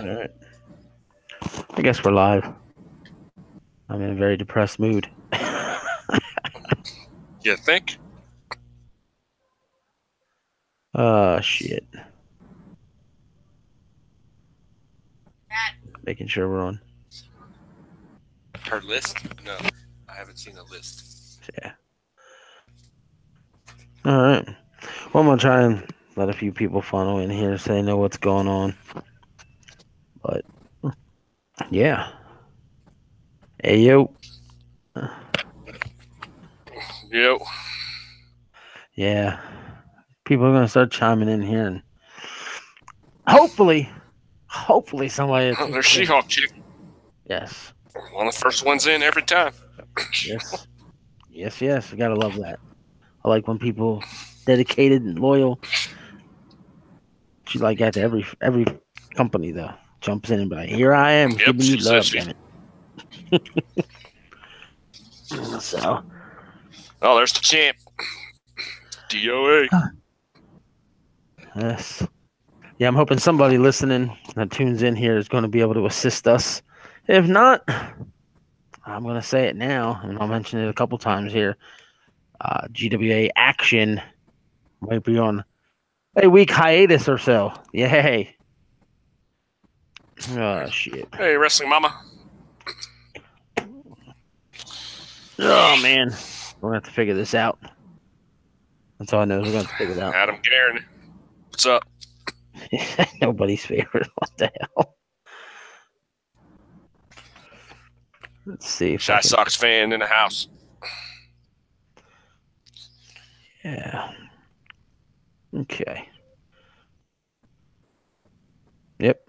All right. I guess we're live. I'm in a very depressed mood. You think? Shit. Making sure we're on. Her list? No, I haven't seen a list. Yeah. All right. Well, I'm going to try and let a few people funnel in here so they know what's going on. But, yeah. Hey, yo. Yo. Yeah. People are going to start chiming in here. And hopefully somebody... There's She-Hulk chick. Yes. One of the first ones in every time. Yes. Yes. We got to love that. I like when people dedicated and loyal. She's like that to every company, though. Jumps in and be like, here I am, giving you love, damn it. So. Oh, there's the champ. DOA. Yes. Yeah, I'm hoping somebody listening that tunes in here is going to be able to assist us. If not, I'm going to say it now, and I'll mention it a couple times here. GWA Action might be on a week hiatus or so. Yay. Oh, shit. Hey, Wrestling Mama. Oh, man. We're going to have to figure this out. That's all I know is we're going to figure it out. Adam Guerin. What's up? Nobody's favorite. What the hell? Let's see. Shy Sox fan in the house. Yeah. Okay. Yep.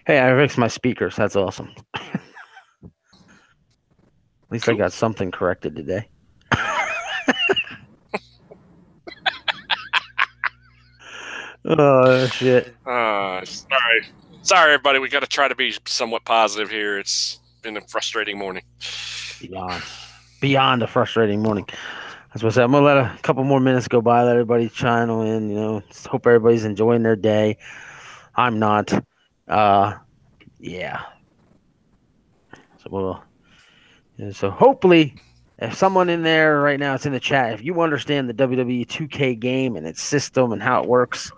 Hey, I fixed my speakers. That's awesome. At least cool. I got something corrected today. Oh, shit. Sorry, everybody. We got to try to be somewhat positive here. It's been a frustrating morning. Beyond a frustrating morning. That's what's up. I'm going to let a couple more minutes go by. Let everybody chime in. You know, just hope everybody's enjoying their day. I'm not. Yeah. So hopefully, if someone in there right now, it's in the chat, if you understand the WWE 2K game and its system and how it works,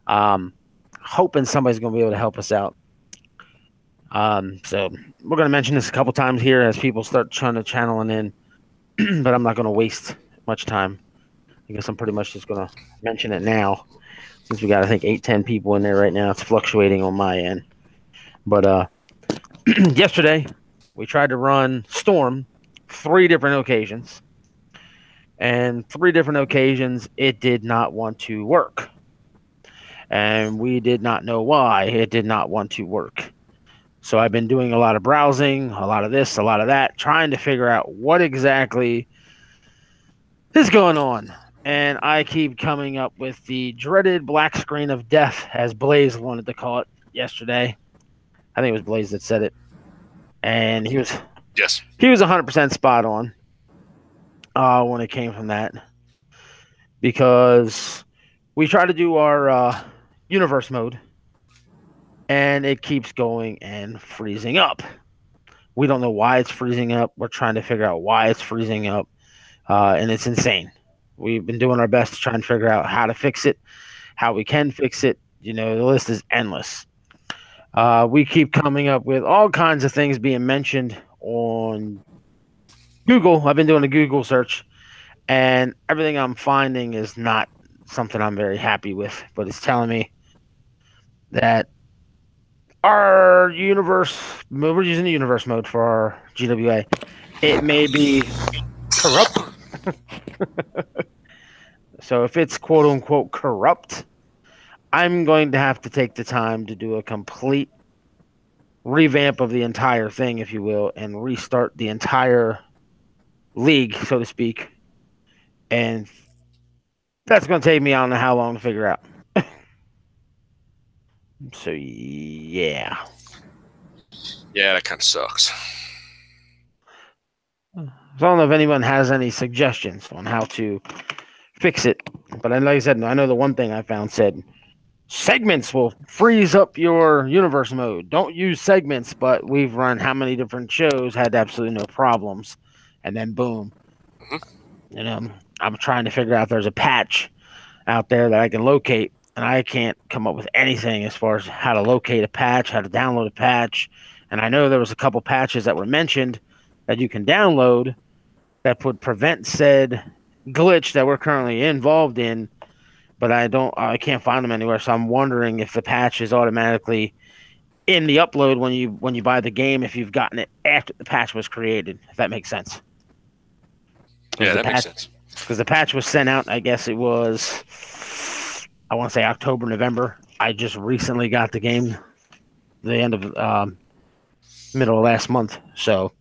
hoping somebody's going to be able to help us out. So we're going to mention this a couple times here as people start trying to channeling in, but I'm not going to waste much time. I guess I'm pretty much just going to mention it now since we got, I think, 8-10 people in there right now. It's fluctuating on my end. But yesterday, we tried to run Storm 3 different occasions. And 3 different occasions, it did not want to work. And we did not know why it did not want to work. So I've been doing a lot of browsing, a lot of this, a lot of that, trying to figure out what exactly is going on. And I keep coming up with the dreaded black screen of death, as Blaze wanted to call it yesterday. I think it was Blaze that said it. And he was 100% spot on when it came from that. Because we try to do our universe mode, and it keeps going and freezing up. We don't know why it's freezing up. We're trying to figure out why it's freezing up, and it's insane. We've been doing our best to try and figure out how to fix it, how we can fix it. You know, the list is endless. We keep coming up with all kinds of things being mentioned on Google. I've been doing a Google search, and everything I'm finding is not something I'm very happy with, but it's telling me that our universe, we're using the universe mode for our GWA. It may be corrupt. So if it's quote unquote corrupt, I'm going to have to take the time to do a complete revamp of the entire thing, if you will, and restart the entire league, so to speak. And that's going to take me, I don't know how long to figure out. So, yeah. Yeah, that kind of sucks. So I don't know if anyone has any suggestions on how to fix it. But like I said, I know the one thing I found said segments will freeze up your universe mode. Don't use segments, but we've run how many different shows, had absolutely no problems. And then boom. I'm trying to figure out if there's a patch out there that I can locate, and I can't come up with anything as far as how to locate a patch, how to download a patch. And I know there was a couple patches that were mentioned that you can download that would prevent said glitch that we're currently involved in, but I can't find them anywhere. So I'm wondering if the patch is automatically in the upload when you buy the game, if you've gotten it after the patch was created, if that makes sense. Yeah, that makes sense. Because the patch was sent out, I guess it was, I want to say October, November. I just recently got the game the end of middle of last month. So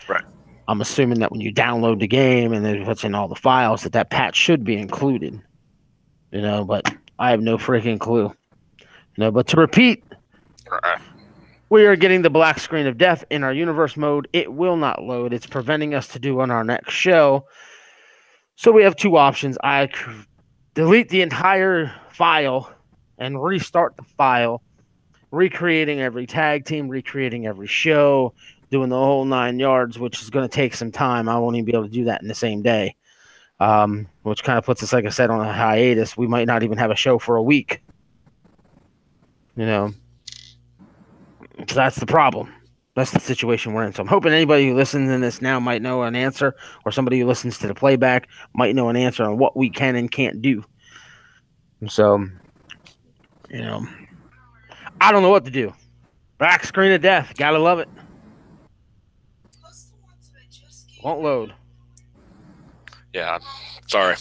right. I'm assuming that when you download the game and it puts in all the files, that patch should be included. But I have no freaking clue. But to repeat, we are getting the black screen of death in our universe mode. It will not load. It's preventing us to do on our next show. So we have two options. I delete the entire file and restart the file, recreating every tag team, recreating every show, doing the whole 9 yards, which is going to take some time. I won't even be able to do that in the same day, which kind of puts us, like I said, on a hiatus. We might not even have a show for a week. So that's the problem. That's the situation we're in. So I'm hoping anybody who listens in this now might know an answer, or somebody who listens to the playback might know an answer on what we can and can't do. And so, I don't know what to do. Black screen of death. Gotta love it. Won't load. Yeah, sorry.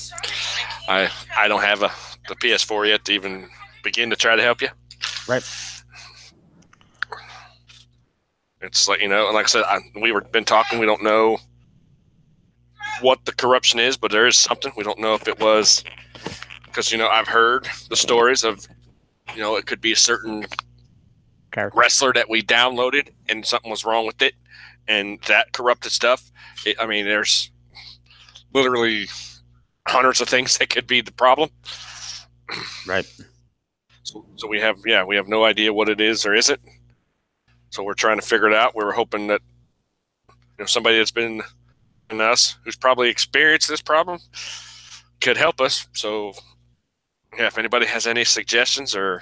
I don't have the PS4 yet to even begin to try to help you. Right. It's like, and like I said, we've been talking. We don't know what the corruption is, but there is something. We don't know if it was because, I've heard the stories of, it could be a certain wrestler that we downloaded and something was wrong with it, and that corrupted stuff. There's literally hundreds of things that could be the problem. Right. So we have no idea what it is or isn't. So we're trying to figure it out. We were hoping that somebody that's been in us who's probably experienced this problem could help us. So yeah, if anybody has any suggestions, or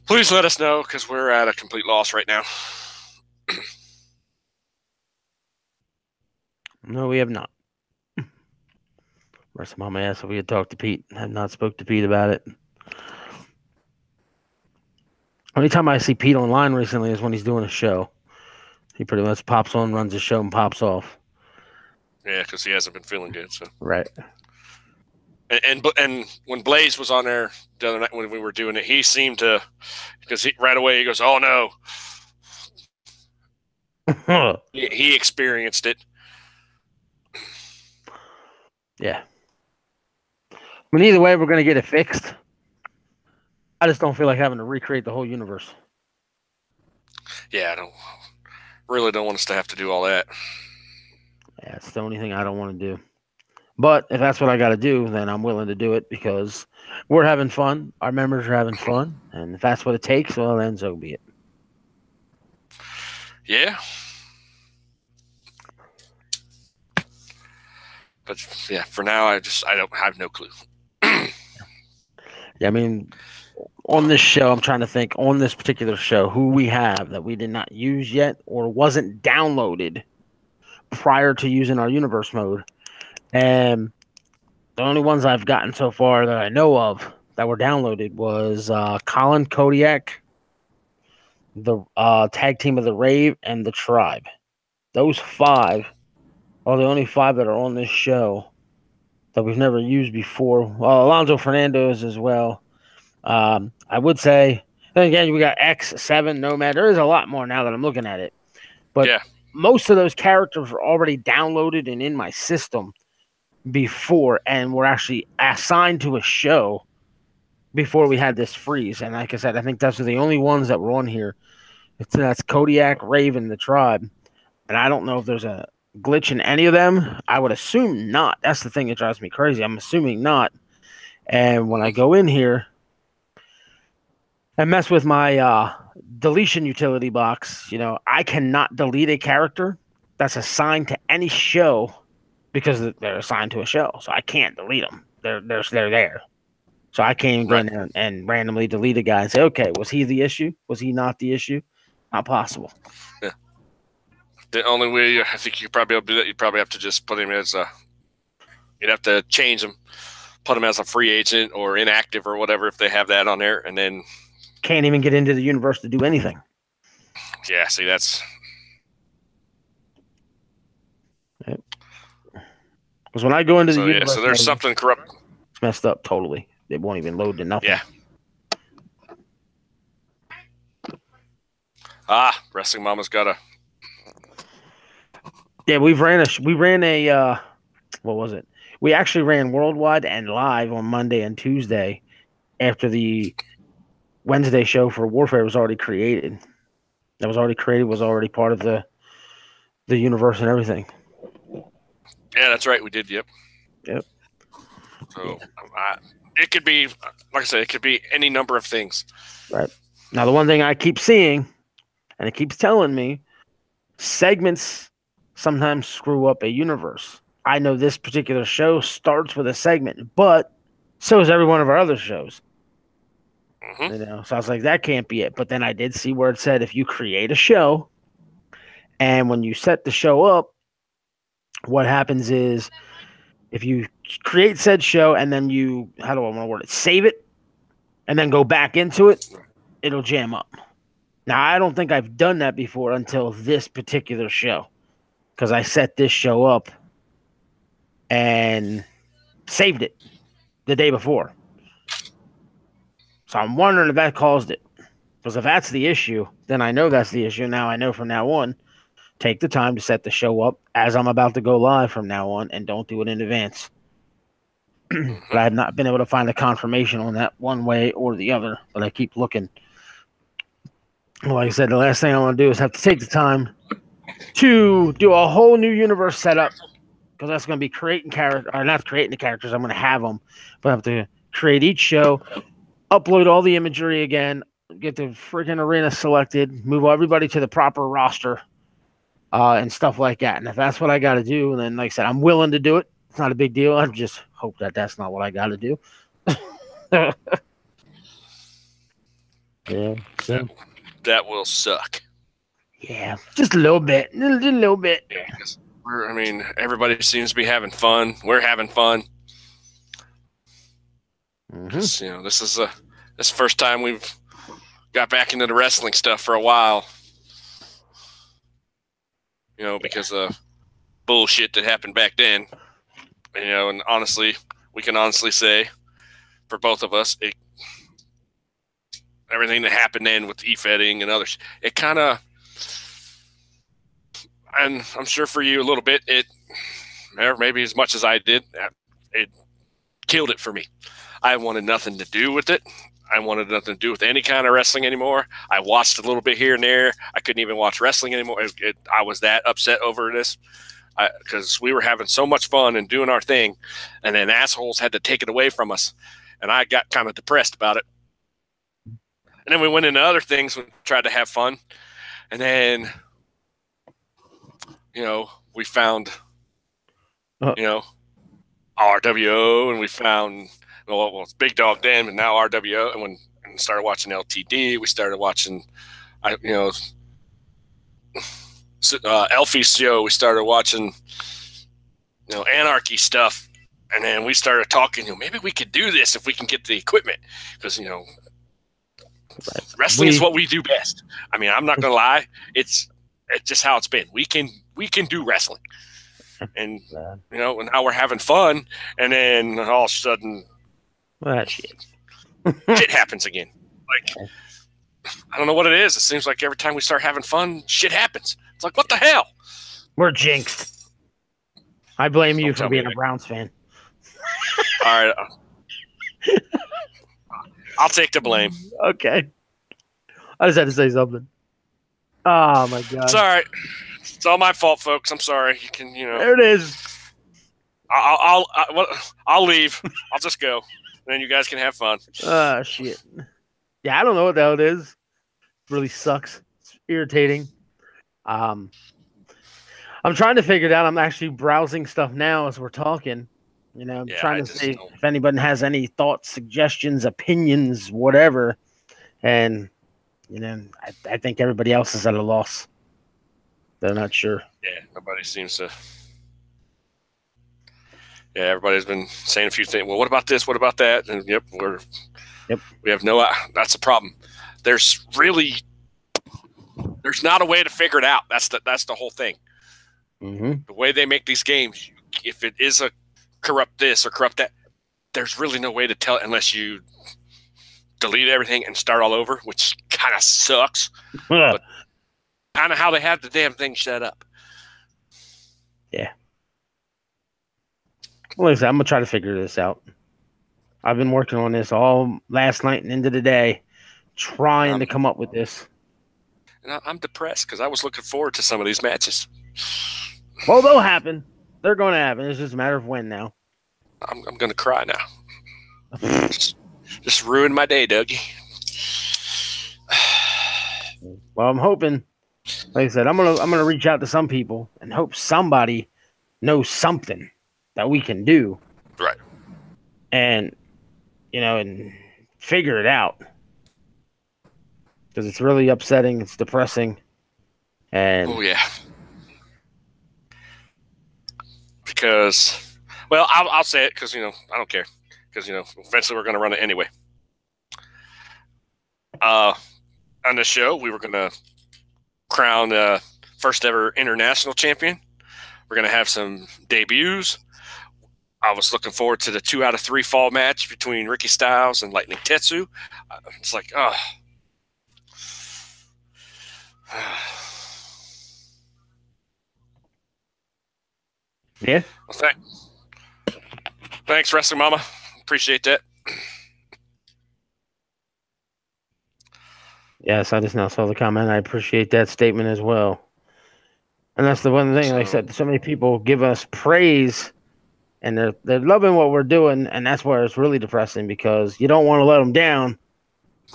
please let us know, because we're at a complete loss right now. No, we have not. Rest of my ass if we had talked to Pete. I have not spoke to Pete about it. Only time I see Pete online recently is when he's doing a show. He pretty much pops on, runs a show, and pops off. Yeah, because he hasn't been feeling good. So right. And when Blaze was on there the other night when we were doing it, he seemed to, because right away he goes, "Oh no." He experienced it. Yeah. Either way, we're going to get it fixed. I just don't feel like having to recreate the whole universe. Yeah, I really don't want us to have to do all that. Yeah, it's the only thing I don't want to do. But if that's what I got to do, then I'm willing to do it, because we're having fun. Our members are having fun. And if that's what it takes, well, then so be it. Yeah. But yeah, for now, I don't have no clue. Yeah, on this show, I'm trying to think, on this particular show, who we have that we did not use yet or wasn't downloaded prior to using our universe mode. And the only ones I've gotten so far that I know of that were downloaded was Colin Kodiak, the tag team of the Rave, and the Tribe. Those 5 are the only 5 that are on this show that we've never used before. Well, Alonzo Fernandez as well. I would say, then again, we got X7, Nomad. There is a lot more now that I'm looking at it. But yeah, most of those characters were already downloaded and in my system before, and were actually assigned to a show before we had this freeze. And like I said, I think those are the only ones that were on here. That's Kodiak, Raven, the Tribe. And I don't know if there's a glitch in any of them. I would assume not. That's the thing that drives me crazy. I'm assuming not. And when I go in here, and mess with my deletion utility box, I cannot delete a character that's assigned to any show because they're assigned to a show. So I can't delete them. They're there. So I can't go in there and randomly delete a guy and say, okay, was he the issue? Was he not the issue? Not possible. Yeah. The only way I think you probably able to do that, you probably have to just put him as you'd have to change him, put him as a free agent or inactive or whatever if they have that on there, and then can't even get into the universe to do anything. Yeah, see, that's because when I go into the universe, so there's something corrupt. It's messed up totally. It won't even load to nothing. Yeah. Wrestling Mama's got a. Yeah, we ran a what was it? We actually ran worldwide and live on Monday and Tuesday after the Wednesday show for Warfare was already created. That was already created, was already part of the universe and everything. Yeah, that's right. We did. Yep. So it could be, like I said, it could be any number of things. Right. Now, the one thing I keep seeing, and it keeps telling me, segments sometimes screw up a universe. I know this particular show starts with a segment, but so is every one of our other shows. Mm-hmm. So I was like, that can't be it. But then I did see where it said if you create a show, and when you set the show up, what happens is if you create said show and then you, how do I want to word it, save it, and then go back into it, it'll jam up. Now, I don't think I've done that before until this particular show, because I set this show up and saved it the day before. So I'm wondering if that caused it. Because if that's the issue, then I know that's the issue. Now I know from now on, take the time to set the show up as I'm about to go live from now on, and don't do it in advance. But I have not been able to find a confirmation on that one way or the other, but I keep looking. Like I said, the last thing I want to do is have to take the time to do a whole new universe setup, because that's going to be creating characters, or not creating the characters, I'm going to have them, but I have to create each show, upload all the imagery again, get the freaking arena selected, move everybody to the proper roster, and stuff like that. And if that's what I got to do, then like I said, I'm willing to do it. It's not a big deal. I just hope that that's not what I got to do. Yeah. So. That will suck. Yeah, just a little bit. Just a little bit. Yeah, because everybody seems to be having fun. We're having fun. This is this first time we've got back into the wrestling stuff for a while. Because of bullshit that happened back then. And honestly, we can honestly say, for both of us, everything that happened then with e-fetting and others, it kind of, and I'm sure for you a little bit, maybe as much as I did, it killed it for me. I wanted nothing to do with it. I wanted nothing to do with any kind of wrestling anymore. I watched a little bit here and there. I couldn't even watch wrestling anymore. I was that upset over this because we were having so much fun and doing our thing, and then assholes had to take it away from us, and I got kind of depressed about it. And then we went into other things and tried to have fun, and then we found RWO, and we found it's Big Dog then, but now RWO, and when we started watching LTD, we started watching Elfie's show, we started watching Anarchy stuff, and then we started talking, maybe we could do this if we can get the equipment, because wrestling is what we do best. I mean, I'm not gonna lie, it's just how it's been. We can do wrestling, and and now we're having fun, and then all of a sudden, shit happens again. Like, I don't know what it is. It seems like every time we start having fun, shit happens. It's like, what the hell? We're jinxed. I blame you for being a Browns fan. All right. I'll take the blame. Okay. I just had to say something. Oh, my God. It's all right. It's all my fault, folks. I'm sorry. You can, There it is. I'll leave. I'll just go. And then you guys can have fun. Oh, shit. Yeah, I don't know what the hell it is. It really sucks. It's irritating. I'm trying to figure it out. I'm actually browsing stuff now as we're talking. I'm Yeah, trying I to just see don't. if anybody has any thoughts, suggestions, opinions, whatever. And I think everybody else is at a loss. They're not sure. Yeah, nobody seems to. Yeah, everybody's been saying a few things. Well, what about this? What about that? And yep, we have no. That's the problem. There's not a way to figure it out. That's the whole thing. Mm-hmm. The way they make these games, if it is a corrupt this or corrupt that, there's really no way to tell it unless you delete everything and start all over, which kind of sucks. But kind of how they have the damn thing set up. Yeah. Well, listen, I'm gonna try to figure this out. I've been working on this all last night and into the day, trying to come up with this. And I'm depressed because I was looking forward to some of these matches. Well, they'll happen. They're going to happen. It's just a matter of when now. I'm going to cry now. just ruined my day, Dougie. Well, I'm hoping, like I said, I'm gonna reach out to some people and hope somebody knows something that we can do. Right. And and figure it out. Because it's really upsetting. It's depressing. And oh yeah. Because, well, I'll say it because I don't care because eventually we're going to run it anyway. On the show, we were going to crown the first ever international champion. We're going to have some debuts. I was looking forward to the 2 out of 3 fall match between Ricky Styles and Lightning Tetsu. It's like, oh. Yeah. Well, thanks, Wrestling Mama. Appreciate that. Yes, I just now saw the comment. I appreciate that statement as well. And that's the one thing, like I said, so many people give us praise and they're loving what we're doing, and that's where it's really depressing because you don't want to let them down.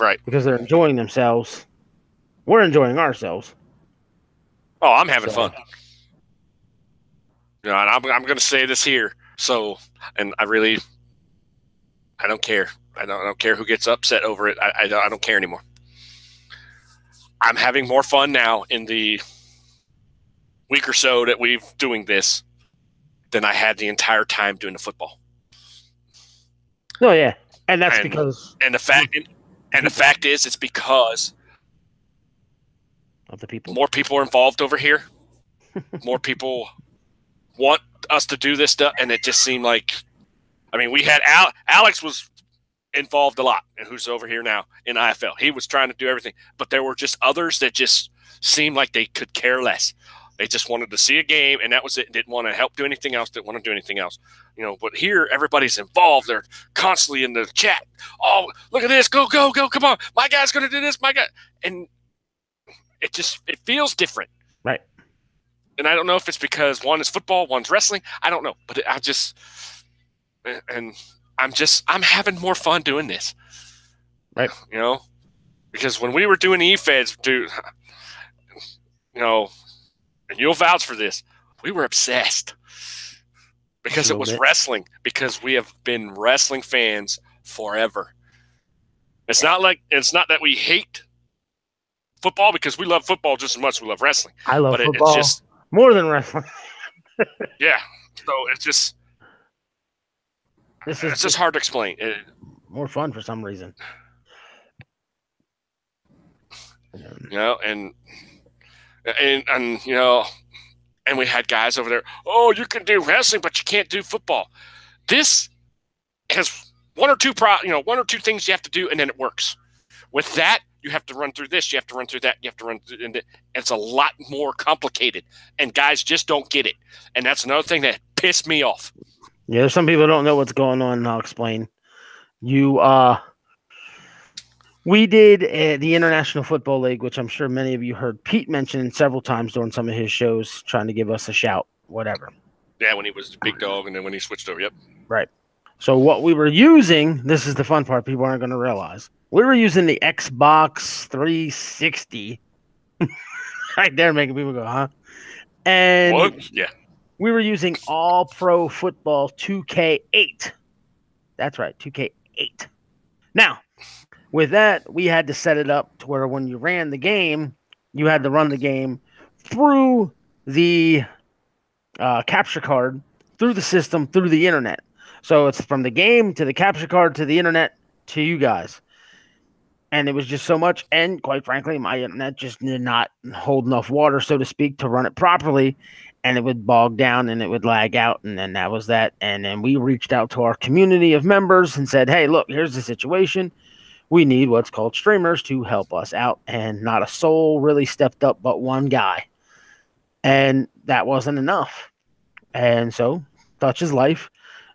Right. Because they're enjoying themselves. We're enjoying ourselves. Oh, I'm having fun. And I'm going to say this here. So, and I don't care. I don't care who gets upset over it. I don't care anymore. I'm having more fun now in the week or so that we've doing this than I had the entire time doing the football. Oh yeah, and that's because the fact is it's because of the people. More people are involved over here. More people want us to do this stuff, and it just seemed like, we had Alex was involved a lot, and who's over here now in IFL. He was trying to do everything, but there were just others that just seemed like they could care less. They just wanted to see a game, and that was it. Didn't want to help do anything else. Didn't want to do anything else. But here, everybody's involved. They're constantly in the chat. Oh, look at this. Go, go, go. Come on. My guy's going to do this. My guy. And it feels different. Right. And I don't know if it's because one is football, one's wrestling. I don't know. But I'm having more fun doing this. Right. Because when we were doing the E-Feds, and you'll vouch for this, we were obsessed because it was wrestling, because we have been wrestling fans forever. It's not that we hate football, because we love football just as much as we love wrestling. I love football more than wrestling. Yeah. So it's just hard to explain. More fun for some reason. And we had guys over there. Oh, you can do wrestling, but you can't do football. This has one or two things you have to do, and then it works. With that, you have to run through this. You have to run through that. You have to run through, and it's a lot more complicated. And guys just don't get it. And that's another thing that pissed me off. Yeah, there's some people who don't know what's going on, and I'll explain. We did the International Football League, which I'm sure many of you heard Pete mention several times during some of his shows, trying to give us a shout, whatever. Yeah, when he was the big dog, and then when he switched over, yep. Right. So what we were using, this is the fun part people aren't going to realize. We were using the Xbox 360. Right there, making people go, huh? And What? Yeah. we were using All Pro Football 2K8. That's right, 2K8. Now, with that, we had to set it up to where when you ran the game, you had to run the game through the capture card, through the system, through the internet. So it's from the game to the capture card to the internet to you guys. And it was just so much. And quite frankly, my internet just did not hold enough water, so to speak, to run it properly. And it would bog down and it would lag out. And then that was that. And then we reached out to our community of members and said, hey, look, here's the situation. We need what's called streamers to help us out. And not a soul really stepped up but one guy. And that wasn't enough. And so, such is life.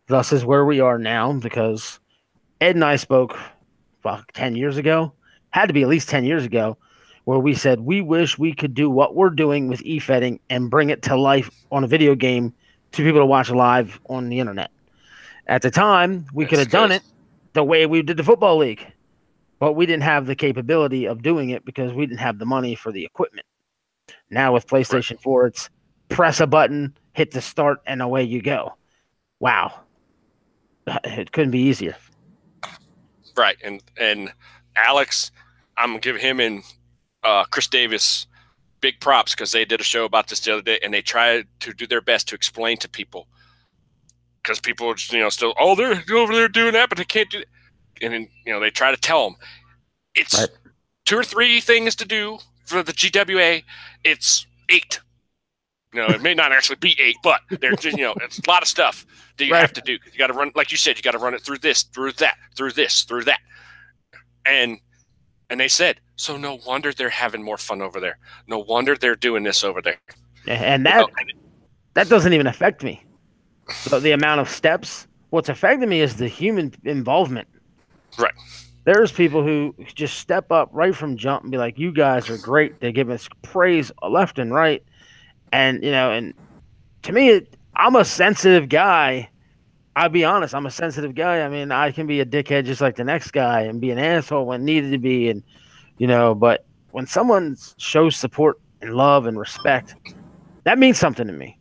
Thus is where we are now, because Ed and I spoke 10 years ago, had to be at least 10 years ago, where we said we wish we could do what we're doing with e-fetting and bring it to life on a video game to people to watch live on the internet. At the time, we could have done it the way we did the Football League, but we didn't have the capability of doing it because we didn't have the money for the equipment. Now with PlayStation 4, it's press a button, hit the start, and away you go. Wow. It couldn't be easier. Right. And Alex, I'm going to give him and Chris Davis big props because they did a show about this the other day, and they tried to do their best to explain to people, because people are just, still, oh, they're over there doing that, but they can't do it. And then, they try to tell them it's 2 or 3 things to do for the GWA. It's 8. It may not actually be 8, but there's it's a lot of stuff that you have to do. You got to run, like you said, you got to run it through this, through that, through this, through that. And they said, so no wonder they're having more fun over there. No wonder they're doing this over there. And that doesn't even affect me. So the amount of steps, what's affecting me is the human involvement. Right. There's people who just step up right from jump and be like, you guys are great. They give us praise left and right. And, and to me, I'm a sensitive guy. I'll be honest. I'm a sensitive guy. I mean, I can be a dickhead just like the next guy and be an asshole when needed to be. And, but when someone shows support and love and respect, that means something to me.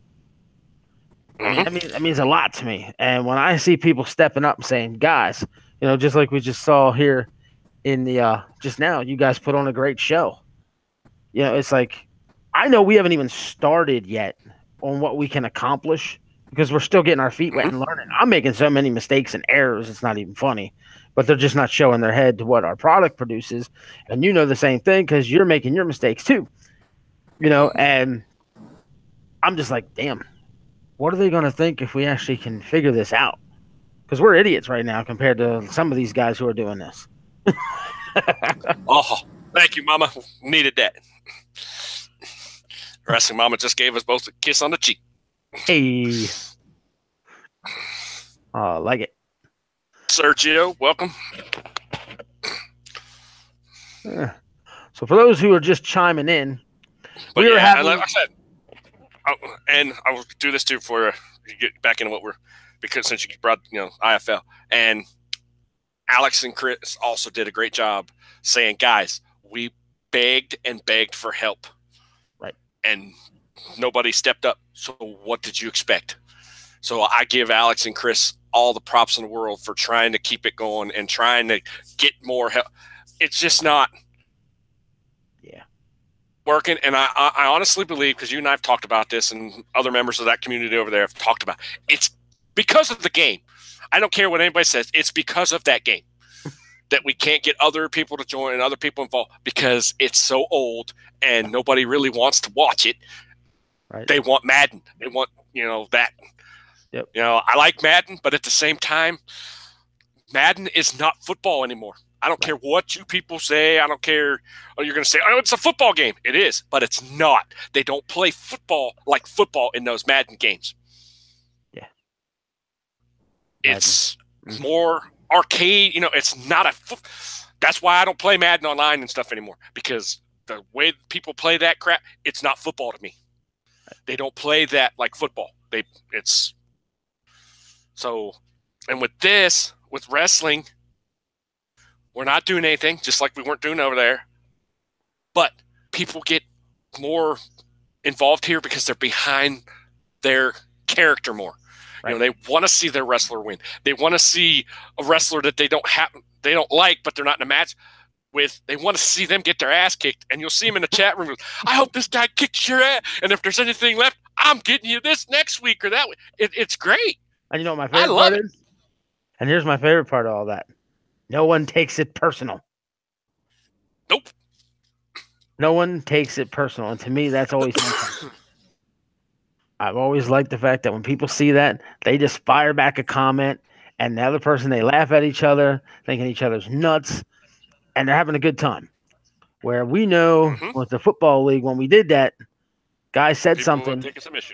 I mean, that means a lot to me. And when I see people stepping up and saying, guys, just like we just saw here in the just now, you guys put on a great show. It's like, I know we haven't even started yet on what we can accomplish because we're still getting our feet wet and learning. I'm making so many mistakes and errors, it's not even funny. But they're just not showing their head to what our product produces. And the same thing because you're making your mistakes too. And I'm just like, damn, what are they going to think if we actually can figure this out? Because we're idiots right now compared to some of these guys who are doing this. Oh, thank you, Mama. Needed that. Wrestling Mama just gave us both a kiss on the cheek. Hey. Oh, I like it. Sergio, welcome. So for those who are just chiming in, like I said, and I will do this too for you get back into what we're, because since you brought IFL, and Alex and Chris also did a great job saying, guys, we begged and begged for help. Right. And nobody stepped up. So what did you expect? So I give Alex and Chris all the props in the world for trying to keep it going and trying to get more help. It's just not working. And I honestly believe, because you and I have talked about this and other members of that community over there have talked about, it's because of the game. I don't care what anybody says. It's because of that game that we can't get other people to join and other people involved, because it's so old and nobody really wants to watch it. Right. They want Madden. They want, that. Yep. I like Madden, but at the same time, Madden is not football anymore. I don't care what you people say. I don't care. Oh, you're going to say, oh, it's a football game. It is, but it's not. They don't play football like football in those Madden games. Yeah. It's more arcade. It's not that's why I don't play Madden online and stuff anymore, because the way people play that crap, it's not football to me. They don't play that like football. And with wrestling, We're not doing anything, just like we weren't doing over there. But people get more involved here because they're behind their character more. Right. You know, they want to see their wrestler win. They want to see a wrestler that they don't like, but they're not in a match with. They want to see them get their ass kicked, and you'll see them in the chat room. I hope this guy kicks your ass, and if there's anything left, I'm getting you this next week or that week. It's great. And you know what my favorite part is? And here's my favorite part of all that. No one takes it personal. Nope. No one takes it personal, and to me, that's always fun. I've always liked the fact that when people see that, they just fire back a comment, and the other person, they laugh at each other, thinking each other's nuts, and they're having a good time. Where we know with the football league, when we did that, guy said people something.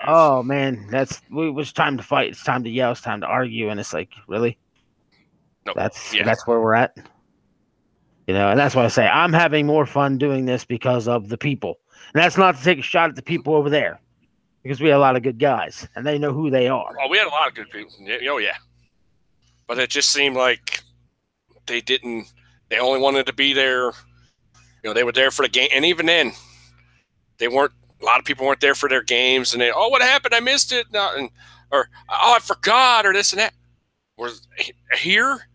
Oh man, it was time to fight. It's time to yell. It's time to argue, and it's like, really? Nope. That's where we're at. You know, and that's why I say I'm having more fun doing this because of the people, and that's not to take a shot at the people over there. Because we had a lot of good guys, and they know who they are. Oh, we had a lot of good people. Oh, yeah. But it just seemed like they only wanted to be there. You know, they were there for the game. And even then, a lot of people weren't there for their games. And what happened? I missed it. Or, I forgot, or this and that. Whereas here,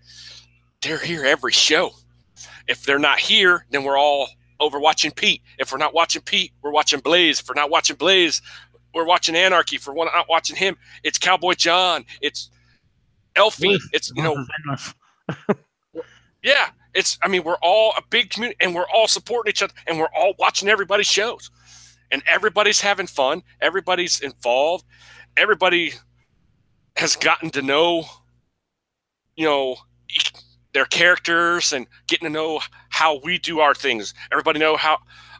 they're here every show. If they're not here, then we're all over watching Pete. If we're not watching Pete, we're watching Blaze. If we're not watching Blaze, we're watching Anarchy. For one, not watching him, it's Cowboy John. It's Elfie. It's yeah. We're all a big community, and we're all supporting each other, and we're all watching everybody's shows, and everybody's having fun. Everybody's involved. Everybody has gotten to know, their characters and getting to know how we do our things. Everybody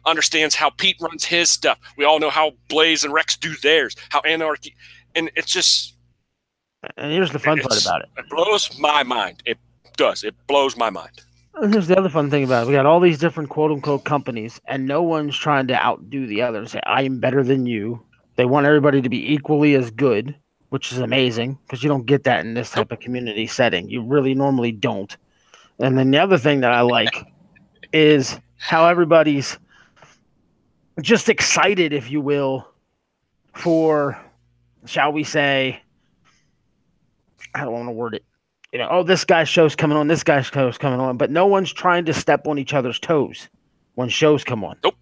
understands how Pete runs his stuff. We all know how Blaze and Rex do theirs, how Anarchy, and it's just. And here's the fun part about it. It blows my mind. It does. It blows my mind. And here's the other fun thing about it. We got all these different quote-unquote companies, and no one's trying to outdo the other and say, I am better than you. They want everybody to be equally as good, which is amazing, because you don't get that in this type of community setting. You really normally don't. And then the other thing that I like is how everybody's just excited, if you will, for, shall we say, I don't want to word it. This guy's show's coming on, this guy's show's coming on, but no one's trying to step on each other's toes when shows come on. Nope.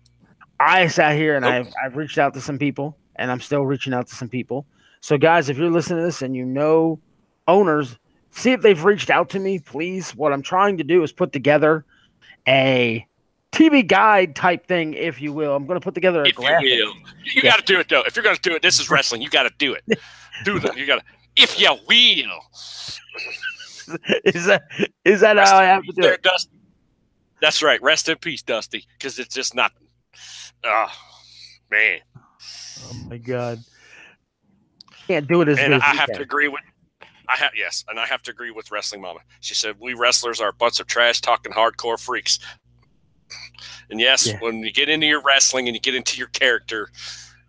I sat here and I've reached out to some people, and I'm still reaching out to some people. So, guys, if you're listening to this and you know owners, see if they've reached out to me, please. What I'm trying to do is put together a TV guide type thing, if you will. I'm going to put together a graphic. You got to do it, though. If you're going to do it, this is wrestling. You got to do it. You got to. If you will. Is that how I have to do it? Dusty. That's right. Rest in peace, Dusty, because it's just not. Oh, man. Oh, my God. Can't do it as good as I have to agree with. Yes, and I have to agree with Wrestling Mama. She said, we wrestlers are a bunch of trash-talking hardcore freaks. And yes, when you get into your wrestling and you get into your character,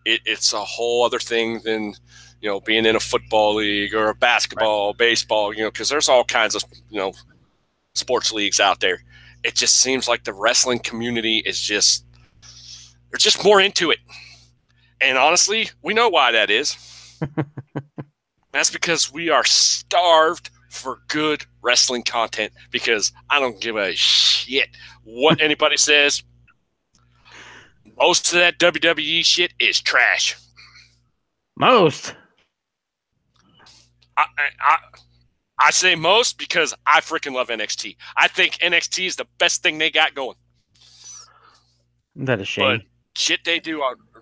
it's a whole other thing than, being in a football league or a basketball, baseball, because there's all kinds of, sports leagues out there. It just seems like the wrestling community is they're just more into it. And honestly, we know why that is. That's because we are starved for good wrestling content, because I don't give a shit what anybody says. Most of that WWE shit is trash. Most. I say most because I freaking love NXT. I think NXT is the best thing they got going. Isn't that a shame? But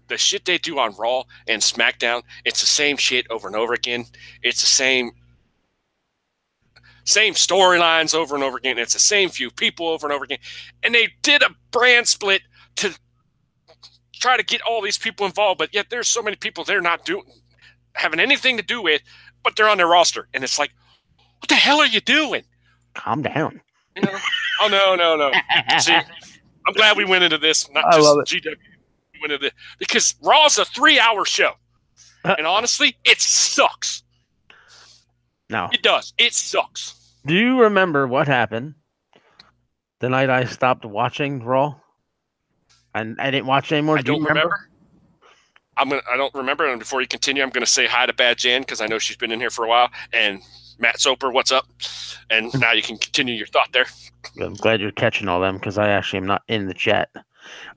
the shit they do on Raw and SmackDown, it's the same shit over and over again. It's the same storylines over and over again. It's the same few people over and over again. And they did a brand split to try to get all these people involved, but yet there's so many people they're not having anything to do with, but they're on their roster. And it's like, what the hell are you doing? Calm down. Oh, no. See, I'm glad we went into this, not just GW. We went into this, because Raw's a 3-hour show. And honestly, it sucks. No. It does. It sucks. Do you remember what happened the night I stopped watching Raw? And I didn't watch anymore. I Do you don't remember? I don't remember. And before you continue, I'm going to say hi to Bad Jan because I know she's been in here for a while. And Matt Soper, what's up? And now you can continue your thought there. I'm glad you're catching all them because I actually am not in the chat.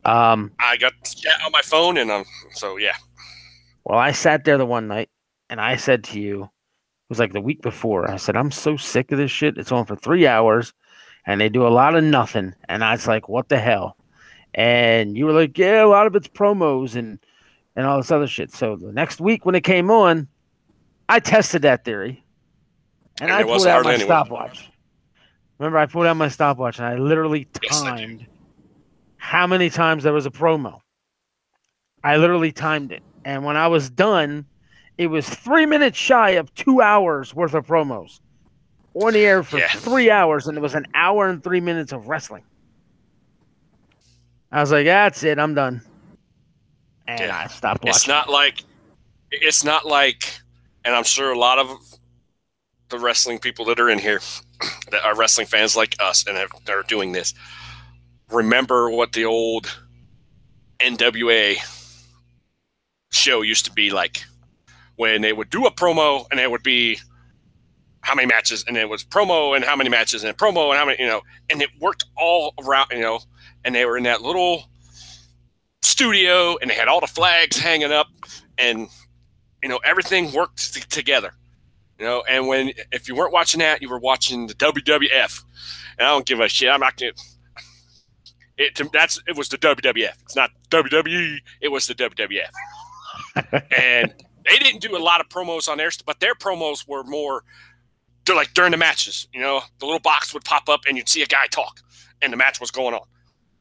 I got chat on my phone, and so yeah. Well, I sat there the one night, and I said to you, it was like the week before. I said, I'm so sick of this shit. It's on for 3 hours, and they do a lot of nothing. And I was like, what the hell? And you were like, yeah, a lot of it's promos and all this other shit. So the next week when it came on, I tested that theory, and I pulled out my stopwatch. Remember, I pulled out my stopwatch, and I literally timed how many times there was a promo. I literally timed it. And when I was done, it was 3 minutes shy of 2 hours worth of promos on the air for 3 hours, and it was an hour and 3 minutes of wrestling. I was like, that's it. I'm done. And I stopped watching. It's not like, and I'm sure a lot of the wrestling people that are in here that are wrestling fans like us and are doing this remember what the old NWA show used to be like, when they would do a promo and it would be how many matches, and it was promo and how many matches and promo and how many, and it worked all around, and they were in that little studio and they had all the flags hanging up, and everything worked together. And if you weren't watching that, you were watching the WWF. And I don't give a shit. I'm not gonna. It was the WWF. It's not WWE. It was the WWF. And they didn't do a lot of promos on theirs, but their promos were more. They're like during the matches. The little box would pop up and you'd see a guy talk, and the match was going on,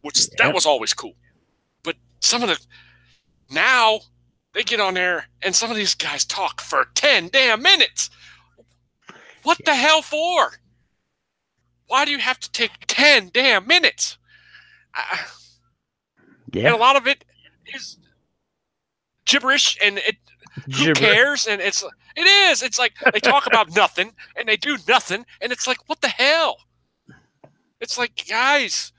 which that was always cool. But now they get on there and some of these guys talk for 10 damn minutes. What the hell for? Why do you have to take 10 damn minutes? And a lot of it is gibberish, and who cares? And it is. It's like they talk about nothing and they do nothing, and it's like, what the hell? It's like, guys,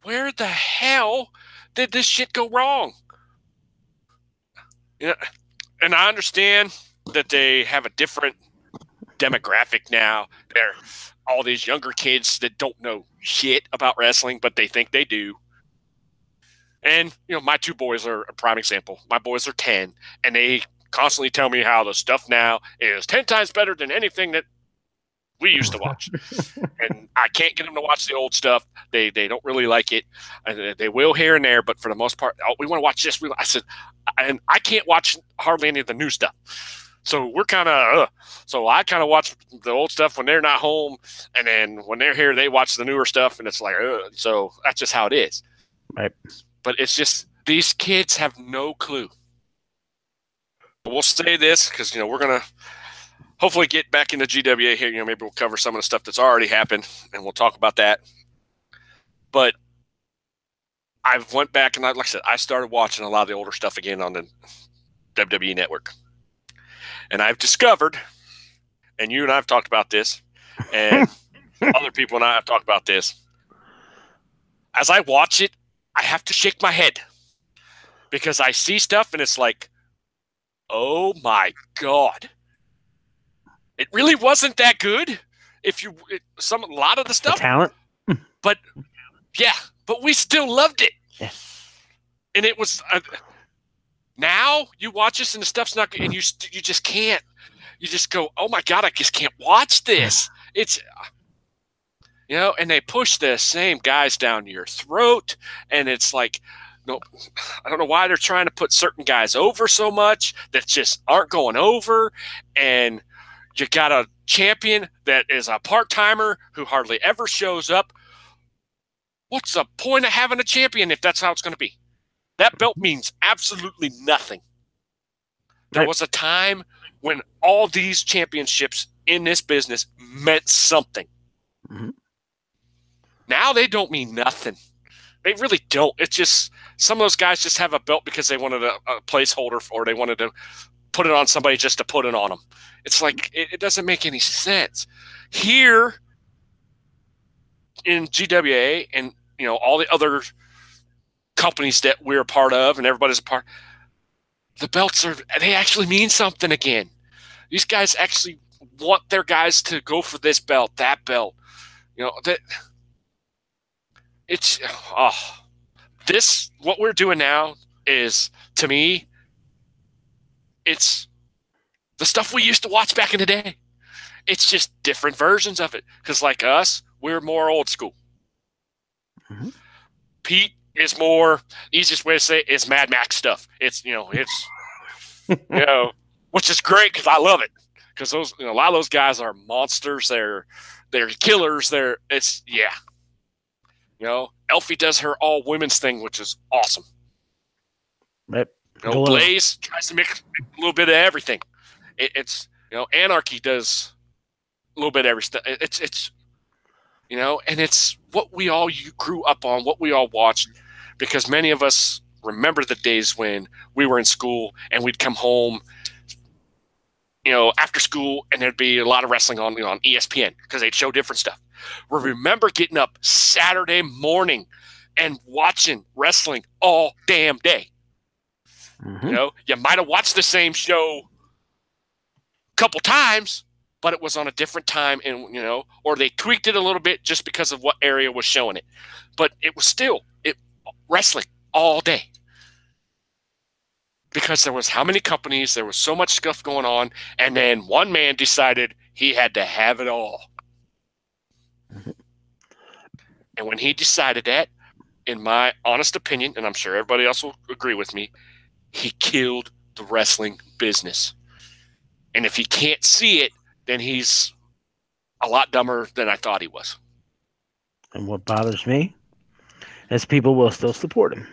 where the hell did this shit go wrong? And I understand that they have a different demographic now. They're all these younger kids that don't know shit about wrestling, but they think they do. And, my two boys are a prime example. My boys are 10, and they constantly tell me how the stuff now is 10 times better than anything that we used to watch. And I can't get them to watch the old stuff. They don't really like it. They will here and there, but for the most part, we want to watch this. I said, and I can't watch hardly any of the new stuff. So we're kind of, so I kind of watch the old stuff when they're not home. And then when they're here, they watch the newer stuff, and it's like, so that's just how it is. Right. But it's just, these kids have no clue. But we'll say this because, we're going to hopefully get back into GWA here. Maybe we'll cover some of the stuff that's already happened, and we'll talk about that. But I went back, and like I said, I started watching a lot of the older stuff again on the WWE Network. And I've discovered, and you and I have talked about this, and other people and I have talked about this. As I watch it, I have to shake my head because I see stuff and it's like, oh my God. It really wasn't that good. A lot of the stuff. The talent. But but we still loved it. Yeah. And it was, now you watch this and the stuff's not good, and you just can't. You just go, oh my God, I just can't watch this. It's, and they push the same guys down your throat, and it's like, no, I don't know why they're trying to put certain guys over so much that just aren't going over, and you got a champion that is a part-timer who hardly ever shows up. What's the point of having a champion if that's how it's going to be? That belt means absolutely nothing. There was a time when all these championships in this business meant something. Mm-hmm. Now they don't mean nothing. They really don't. It's just some of those guys just have a belt because they wanted a placeholder, or they wanted to put it on somebody just to put it on them. It's like, it doesn't make any sense. Here, in GWA and all the other companies that we're a part of and everybody's a part, the belts they actually mean something again. These guys actually want their guys to go for this belt, that belt. That it's this what we're doing now is, to me, it's the stuff we used to watch back in the day. It's just different versions of it. Because like us, we're more old school. Mm-hmm. Pete is more, easiest way to say it is Mad Max stuff. It's which is great because I love it. Because those a lot of those guys are monsters. They're killers. Elfie does her all women's thing, which is awesome. Right. Blaze tries to mix a little bit of everything. It's Anarchy does a little bit of everything. It's and it's what we all grew up on, what we all watched, because many of us remember the days when we were in school and we'd come home, after school, and there'd be a lot of wrestling on ESPN because they'd show different stuff. We remember getting up Saturday morning and watching wrestling all damn day. Mm-hmm. You might have watched the same show a couple times, but it was on a different time, and or they tweaked it a little bit just because of what area was showing it. But it was still wrestling all day. Because there was how many companies, there was so much stuff going on, and then one man decided he had to have it all. Mm-hmm. And when he decided that, in my honest opinion, and I'm sure everybody else will agree with me, he killed the wrestling business. And if he can't see it, then he's a lot dumber than I thought he was. And what bothers me is people will still support him.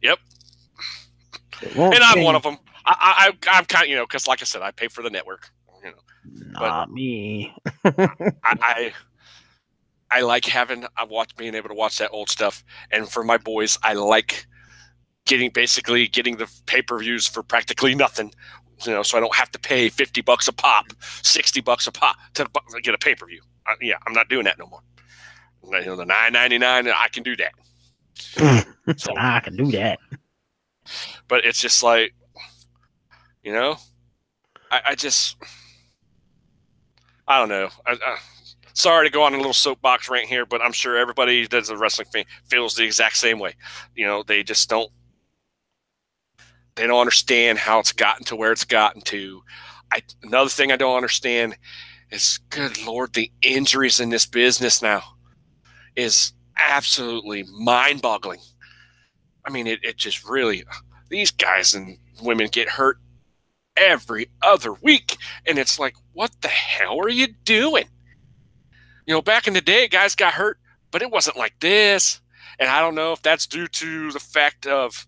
Yep. And I'm one of them. I'm kind of, because like I said, I pay for the network. Not me. I like being able to watch that old stuff. And for my boys, I like getting the pay-per-views for practically nothing, so I don't have to pay $50 a pop, $60 a pop to get a pay-per-view. I'm not doing that no more. The $9.99, I can do that. So I can do that. But it's just like, I don't know. Sorry to go on a little soapbox rant here, but I'm sure everybody that's a wrestling fan feels the exact same way. They just don't understand how it's gotten to where it's gotten to. Another thing I don't understand is, good Lord, the injuries in this business now is absolutely mind-boggling. I mean, it just really, these guys and women get hurt every other week. And it's like, what the hell are you doing? Back in the day, guys got hurt, but it wasn't like this. And I don't know if that's due to the fact of,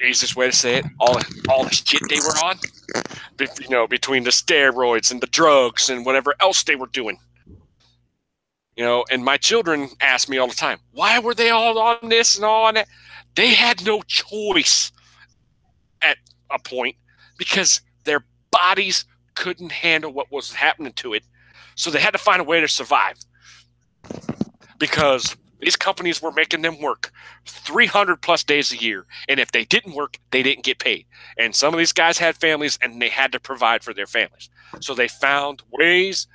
easiest way to say it, all the shit they were on, between the steroids and the drugs and whatever else they were doing. And my children ask me all the time, why were they all on this and all on that? They had no choice at a point because their bodies couldn't handle what was happening to it. So they had to find a way to survive because these companies were making them work 300 plus days a year. And if they didn't work, they didn't get paid. And some of these guys had families and they had to provide for their families. So they found ways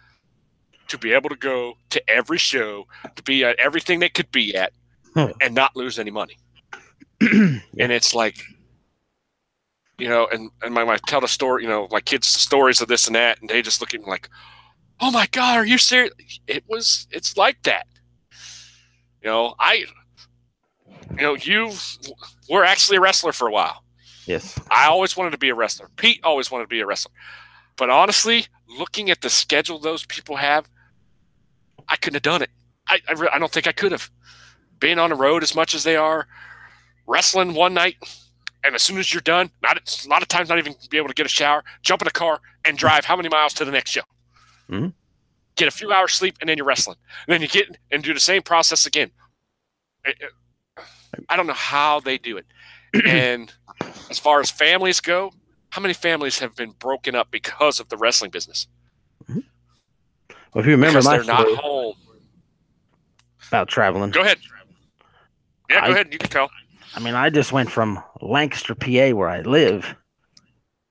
to be able to go to every show, to be at everything they could be at, and not lose any money. And it's like, and I tell the story, my kids stories of this and that, and they just look at me like, oh my God, are you serious? It's like that. You were actually a wrestler for a while. Yes. I always wanted to be a wrestler. Pete always wanted to be a wrestler. But honestly, looking at the schedule those people have, I couldn't have done it. I don't think I could have. Being on the road as much as they are, wrestling one night, and as soon as you're done, a lot of times not even be able to get a shower, jump in a car, and drive how many miles to the next show? Mm-hmm. Get a few hours sleep, and then you're wrestling. And then you get and do the same process again. I don't know how they do it. And as far as families go, how many families have been broken up because of the wrestling business? Well, if you remember because my they're not story home. about traveling, Go ahead. Yeah, go ahead. You can tell. I mean, I just went from Lancaster, PA, where I live,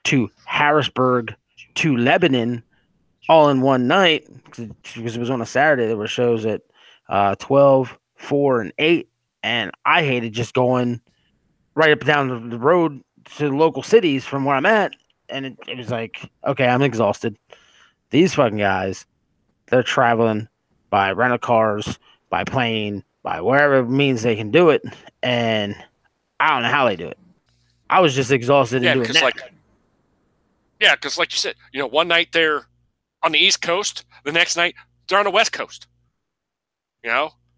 to Harrisburg to Lebanon all in one night because it was on a Saturday. There were shows at 12, 4, and 8. And I hated just going right up down the road to the local cities from where I'm at. And it was like, okay, I'm exhausted. These fucking guys, they're traveling by rental cars, by plane, by wherever means they can do it. And I don't know how they do it. I was just exhausted in doing that. Because like you said, one night they're on the East Coast, the next night they're on the West Coast.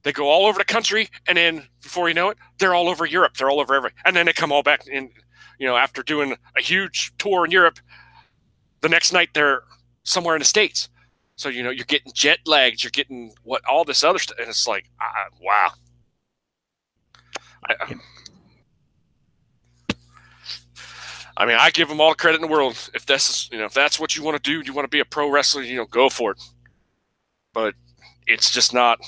They go all over the country, and then before you know it, they're all over Europe. They're all over everything, and then they come all back in. After doing a huge tour in Europe, the next night they're somewhere in the States. So you're getting jet lagged. You're getting all this other stuff, and it's like, wow. I mean, I give them all the credit in the world. If that's what you want to do, you want to be a pro wrestler, go for it. But it's just not.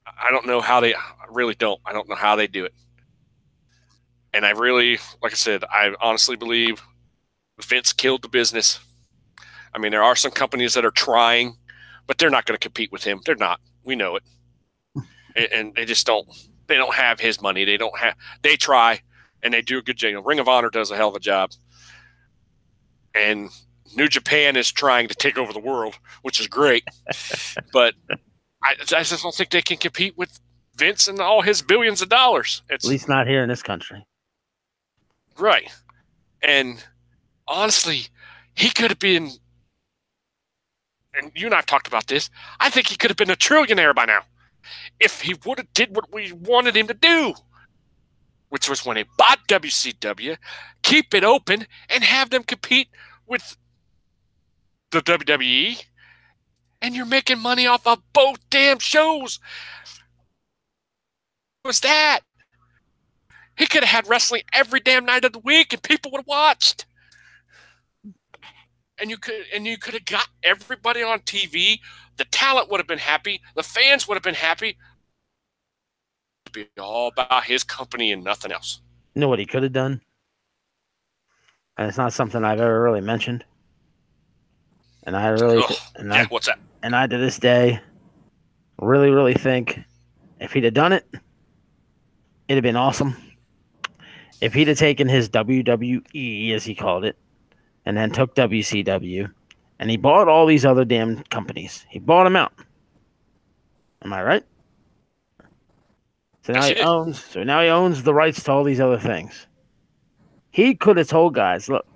I don't know how they. I really don't. I don't know how they do it. And I really, like I said, I honestly believe Vince killed the business. I mean, there are some companies that are trying, but they're not going to compete with him. They're not. We know it. And they just don't. They don't have his money. They try. And they do a good job. Ring of Honor does a hell of a job. And New Japan is trying to take over the world, which is great. But I just don't think they can compete with Vince and all his billions of dollars. At least not here in this country. Right. And honestly, he could have been, and you and I have talked about this, I think he could have been a trillionaire by now if he would have did what we wanted him to do, which was when he bought WCW, keep it open, and have them compete with the WWE, and you're making money off of both damn shows. What was that? He could have had wrestling every damn night of the week, and people would have watched. And you could have got everybody on TV. The talent would have been happy. The fans would have been happy. Be all about his company and nothing else. You know what he could have done? And it's not something I've ever really mentioned. And I really what's that? And I to this day really, really think if he'd have done it, it'd have been awesome. If he'd have taken his WWE, as he called it, and then took WCW, and he bought all these other damn companies. He bought them out. Am I right? So now he owns the rights to all these other things. He could have told guys, look,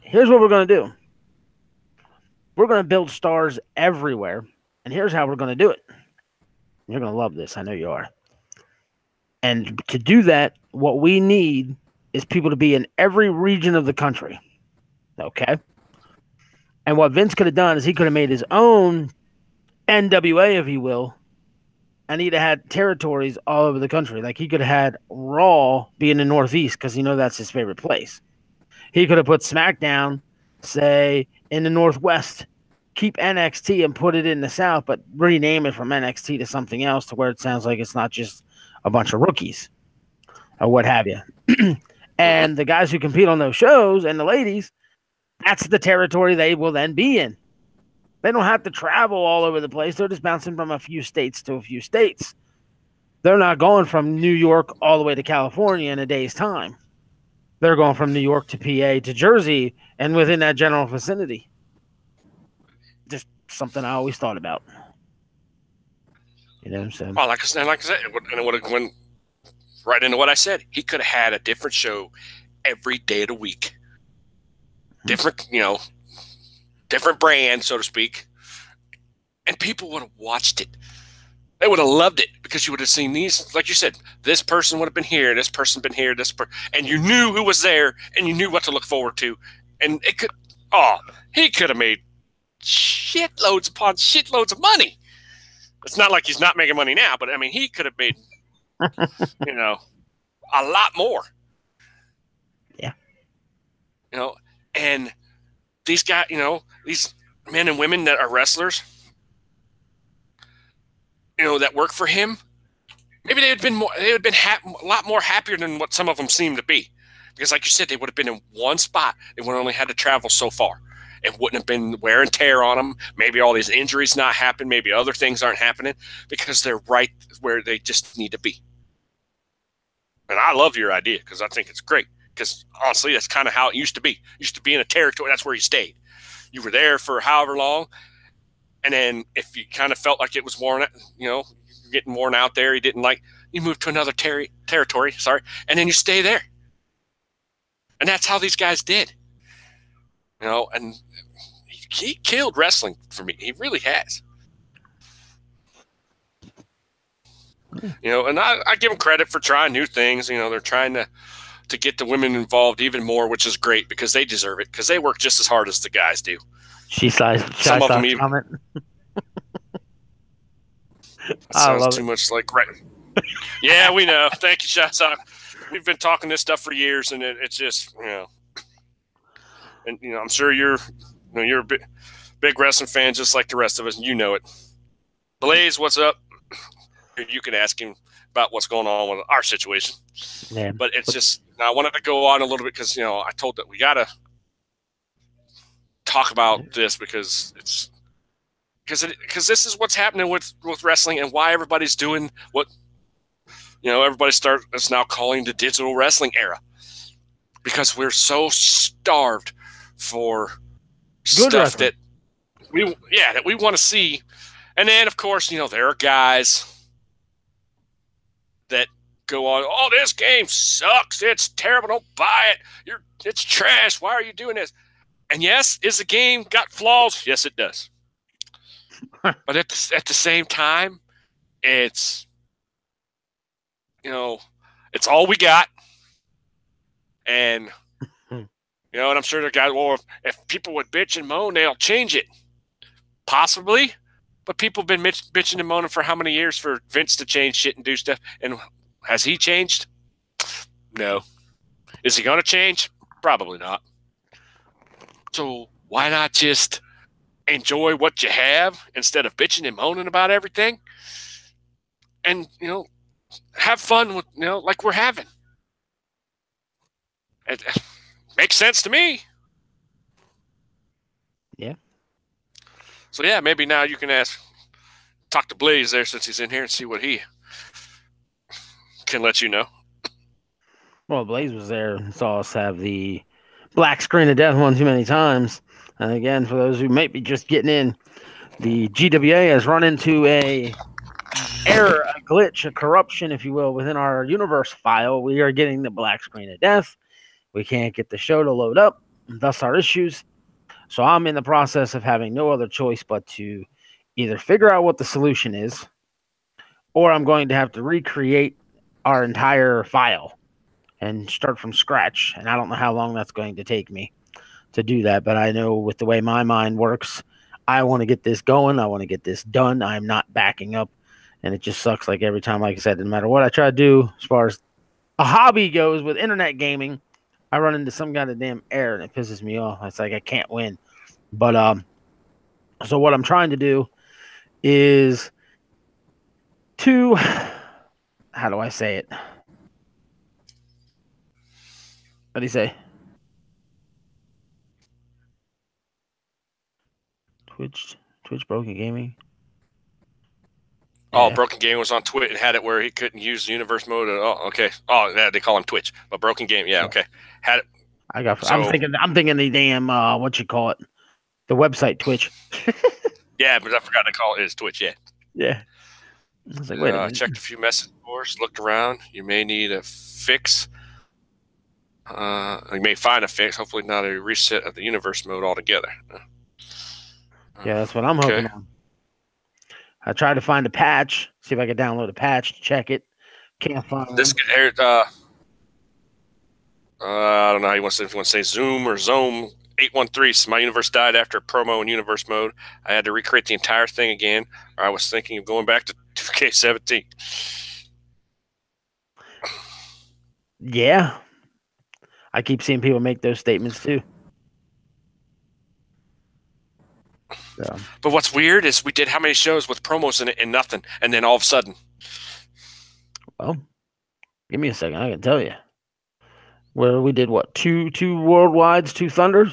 here's what we're going to do. We're going to build stars everywhere, and here's how we're going to do it. You're going to love this. I know you are. And to do that, what we need is people to be in every region of the country. Okay? And what Vince could have done is he could have made his own NWA, if you will, and he'd have had territories all over the country. Like he could have had Raw be in the Northeast because that's his favorite place. He could have put SmackDown, say, in the Northwest, keep NXT and put it in the South, but rename it from NXT to something else to where it sounds like it's not just a bunch of rookies or what have you. And the guys who compete on those shows and the ladies, that's the territory they will then be in. They don't have to travel all over the place. They're just bouncing from a few states to a few states. They're not going from New York all the way to California in a day's time. They're going from New York to PA to Jersey and within that general vicinity. Just something I always thought about. You know what I'm saying? Well, like I said, and it would have went right into what I said. He could have had a different show every day of the week. Different, different brand, so to speak. And people would have watched it. They would have loved it because you would have seen these, like you said, this person would have been here, this person been here, and you knew who was there, and you knew what to look forward to. And he could have made shitloads upon shitloads of money. It's not like he's not making money now, but I mean, he could have made, a lot more. Yeah. And these guys, these men and women that are wrestlers, that work for him, maybe they would have been a lot more happier than what some of them seem to be. Because, like you said, they would have been in one spot. They would have only had to travel so far. It wouldn't have been wear and tear on them. Maybe all these injuries not happen. Maybe other things aren't happening because they're right where they just need to be. And I love your idea because I think it's great. Because honestly, that's kind of how it used to be. You used to be in a territory. That's where you stayed. You were there for however long. And then if you kind of felt like it was worn, getting worn out there, you moved to another territory, and then you stay there. And that's how these guys did. And he killed wrestling for me. He really has. And I give him credit for trying new things. They're trying to get the women involved even more, which is great because they deserve it because they work just as hard as the guys do. Some of them even comment. Sounds too much like right. Yeah, we know. Thank you, Shy Sock. We've been talking this stuff for years, and it's just and I'm sure you're a big wrestling fan just like the rest of us, and you know it. Blaze, what's up? You can ask him about what's going on with our situation. Yeah. But it's just I wanted to go on a little bit because I told that we gotta talk about this because this is what's happening with wrestling and why everybody's doing what everybody is now calling the digital wrestling era because we're so starved for good stuff wrestling that we want to see. And then of course there are guys that go on, oh, this game sucks, it's terrible, don't buy it, it's trash, why are you doing this? And yes, is the game got flaws? Yes, it does. But at the same time, it's it's all we got. And and I'm sure the guys, well, if people would bitch and moan, they'll change it. Possibly. But people have been bitching and moaning for how many years for Vince to change shit and do stuff? And has he changed? No. Is he going to change? Probably not. So why not just enjoy what you have instead of bitching and moaning about everything? And, have fun with, like we're having. It makes sense to me. Yeah. So, yeah, maybe now you can talk to Blaze there since he's in here and see what he can let you know. Well, Blaze was there and saw us have the black screen of death one too many times. And again, for those who might be just getting in, the GWA has run into a error, a glitch, a corruption, if you will, within our universe file. We are getting the black screen of death. We can't get the show to load up, thus our issues. So I'm in the process of having no other choice but to either figure out what the solution is, or I'm going to have to recreate our entire file and start from scratch. And I don't know how long that's going to take me to do that, but I know with the way my mind works, I want to get this going. I want to get this done. I'm not backing up. And it just sucks. Like every time, like I said, no matter what I try to do, as far as a hobby goes with internet gaming, I run into some kind of damn error and it pisses me off. It's like I can't win. But so what I'm trying to do is to, how do I say it? What do you say? Twitch Broken Gaming. Oh, Broken Game was on Twitch and had it where he couldn't use the universe mode. Oh, okay. Oh, yeah, they call him Twitch, but Broken Game, yeah, okay. Had it. I'm thinking the damn what you call it, the website Twitch. Yeah, but I forgot to call it is Twitch. Yeah. Yeah. I was like, wait a minute. I checked a few message boards, looked around. You may need a fix. You may find a fix. Hopefully, not a reset of the universe mode altogether. Yeah, that's what I'm hoping on. I tried to find a patch, see if I could download a patch to check it. Can't find this. I don't know how you want to say. If you want to say Zoom or Zome 813. So my universe died after promo in universe mode. I had to recreate the entire thing again. Or I was thinking of going back to 2K17. Yeah, I keep seeing people make those statements too. Yeah. But what's weird is we did how many shows with promos in it and nothing, and then all of a sudden, Well, give me a second. I can tell you. Where we did what? Two worldwides, two thunders.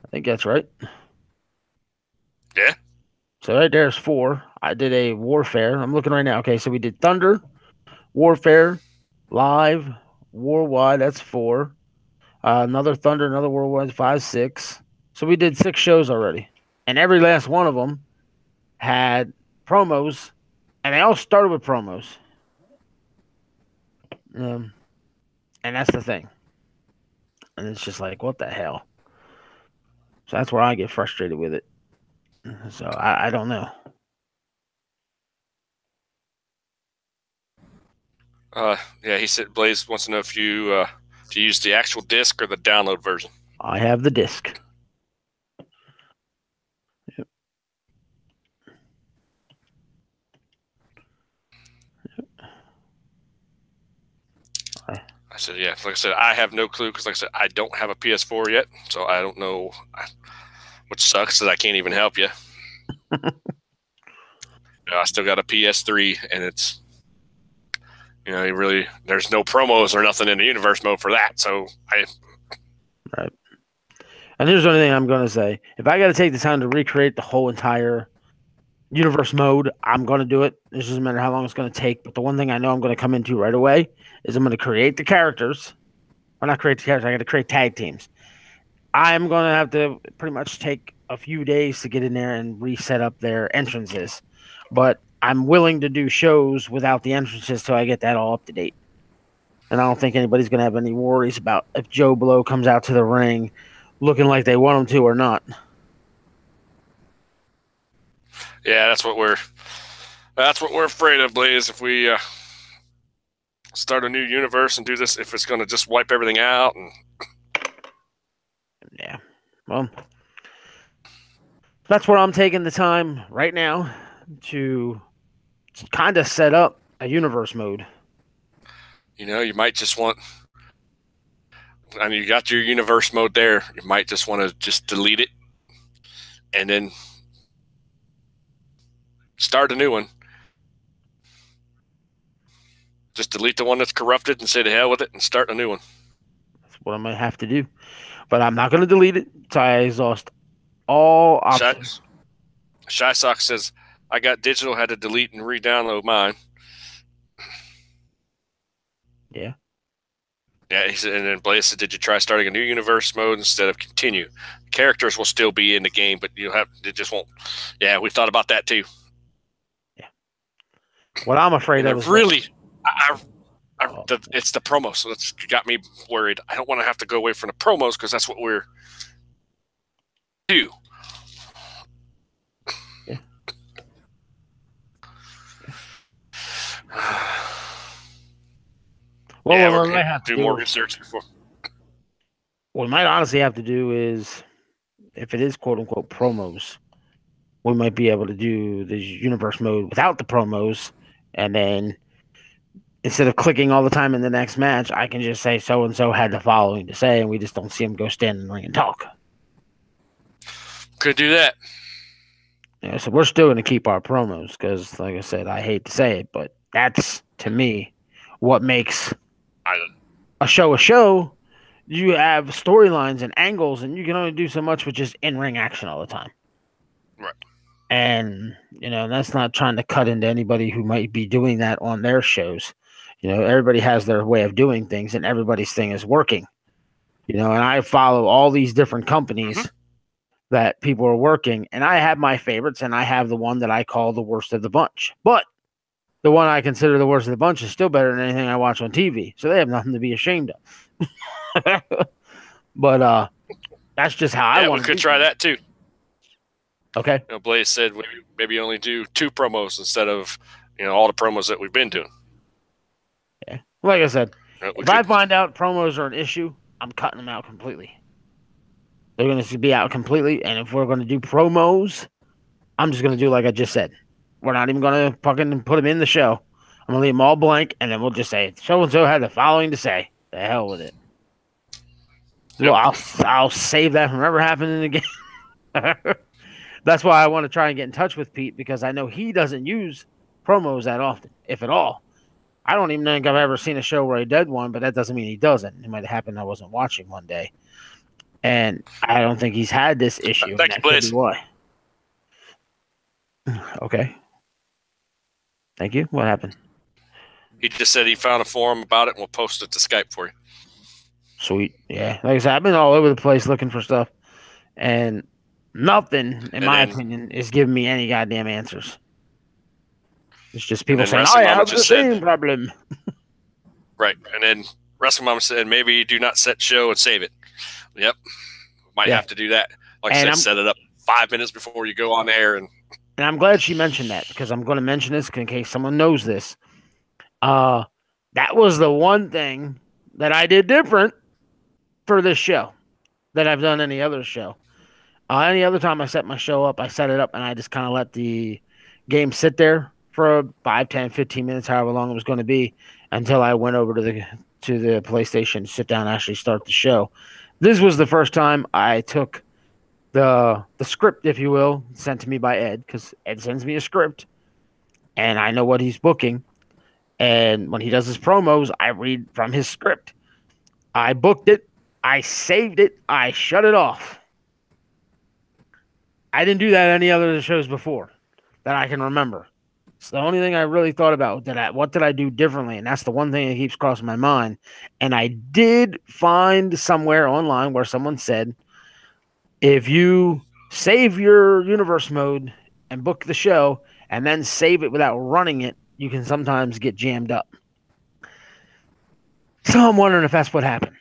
I think that's right. yeah, So right there's 4. I did a warfare. I'm looking right now. Okay, so we did thunder, warfare, live, worldwide. That's 4. Another thunder, another worldwide. 5, 6. So we did 6 shows already, and every last one of them had promos, and they all started with promos. And that's the thing. And it's just like, what the hell? So that's where I get frustrated with it. So I don't know. yeah. He said Blaze wants to know if you to use the actual disc or the download version. I have the disc. Yep. I said, yeah. Like I said, I have no clue because, like I said, I don't have a PS4 yet, so I don't know. Which sucks that I can't even help you. I still got a PS3, and it's there's no promos or nothing in the universe mode for that. So Right. And here's the only thing I'm going to say. If I got to take the time to recreate the whole entire universe mode, I'm going to do it. It doesn't matter how long it's going to take. But the one thing I know I'm going to come into right away is I'm going to create the characters. Or not create the characters. I got to create tag teams. I'm going to have to pretty much take a few days to get in there and reset up their entrances. But I'm willing to do shows without the entrances till I get that all up to date. And I don't think anybody's going to have any worries about if Joe Blow comes out to the ring looking like they want him to or not. Yeah, that's what we're afraid of, Blaze. If we start a new universe and do this, if it's going to just wipe everything out. And yeah, well, that's where I'm taking the time right now to kind of set up a universe mode. You might just want. I mean, you got your universe mode there. You might just want to just delete it and then start a new one. Just delete the one that's corrupted and say the hell with it and start a new one. That's what I might have to do. But I'm not going to delete it until I exhaust all options. Shy Sock says, I got digital, had to delete and re-download mine. Yeah. Yeah, he said, and then Blaze said, did you try starting a new universe mode instead of continue? Characters will still be in the game, but it just won't. Yeah, we thought about that too. Yeah. What I'm afraid of is really, it's the promos, so that's got me worried. I don't want to have to go away from the promos because that's what we're do. Yeah. Well, yeah, what we're we might have to do more research before. What we might honestly have to do is, if it is quote unquote promos, we might be able to do the universe mode without the promos, and then instead of clicking all the time in the next match, I can just say so and so had the following to say, and we just don't see them go stand in the ring and talk. Could do that. Yeah, so we're still going to keep our promos because, like I said, I hate to say it, but that's to me what makes a show a show. You have storylines and angles, and you can only do so much with just in-ring action all the time. Right. And, that's not trying to cut into anybody who might be doing that on their shows. Everybody has their way of doing things, and everybody's thing is working. And I follow all these different companies that people are working, and I have my favorites, and I have the one that I call the worst of the bunch. But the one I consider the worst of the bunch is still better than anything I watch on TV, so they have nothing to be ashamed of. But that's just how I want to. We could try that too. Okay. Blaze said maybe only do 2 promos instead of all the promos that we've been doing. Yeah, like I said, if I find out promos are an issue, I'm cutting them out completely. They're going to be out completely, and if we're going to do promos, I'm just going to do like I just said. We're not even going to fucking put them in the show. I'm going to leave them all blank, and then we'll just say, so-and-so had the following to say. The hell with it. Yep. Well, I'll save that from ever happening again. That's why I want to try and get in touch with Pete because I know he doesn't use promos that often, if at all. I don't even think I've ever seen a show where he did one, but that doesn't mean he doesn't. It might have happened I wasn't watching one day. And I don't think he's had this issue. Thank you, Blaze. Why. Okay. Thank you. What happened? He just said he found a forum about it and we'll post it to Skype for you. Sweet. Yeah. Like I said, I've been all over the place looking for stuff. And nothing, in my opinion, is giving me any goddamn answers. It's just people saying, I have the same problem. Right. And then Wrestling Mama said, maybe do not set show and save it. Yep. Might have to do that. Like I said, set it up 5 minutes before you go on air. And I'm glad she mentioned that because I'm going to mention this in case someone knows this. That was the one thing that I did different for this show than I've done any other show. Any other time I set my show up, I set it up and I just kind of let the game sit there for 5, 10, 15 minutes, however long it was going to be, until I went over to the PlayStation, sit down, and actually start the show. This was the first time I took the script, if you will, sent to me by Ed, because Ed sends me a script, and I know what he's booking. And when he does his promos, I read from his script. I booked it. I saved it. I shut it off. I didn't do that any other shows before that I can remember. It's the only thing I really thought about. What did I do differently? And that's the one thing that keeps crossing my mind. And I did find somewhere online where someone said, if you save your universe mode and book the show and then save it without running it, you can sometimes get jammed up. So I'm wondering if that's what happened.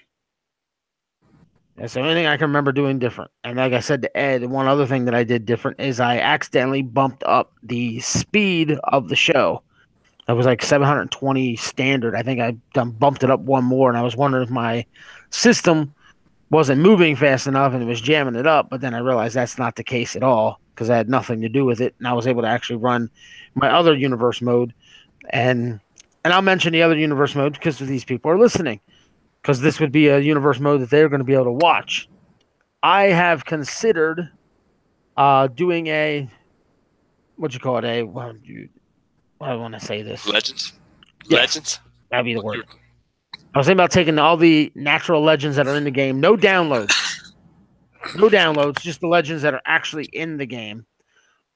That's the only thing I can remember doing different. And like I said to Ed, one other thing that I did different is I accidentally bumped up the speed of the show. It was like 720 standard. I think I bumped it up one more, and I was wondering if my system wasn't moving fast enough and it was jamming it up. But then I realized that's not the case at all because I had nothing to do with it, and I was able to actually run my other universe mode. And I'll mention the other universe mode because these people are listening. Because this would be a universe mode that they're going to be able to watch. I have considered doing a, what you call it, I want to say this. Legends? Yes, Legends? That'd be the word. I was thinking about taking all the natural legends that are in the game. No downloads. No downloads, just the legends that are actually in the game.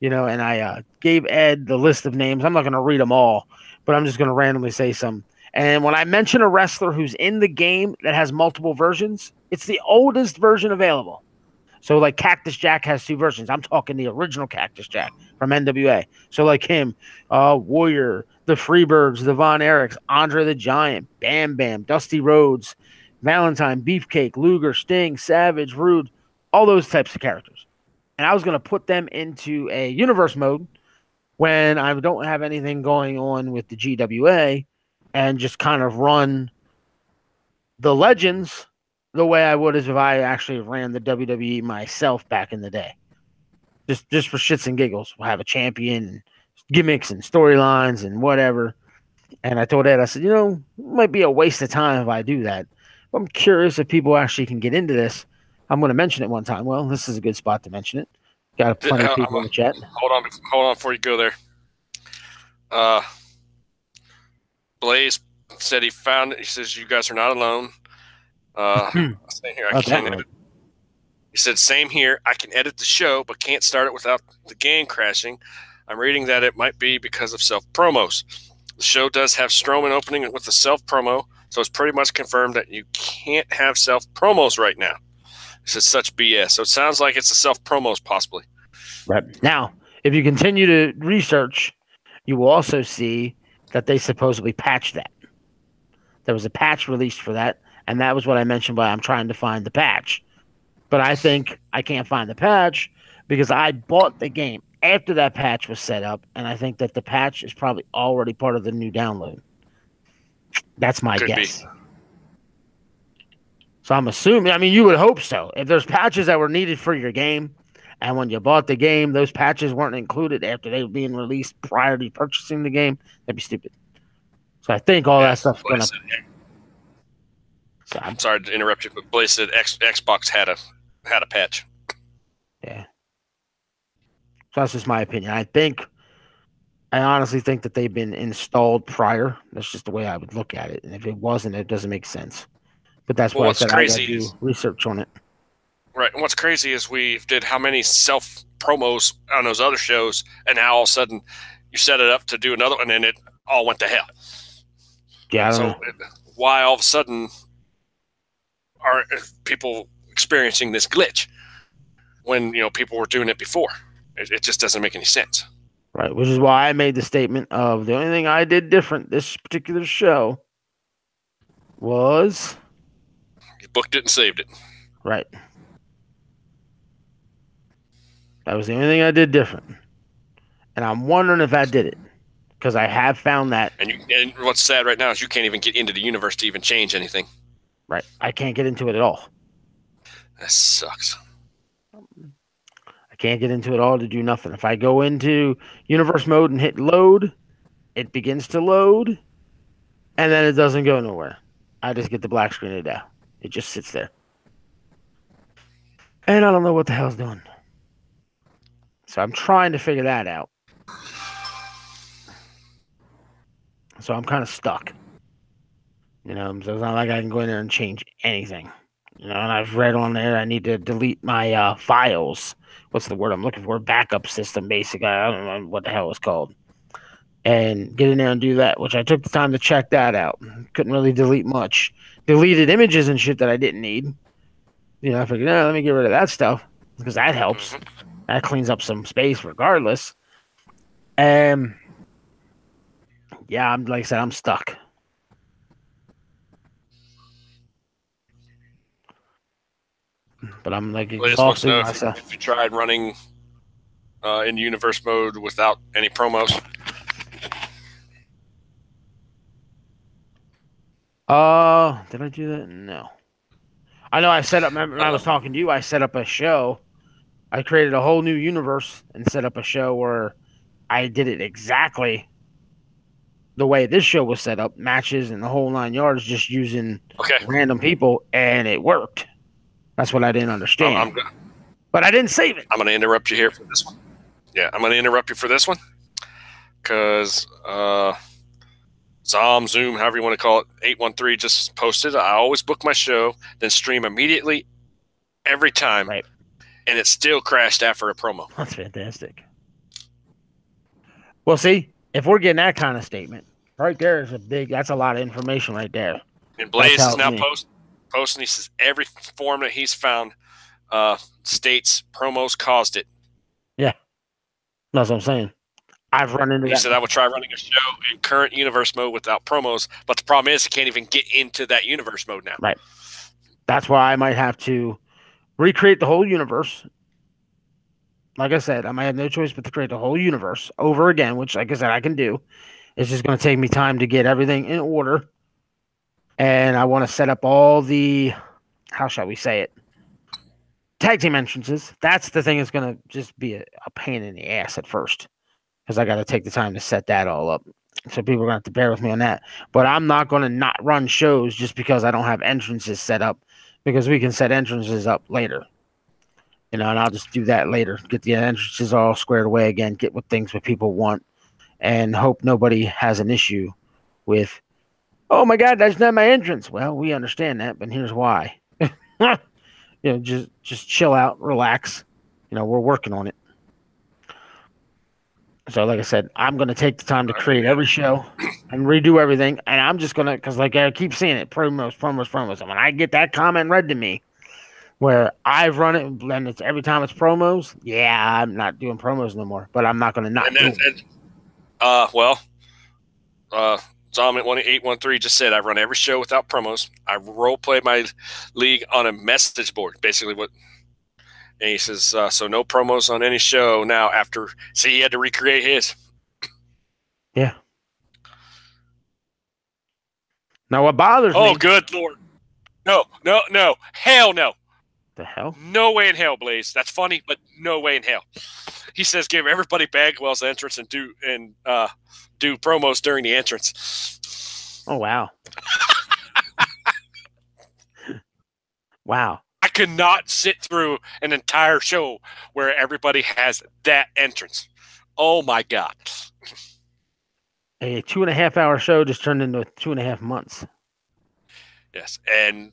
You know, and I gave Ed the list of names. I'm not going to read them all, but I'm just going to randomly say some. And when I mention a wrestler who's in the game that has multiple versions, it's the oldest version available. So like Cactus Jack has 2 versions. I'm talking the original Cactus Jack from NWA. So like him, Warrior, the Freebirds, the Von Erichs, Andre the Giant, Bam Bam, Dusty Rhodes, Valentine, Beefcake, Luger, Sting, Savage, Rude, all those types of characters. And I was going to put them into a universe mode when I don't have anything going on with the GWA, and just kind of run the legends the way I would as if I actually ran the WWE myself back in the day. Just for shits and giggles. We'll have a champion, and gimmicks and storylines and whatever. And I told Ed, I said, it might be a waste of time if I do that. But I'm curious if people actually can get into this. I'm going to mention it one time. Well, this is a good spot to mention it. Got plenty of people in the chat. Hold on before you go there. Blaze said he found it. He says, you guys are not alone. Same here. I can't edit. He said, same here. I can edit the show, but can't start it without the game crashing. I'm reading that it might be because of self-promos. The show does have Strowman opening with a self-promo, so it's pretty much confirmed that you can't have self-promos right now. This is such BS. So it sounds like it's a self-promos possibly. Right. Now, if you continue to research, you will also see that they supposedly patched that. There was a patch released for that, and that was what I mentioned by I'm trying to find the patch. But I think I can't find the patch because I bought the game after that patch was set up, and I think that the patch is probably already part of the new download. That's my guess. So I'm assuming, you would hope so. If there's patches that were needed for your game, and when you bought the game, those patches weren't included after they were being released prior to purchasing the game, that'd be stupid. So I think all that stuff's going to... I'm sorry to interrupt you, but Blaze said Xbox had a patch. Yeah. So that's just my opinion. I honestly think that they've been installed prior. That's just the way I would look at it. And if it wasn't, it doesn't make sense. But that's what I said. I got to do research on it. Right. And what's crazy is we did how many self promos on those other shows, and now all of a sudden you set it up to do another one, and it all went to hell. Yeah. So why all of a sudden are people experiencing this glitch when people were doing it before? It just doesn't make any sense. Right, which is why I made the statement of the only thing I did different this particular show was you booked it and saved it. Right. That was the only thing I did different. And I'm wondering if I did it. Because I have found that. And what's sad right now is you can't even get into the universe to even change anything. Right. I can't get into it at all. That sucks. I can't get into it all to do nothing. If I go into universe mode and hit load, it begins to load. And then it doesn't go nowhere. I just get the black screen of down. It just sits there. And I don't know what the hell's doing. So I'm trying to figure that out. So I'm kind of stuck. So it's not like I can go in there and change anything. And I've read on there I need to delete my files. What's the word I'm looking for? Backup system, basically. I don't know what the hell it's called. And get in there and do that, which I took the time to check that out. Couldn't really delete much. Deleted images and shit that I didn't need. I figured, let me get rid of that stuff because that helps. That cleans up some space regardless. Yeah, like I said, I'm stuck. But I'm like exhausted myself. If you tried running in universe mode without any promos. Did I do that? No. I know I set up, remember when I was talking to you, I set up a show. I created a whole new universe and set up a show where I did it exactly the way this show was set up, matches and the whole 9 yards, just using random people, and it worked. That's what I didn't understand. But I didn't save it. I'm going to interrupt you here for this one. Yeah, I'm going to interrupt you for this one because Zoom, however you want to call it, 813 just posted. I always book my show, then stream immediately every time, right. And it still crashed after a promo. That's fantastic. Well, see, if we're getting that kind of statement, right there is that's a lot of information right there. And Blaze is now posting. He says every form that he's found states promos caused it. Yeah, that's what I'm saying. I've run into that. He said I would try running a show in current universe mode without promos, but the problem is he can't even get into that universe mode now. Right. That's why I might have to recreate the whole universe. Like I said, I might have no choice but to create the whole universe over again, which, like I said, I can do. It's just going to take me time to get everything in order. And I want to set up all the, how shall we say it, tag team entrances. That's the thing that's going to just be a pain in the ass at first, because I got to take the time to set that all up. So people are going to have to bear with me on that. But I'm not going to not run shows just because I don't have entrances set up, because we can set entrances up later. And I'll just do that later. Get the entrances all squared away again, get what people want, and hope nobody has an issue with, oh my God, that's not my entrance. Well, we understand that, but here's why. Just chill out, relax. We're working on it. So, like I said, I'm going to take the time to create every show and redo everything. And I'm just going to, because like I keep seeing it, promos. And when I get that comment read to me, where I've run it and it's every time it's promos, yeah, I'm not doing promos no more. But I'm not going to not do it. Zom at 813 just said I run every show without promos. I role play my league on a message board, basically what. And he says, so no promos on any show now after. See, he had to recreate his. Yeah. Now, what bothers me. Oh, good Lord. No. Hell no. The hell? No way in hell, Blaze. That's funny, but no way in hell. He says give everybody Bagwell's entrance and do promos during the entrance. Oh, wow. Wow. I cannot sit through an entire show where everybody has that entrance. Oh my God. A 2.5-hour show just turned into 2.5 months. Yes. And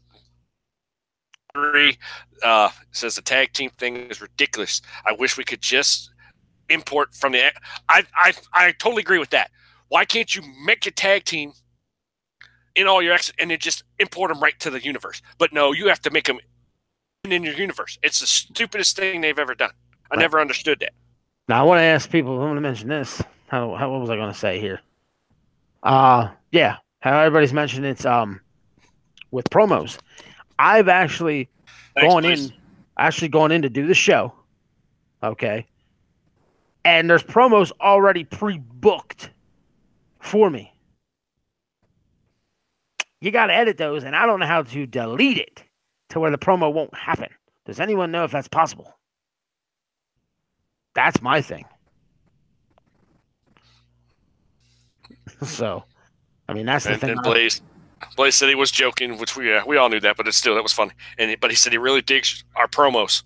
says the tag team thing is ridiculous. I wish we could just import from the. I totally agree with that. Why can't you make a tag team in all your and then just import them right to the universe? But no, you have to make them in your universe. It's the stupidest thing they've ever done. I never understood that. Now I want to ask people. I want to mention this. How what was I going to say here? Yeah, how everybody's mentioned it's with promos. I've actually gone in to do the show. Okay. And there's promos already pre-booked for me. You got to edit those, and I don't know how to delete it to where the promo won't happen. Does anyone know if that's possible? That's my thing. So, I mean, that's the thing. And Blaze said he was joking, which we all knew that, but it's still, that was funny. But he said he really digs our promos.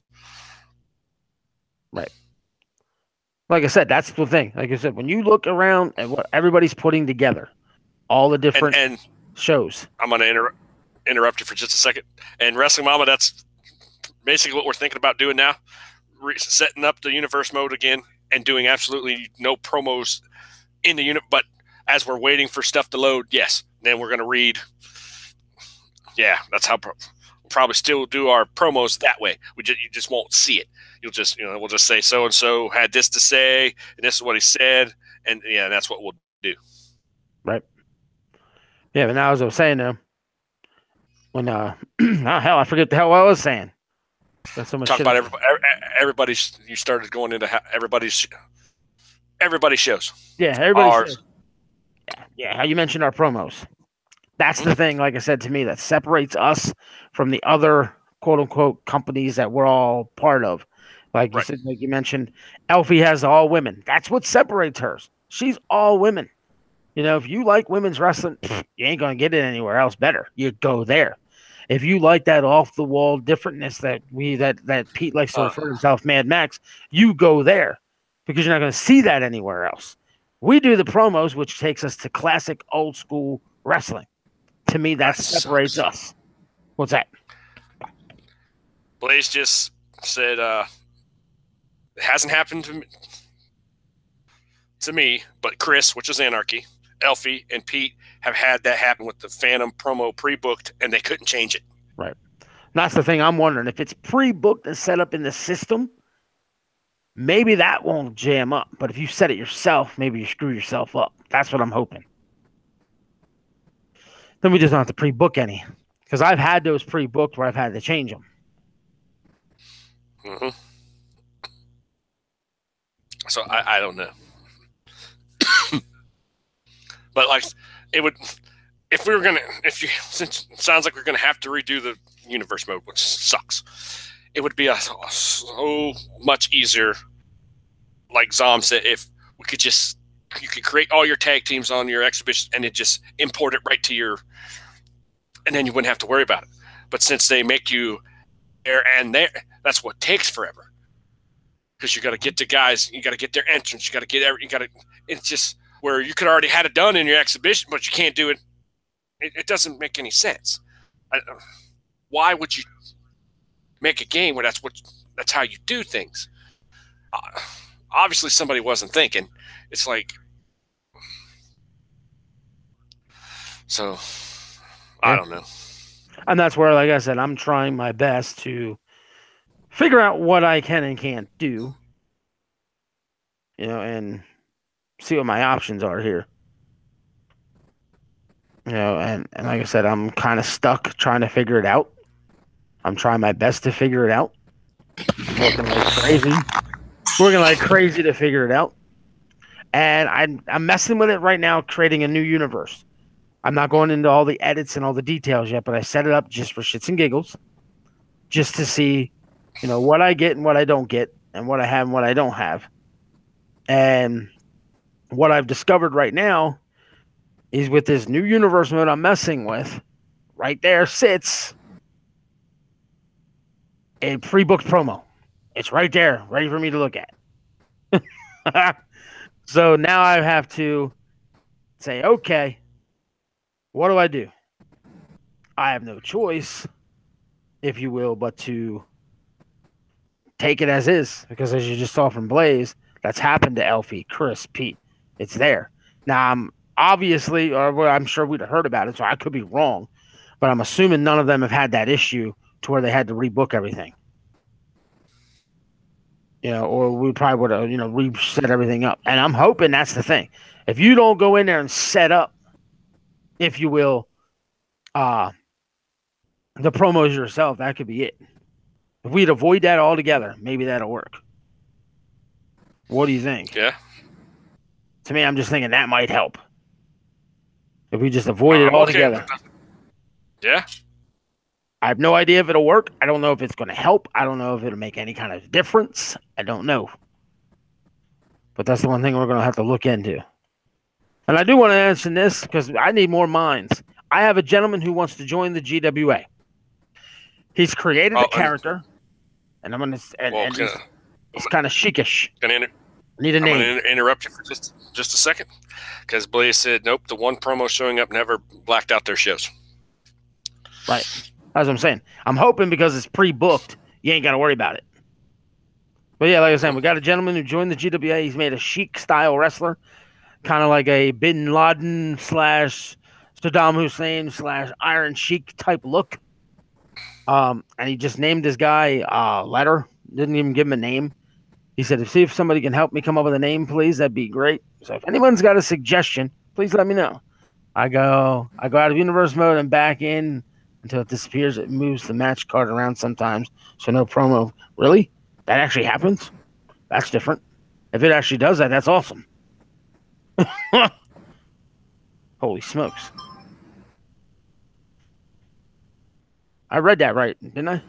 Right. Like I said, that's the thing. Like I said, when you look around at what everybody's putting together, all the different shows. I'm going to interrupt you for just a second. And Wrestling Mama, that's basically what we're thinking about doing now. Setting up the universe mode again and doing absolutely no promos in the unit. But as we're waiting for stuff to load, yes, then we're going to read. Yeah, that's how we'll probably still do our promos that way. You just won't see it. You'll just, we'll just say so-and-so had this to say, and this is what he said. And yeah, that's what we'll do. Right. Yeah, but now as I was saying though, when, oh, hell, I forget the hell what I was saying. That's so much Talk shit about everybody's, you started going into everybody's shows. Yeah, everybody's shows. Yeah, how you mentioned our promos. That's the thing, like I said, to me, that separates us from the other quote-unquote companies that we're all part of. Like you said, like you mentioned, Elfie has all women. That's what separates hers. She's all women. If you like women's wrestling, you ain't going to get it anywhere else better. You go there. If you like that off-the-wall differentness that Pete likes to refer to himself, Mad Max, you go there because you're not going to see that anywhere else. We do the promos, which takes us to classic old-school wrestling. To me, that separates us. What's that? Blaze just said it hasn't happened to me, but Chris, which is Anarchy, Elfie, and Pete have had that happen with the Phantom promo pre-booked, and they couldn't change it. Right. That's the thing I'm wondering. If it's pre-booked and set up in the system, maybe that won't jam up. But if you set it yourself, maybe you screw yourself up. That's what I'm hoping. Then we just don't have to pre-book any. Because I've had those pre-booked where I've had to change them. Mm-hmm. So I don't know. But like it would, since it sounds like we're gonna have to redo the universe mode, which sucks, it would be so much easier. Like Zom said, if we could you could create all your tag teams on your exhibition and then just import it right to your, and then you wouldn't have to worry about it. But since they make you there and there, that's what takes forever. Because you got to get the guys, you got to get their entrance, it's just where you could already had it done in your exhibition, but you can't do it. It doesn't make any sense. Why would you make a game where that's how you do things? Obviously, somebody wasn't thinking. It's like, so I don't know. And that's where, like I said, I'm trying my best to figure out what I can and can't do, and see what my options are here. And like I said, I'm kind of stuck trying to figure it out. I'm trying my best to figure it out. Working like crazy to figure it out. And I'm messing with it right now, creating a new universe. I'm not going into all the edits and all the details yet, but I set it up just for shits and giggles, just to see, what I get and what I don't get, and what I have and what I don't have. And what I've discovered right now is with this new universe mode I'm messing with, right there sits a pre-booked promo. It's right there, ready for me to look at. So now I have to say, okay, what do I do? I have no choice, if you will, but to take it as is, because as you just saw from Blaze, that's happened to Elfie, Chris, Pete. It's there. Now, I'm obviously, or well, I'm sure we'd have heard about it, so I could be wrong, but I'm assuming none of them have had that issue to where they had to rebook everything. Or we probably would have, reset everything up. And I'm hoping that's the thing. If you don't go in there and set up, if you will, the promos yourself, that could be it. If we'd avoid that altogether, maybe that'll work. What do you think? Yeah. To me, I'm just thinking that might help. If we just avoid it altogether. Okay. Yeah. I have no idea if it'll work. I don't know if it's going to help. I don't know if it'll make any kind of difference. I don't know. But that's the one thing we're going to have to look into. And I do want to mention this because I need more minds. I have a gentleman who wants to join the GWA. He's created a character, and I'm going to. It's kind of chicish. Need a name. I'm going to interrupt you for just a second, because Blaze said, "Nope, the one promo showing up never blacked out their shows." Right. That's what I'm saying. I'm hoping because it's pre-booked, you ain't got to worry about it. But yeah, like I was saying, we got a gentleman who joined the GWA. He's made a chic-style wrestler, kind of like a Bin Laden / Saddam Hussein / Iron Sheik type look. And he just named this guy Letter. Didn't even give him a name. He said, see if somebody can help me come up with a name, please. That'd be great. So if anyone's got a suggestion, please let me know. I go out of universe mode and back in until it disappears. It moves the match card around sometimes. So no promo. Really? That actually happens? That's different. If it actually does that, that's awesome. Holy smokes. I read that right, didn't I?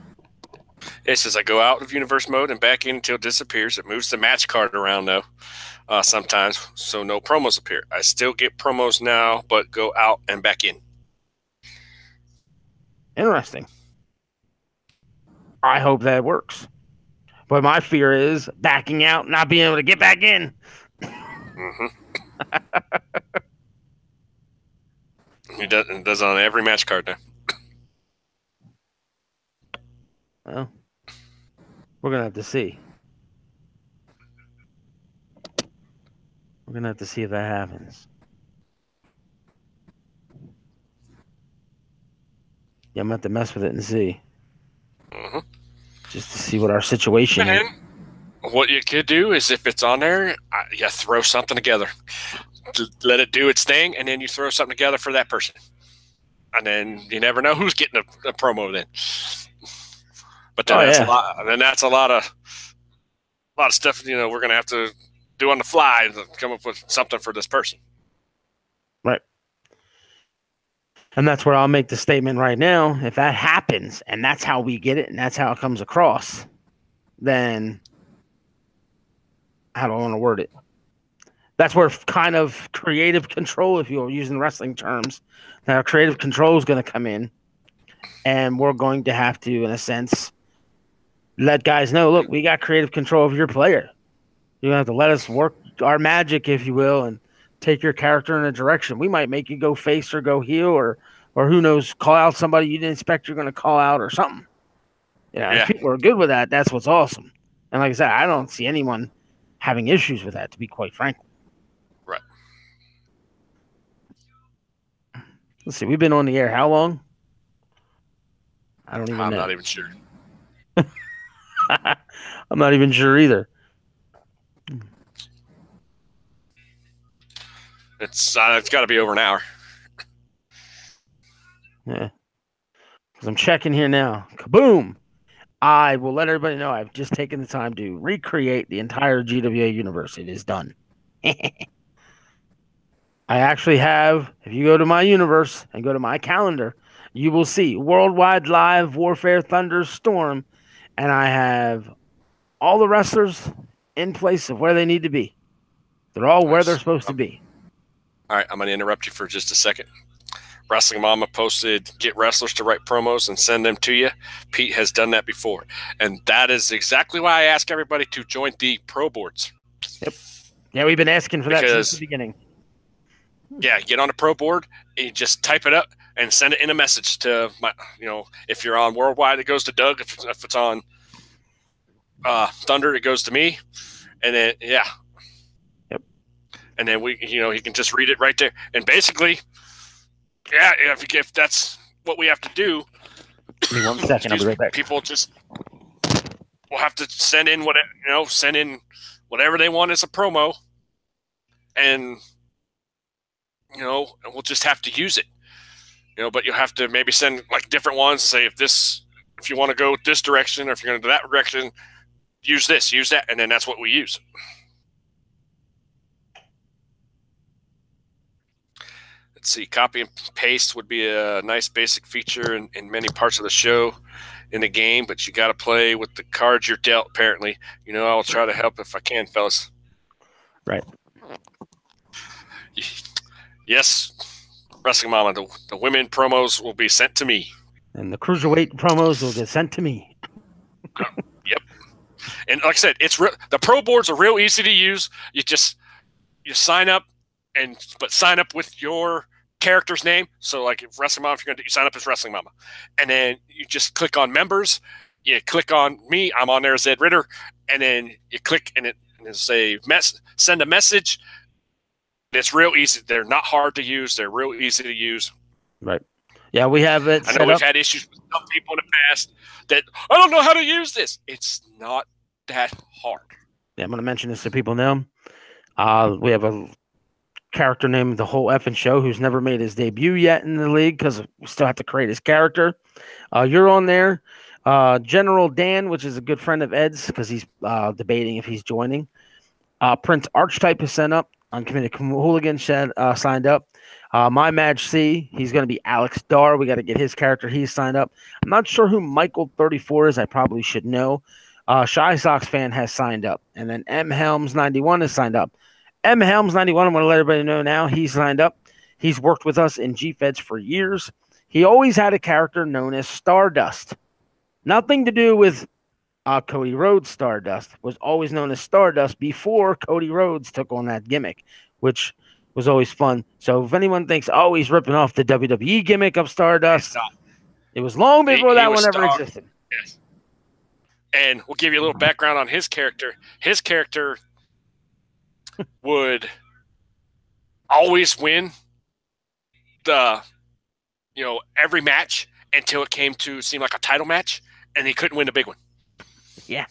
It says I go out of universe mode and back in until it disappears. It moves the match card around, though, sometimes, so no promos appear. I still get promos now, but go out and back in. Interesting. I hope that works. But my fear is backing out, not being able to get back in. Mm-hmm. It does on every match card now. Well, we're going to have to see. We're going to have to see if that happens. Yeah, I'm going to have to mess with it and see. Mm-hmm. Just to see what our situation is. What you could do is, if it's on there, you throw something together. Let it do its thing, and then you throw something together for that person. And then you never know who's getting a promo then. But then that's a lot. And then that's a lot of stuff. We're gonna have to do on the fly to come up with something for this person. Right. And that's where I'll make the statement right now. If that happens, and that's how we get it, and that's how it comes across, then how do I want to word it? That's where kind of creative control, if you're using wrestling terms, now creative control is going to come in, and we're going to have to, in a sense, let guys know, look, we got creative control of your player. You're going to have to let us work our magic, if you will, and take your character in a direction. We might make you go face or go heel, or who knows, call out somebody you didn't expect you're going to call out or something. If people are good with that, that's what's awesome. And like I said, I don't see anyone having issues with that, to be quite frank. Right. Let's see, we've been on the air how long? I don't even know. I'm not even sure. I'm not even sure either. It's got to be over an hour. Yeah. Because I'm checking here now. Kaboom! I will let everybody know I've just taken the time to recreate the entire GWA universe. It is done. I actually have, if you go to my universe and go to my calendar, you will see Worldwide Live Warfare Thunderstorm, and I have all the wrestlers in place of where they need to be. They're all where they're supposed to be. All right, I'm going to interrupt you for just a second. Wrestling Mama posted, get wrestlers to write promos and send them to you. Pete has done that before. And that is exactly why I ask everybody to join the pro boards. Yep. Yeah, we've been asking for that since the beginning. Yeah, get on a pro board and you just type it up and send it in a message to my, if you're on Worldwide, it goes to Doug. If it's on Thunder, it goes to me. And then, yeah. Yep. And then he can just read it right there. And basically, yeah, if that's what we have to do. Give me 1 second, I'll be right back. People will have to send in whatever they want as a promo. And we'll just have to use it, but you'll have to maybe send like different ones. Say if you want to go this direction, or if you're going to go that direction, use this, use that, and then that's what we use. Let's see, copy and paste would be a nice basic feature in many parts of the show in the game, but you got to play with the cards you're dealt. Apparently, I'll try to help if I can, fellas. Right. Yes, Wrestling Mama, the women promos will be sent to me. And the cruiserweight promos will get sent to me. Yep. And like I said, the pro boards are real easy to use. You sign up, but sign up with your character's name. So like if Wrestling Mama, you sign up as Wrestling Mama. And then you just click on members. You click on me. I'm on there as Ed Ritter. And then you click and it'll say send a message. It's real easy. They're not hard to use. They're real easy to use. Right. Yeah, we have it. I know we've had issues with some people in the past that I don't know how to use this. It's not that hard. Yeah, I'm going to mention this so people know. We have a character named The Whole Effing Show who's never made his debut yet in the league because we still have to create his character. You're on there. General Dan, which is a good friend of Ed's because he's debating if he's joining. Prince Archetype is sent up. Uncommitted Hooligan signed up. My Madge C, he's going to be Alex Dar. We got to get his character. He's signed up. I'm not sure who Michael 34 is. I probably should know. Shy Sox fan has signed up. And then M Helms 91 has signed up. M Helms 91, I'm going to let everybody know now, he's signed up. He's worked with us in G-Feds for years. He always had a character known as Stardust. Nothing to do with Cody Rhodes Stardust. Was always known as Stardust before Cody Rhodes took on that gimmick, which was always fun. So if anyone thinks, he's ripping off the WWE gimmick of Stardust, it was long before that one ever existed. Yes. And we'll give you a little background on his character. His character would always win every match until it came to seem like a title match, and he couldn't win the big one. Yeah,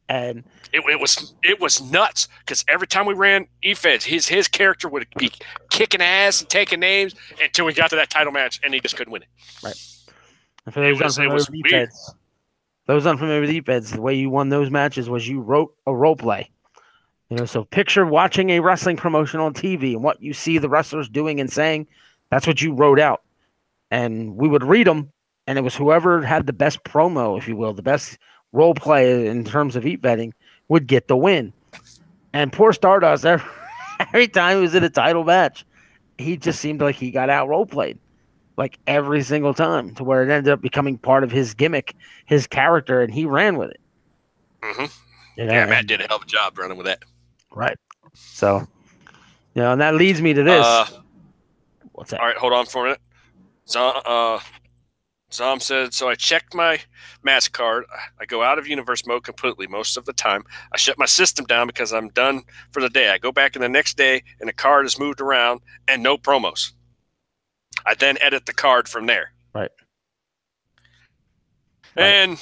and it was nuts because every time we ran E-Feds, his character would be kicking ass and taking names until we got to that title match, and he just couldn't win it. Right. And for those unfamiliar with E-Feds, the way you won those matches was you wrote a role play. So picture watching a wrestling promotion on TV and what you see the wrestlers doing and saying. That's what you wrote out, and we would read them, and it was whoever had the best promo, if you will, the best role play in terms of Eat-Betting would get the win. And poor Stardust, every time he was in a title match, he just seemed like he got out role played, like every single time, to where it ended up becoming part of his gimmick, his character, and he ran with it. Mm-hmm. Yeah, Matt did a hell of a job running with that. Right. So, and that leads me to this. What's that? All right, hold on for a minute. Zom said, so I checked my mask card. I go out of universe mode completely most of the time. I shut my system down because I'm done for the day. I go back in the next day, and the card is moved around and no promos. I then edit the card from there. Right. And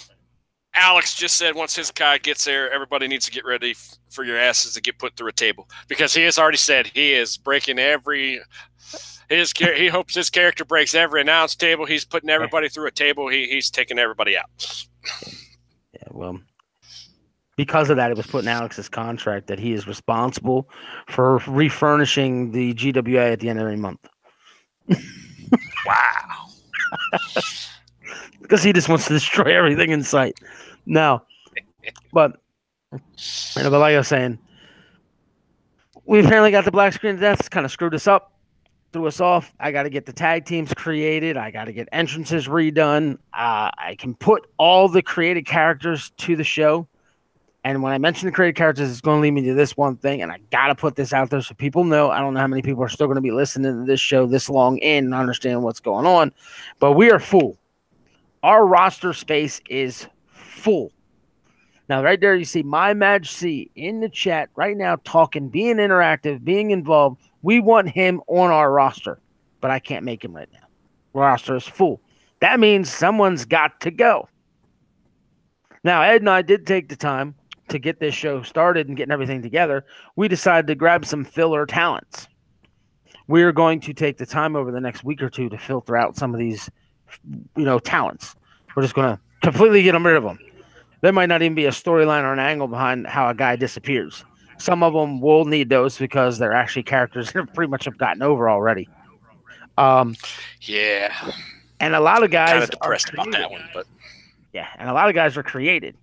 Alex just said once his guy gets there, everybody needs to get ready for your asses to get put through a table. Because he has already said he is breaking every... He hopes his character breaks every announce table. He's putting everybody through a table. He's taking everybody out. Yeah, well, because of that, it was put in Alex's contract that he is responsible for refurnishing the GWA at the end of every month. Wow. Because he just wants to destroy everything in sight. No. But like I was saying, we apparently got the black screen of death. It's kind of screwed us up. threw us off. I got to get the tag teams created. I got to get entrances redone. I can put all the created characters to the show. And when I mention the created characters, it's going to lead me to this one thing. And I got to put this out there so people know. I don't know how many people are still going to be listening to this show this long in and understand what's going on. But we are full. Our roster space is full. Now, right there, you see My Madge C in the chat right now talking, being interactive, being involved. We want him on our roster, but I can't make him right now. Roster is full. That means someone's got to go. Now, Ed and I did take the time to get this show started and getting everything together. We decided to grab some filler talents. We are going to take the time over the next week or two to filter out some of these, talents. We're just going to completely get rid of them. There might not even be a storyline or an angle behind how a guy disappears. Some of them will need those because they're actually characters that pretty much have gotten over already. Yeah. And a lot of guys kind of depressed about that one, but yeah, and a lot of guys are created.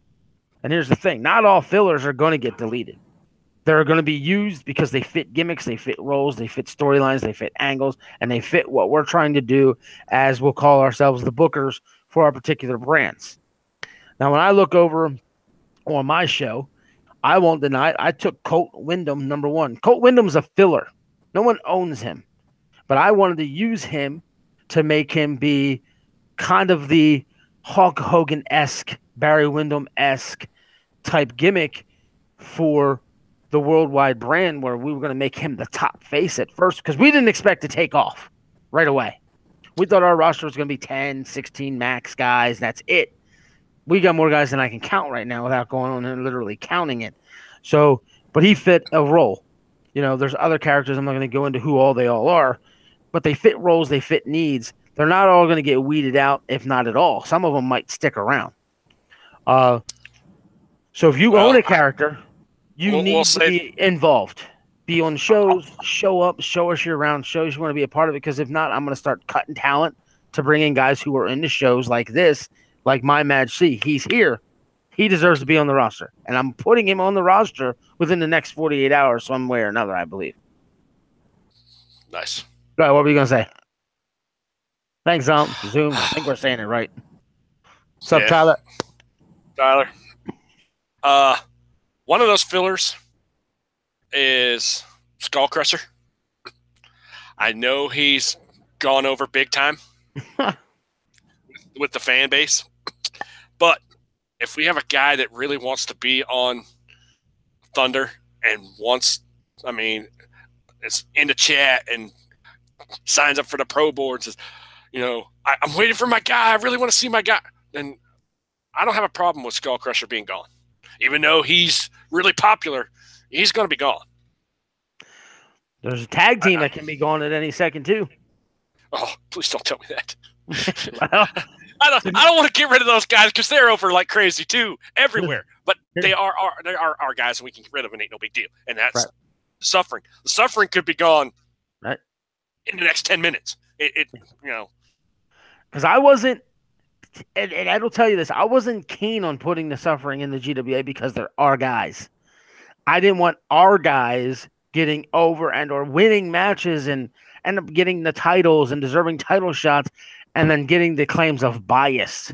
And here's the thing: not all fillers are going to get deleted. They're going to be used because they fit gimmicks, they fit roles, they fit storylines, they fit angles, and they fit what we're trying to do as we'll call ourselves the bookers for our particular brands. Now, when I look over on my show, I won't deny it. I took Colt Wyndham, number one. Colt Wyndham's a filler. No one owns him. But I wanted to use him to make him be kind of the Hulk Hogan-esque, Barry Windham-esque type gimmick for the worldwide brand, where we were going to make him the top face at first because we didn't expect to take off right away. We thought our roster was going to be 10, 16 max guys. That's it. We got more guys than I can count right now without going on and literally counting it. So, but he fit a role. There's other characters. I'm not going to go into who all they all are, but they fit roles. They fit needs. They're not all going to get weeded out, if not at all. Some of them might stick around. So if you own a character, you need to be involved. Be on shows, show up, show us you're around, show us you want to be a part of it. Because if not, I'm going to start cutting talent to bring in guys who are into shows like this. Like My Madge C, he's here. He deserves to be on the roster. And I'm putting him on the roster within the next 48 hours, some way or another, I believe. Nice. All right, what were you going to say? Thanks, Zoom. I think we're saying it right. What's up, Tyler? Tyler. One of those fillers is Skullcrusher. I know he's gone over big time with the fan base. But if we have a guy that really wants to be on Thunder and is in the chat and signs up for the pro boards, says, I'm waiting for my guy. I really want to see my guy. Then I don't have a problem with Skullcrusher being gone. Even though he's really popular, he's going to be gone. There's a tag team that can be gone at any second, too. Oh, please don't tell me that. Well, I don't want to get rid of those guys because they're over like crazy too everywhere. But they are our guys, and we can get rid of them. Ain't no big deal. And that's Suffering. The Suffering could be gone in the next 10 minutes. Because I wasn't, and I will tell you this, I wasn't keen on putting the Suffering in the GWA because they're our guys. I didn't want our guys getting over and or winning matches and end up getting the titles and deserving title shots, and then getting the claims of bias.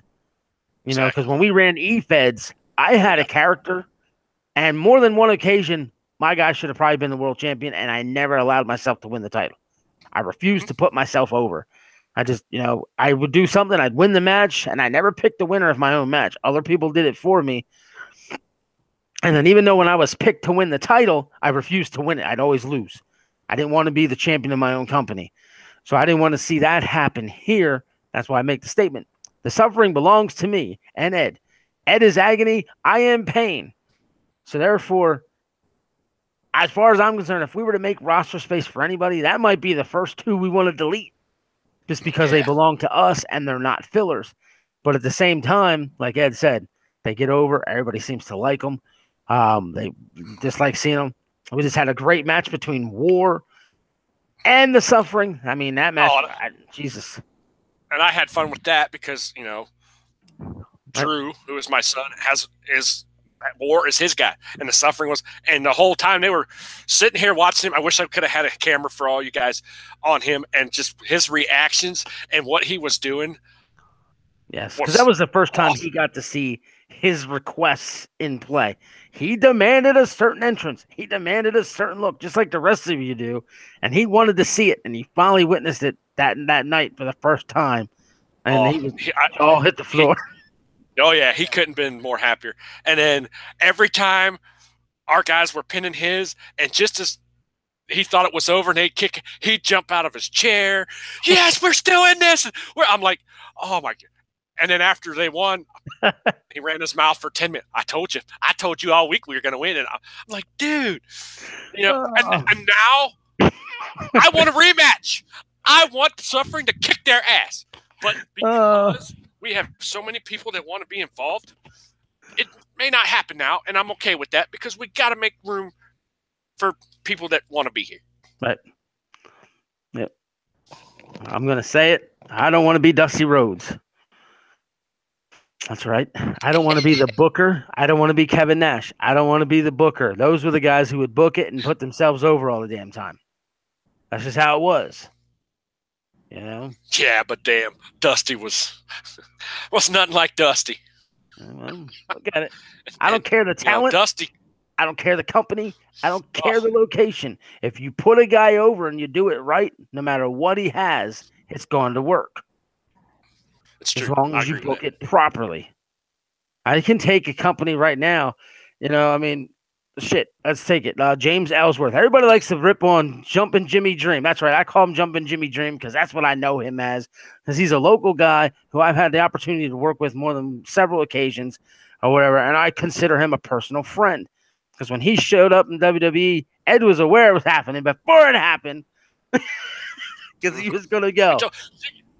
Because when we ran E-Feds, I had a character, and more than one occasion, my guy should have probably been the world champion, and I never allowed myself to win the title. I refused to put myself over. I just, I would do something, I'd win the match, and I never picked the winner of my own match. Other people did it for me. And then even though when I was picked to win the title, I refused to win it. I'd always lose. I didn't want to be the champion of my own company. So I didn't want to see that happen here. That's why I make the statement. The Suffering belongs to me and Ed. Ed is agony. I am pain. So therefore, as far as I'm concerned, if we were to make roster space for anybody, that might be the first two we want to delete. Just because they belong to us and they're not fillers. But at the same time, like Ed said, they get over. Everybody seems to like them. They just like seeing them. We just had a great match between War and the Suffering. I mean, that match, Jesus. And I had fun with that because, Drew, who is my son, is War is his guy, and the suffering was. And the whole time they were sitting here watching him. I wish I could have had a camera for all you guys on him and just his reactions and what he was doing. Yes, because that was the first time he got to see his requests in play. He demanded a certain entrance. He demanded a certain look, just like the rest of you do. And he wanted to see it, and he finally witnessed it that night for the first time. And he all hit the floor. He couldn't have been more happier. And then every time our guys were pinning his, and just as he thought it was over and he'd jump out of his chair. Yes, we're still in this. I'm like, oh my God. And then after they won, he ran his mouth for 10 minutes. I told you all week we were going to win. And I'm like, dude, and now I want a rematch. I want Suffering to kick their ass. But because we have so many people that want to be involved, it may not happen now. And I'm okay with that because we got to make room for people that want to be here. Right. Yep. I'm going to say it. I don't want to be Dusty Rhodes. That's right. I don't want to be the booker. I don't want to be Kevin Nash. I don't want to be the booker. Those were the guys who would book it and put themselves over all the damn time. That's just how it was. You know? Yeah, but damn, Dusty was nothing like Dusty. Well, look at it. I don't care the talent. Dusty. I don't care the company. I don't care the location. If you put a guy over and you do it right, no matter what he has, it's going to work. It's true. As long as you book it properly. I can take a company right now. Let's take it. James Ellsworth. Everybody likes to rip on Jumpin' Jimmy Dream. That's right. I call him Jumpin' Jimmy Dream because that's what I know him as. Because he's a local guy who I've had the opportunity to work with more than several occasions or whatever. And I consider him a personal friend. Because when he showed up in WWE, Ed was aware it was happening before it happened. Because he was going to go.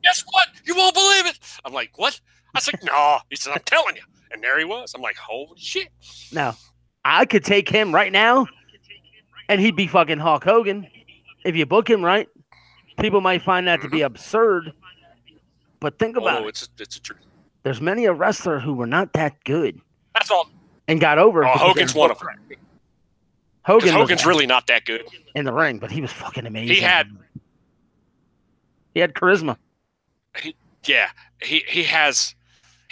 Guess what? You won't believe it. I'm like, what? I was like, no. He said, I'm telling you. And there he was. I'm like, holy shit. Now, I could take him right now, and he'd be fucking Hulk Hogan. If you book him right, people might find that to be absurd. But think about it. It's a truth. There's many a wrestler who were not that good. That's all. And got over. Hogan's one of them. Hogan's really not that good in the ring, but he was fucking amazing. He had charisma. He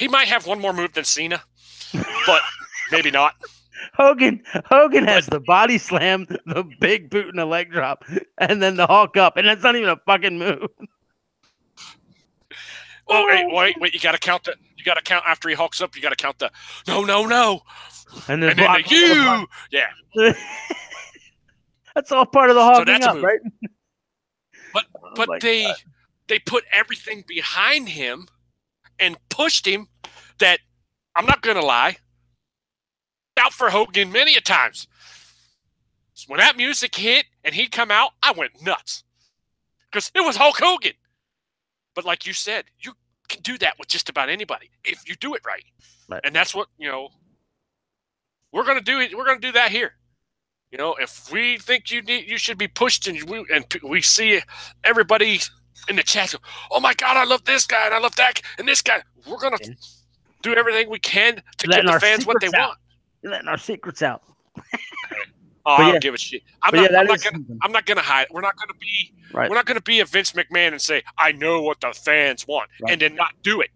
might have one more move than Cena, but maybe not. Hogan has the body slam, the big boot and the leg drop, and then the Hulk up, and that's not even a fucking move. Oh, wait! You gotta count after he hulks up. You gotta count the no, and then the yeah. That's all part of the hulking up, right? But they put everything behind him and pushed him. That I'm not gonna lie. Out for Hogan many a times. So when that music hit and he'd come out, I went nuts because it was Hulk Hogan. But like you said, you can do that with just about anybody if you do it right. And that's what we're gonna do. We're gonna do that here. If we think you should be pushed, and we see everybody in the chat go, "Oh my God, I love this guy and I love that and this guy." We're gonna do everything we can to give the fans what they want. You're letting our secrets out. I don't give a shit. I'm not gonna hide. We're not gonna be a Vince McMahon and say, I know what the fans want, and then not do it.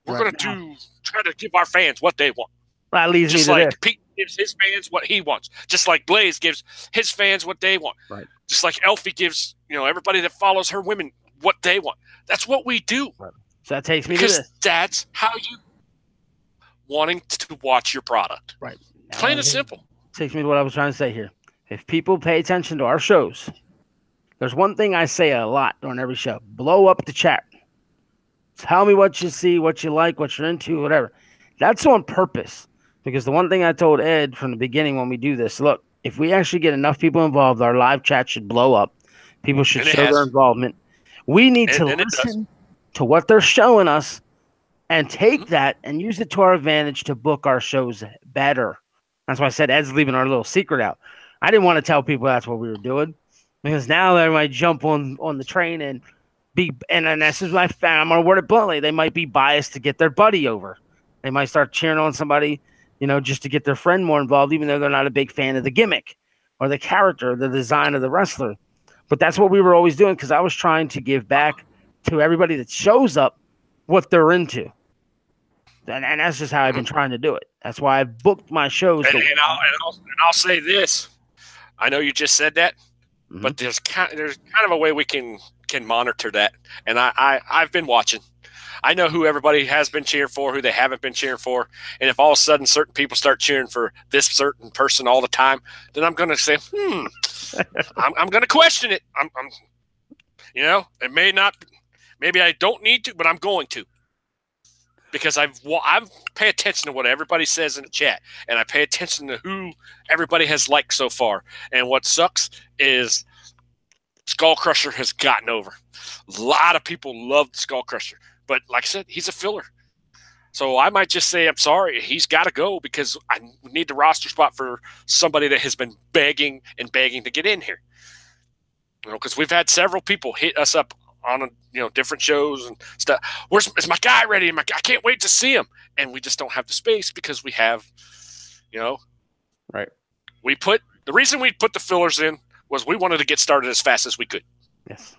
We're gonna try to give our fans what they want. That leads just me to like Pete gives his fans what he wants. Just like Blaze gives his fans what they want. Right. Just like Elfie gives, everybody that follows her women what they want. That's what we do. Right. So that takes me to this. Because that's how you wanting to watch your product. Right. Plain and simple. Takes me to what I was trying to say here. If people pay attention to our shows, there's one thing I say a lot during every show. Blow up the chat. Tell me what you see, what you like, what you're into, whatever. That's on purpose. Because the one thing I told Ed from the beginning when we do this, look, if we actually get enough people involved, our live chat should blow up. People should show their involvement. We need to listen to what they're showing us and take that and use it to our advantage to book our shows better. That's why I said Ed's leaving our little secret out. I didn't want to tell people that's what we were doing because now they might jump on the train and this is what I found. I'm going to word it bluntly. They might be biased to get their buddy over. They might start cheering on somebody, just to get their friend more involved, even though they're not a big fan of the gimmick or the character, the design of the wrestler. But that's what we were always doing, because I was trying to give back to everybody that shows up what they're into. And that's just how I've been trying to do it. That's why I've booked my shows. And I'll say this. I know you just said that, but there's kind of a way we can monitor that. And I've been watching. I know who everybody has been cheering for, who they haven't been cheering for. And if all of a sudden certain people start cheering for this certain person all the time, then I'm going to say, I'm going to question it. I'm it may not, maybe I don't need to, but I'm going to. Because I pay attention to what everybody says in the chat, and I pay attention to who everybody has liked so far. And what sucks is Skull Crusher has gotten over. A lot of people love Skull Crusher. But like I said, he's a filler. So I might just say, I'm sorry, he's got to go, because I need the roster spot for somebody that has been begging and begging to get in here. Because we've had several people hit us up on different shows and stuff. Is my guy ready? I can't wait to see him. And we just don't have the space, because we have, right. The reason we put the fillers in was we wanted to get started as fast as we could. Yes.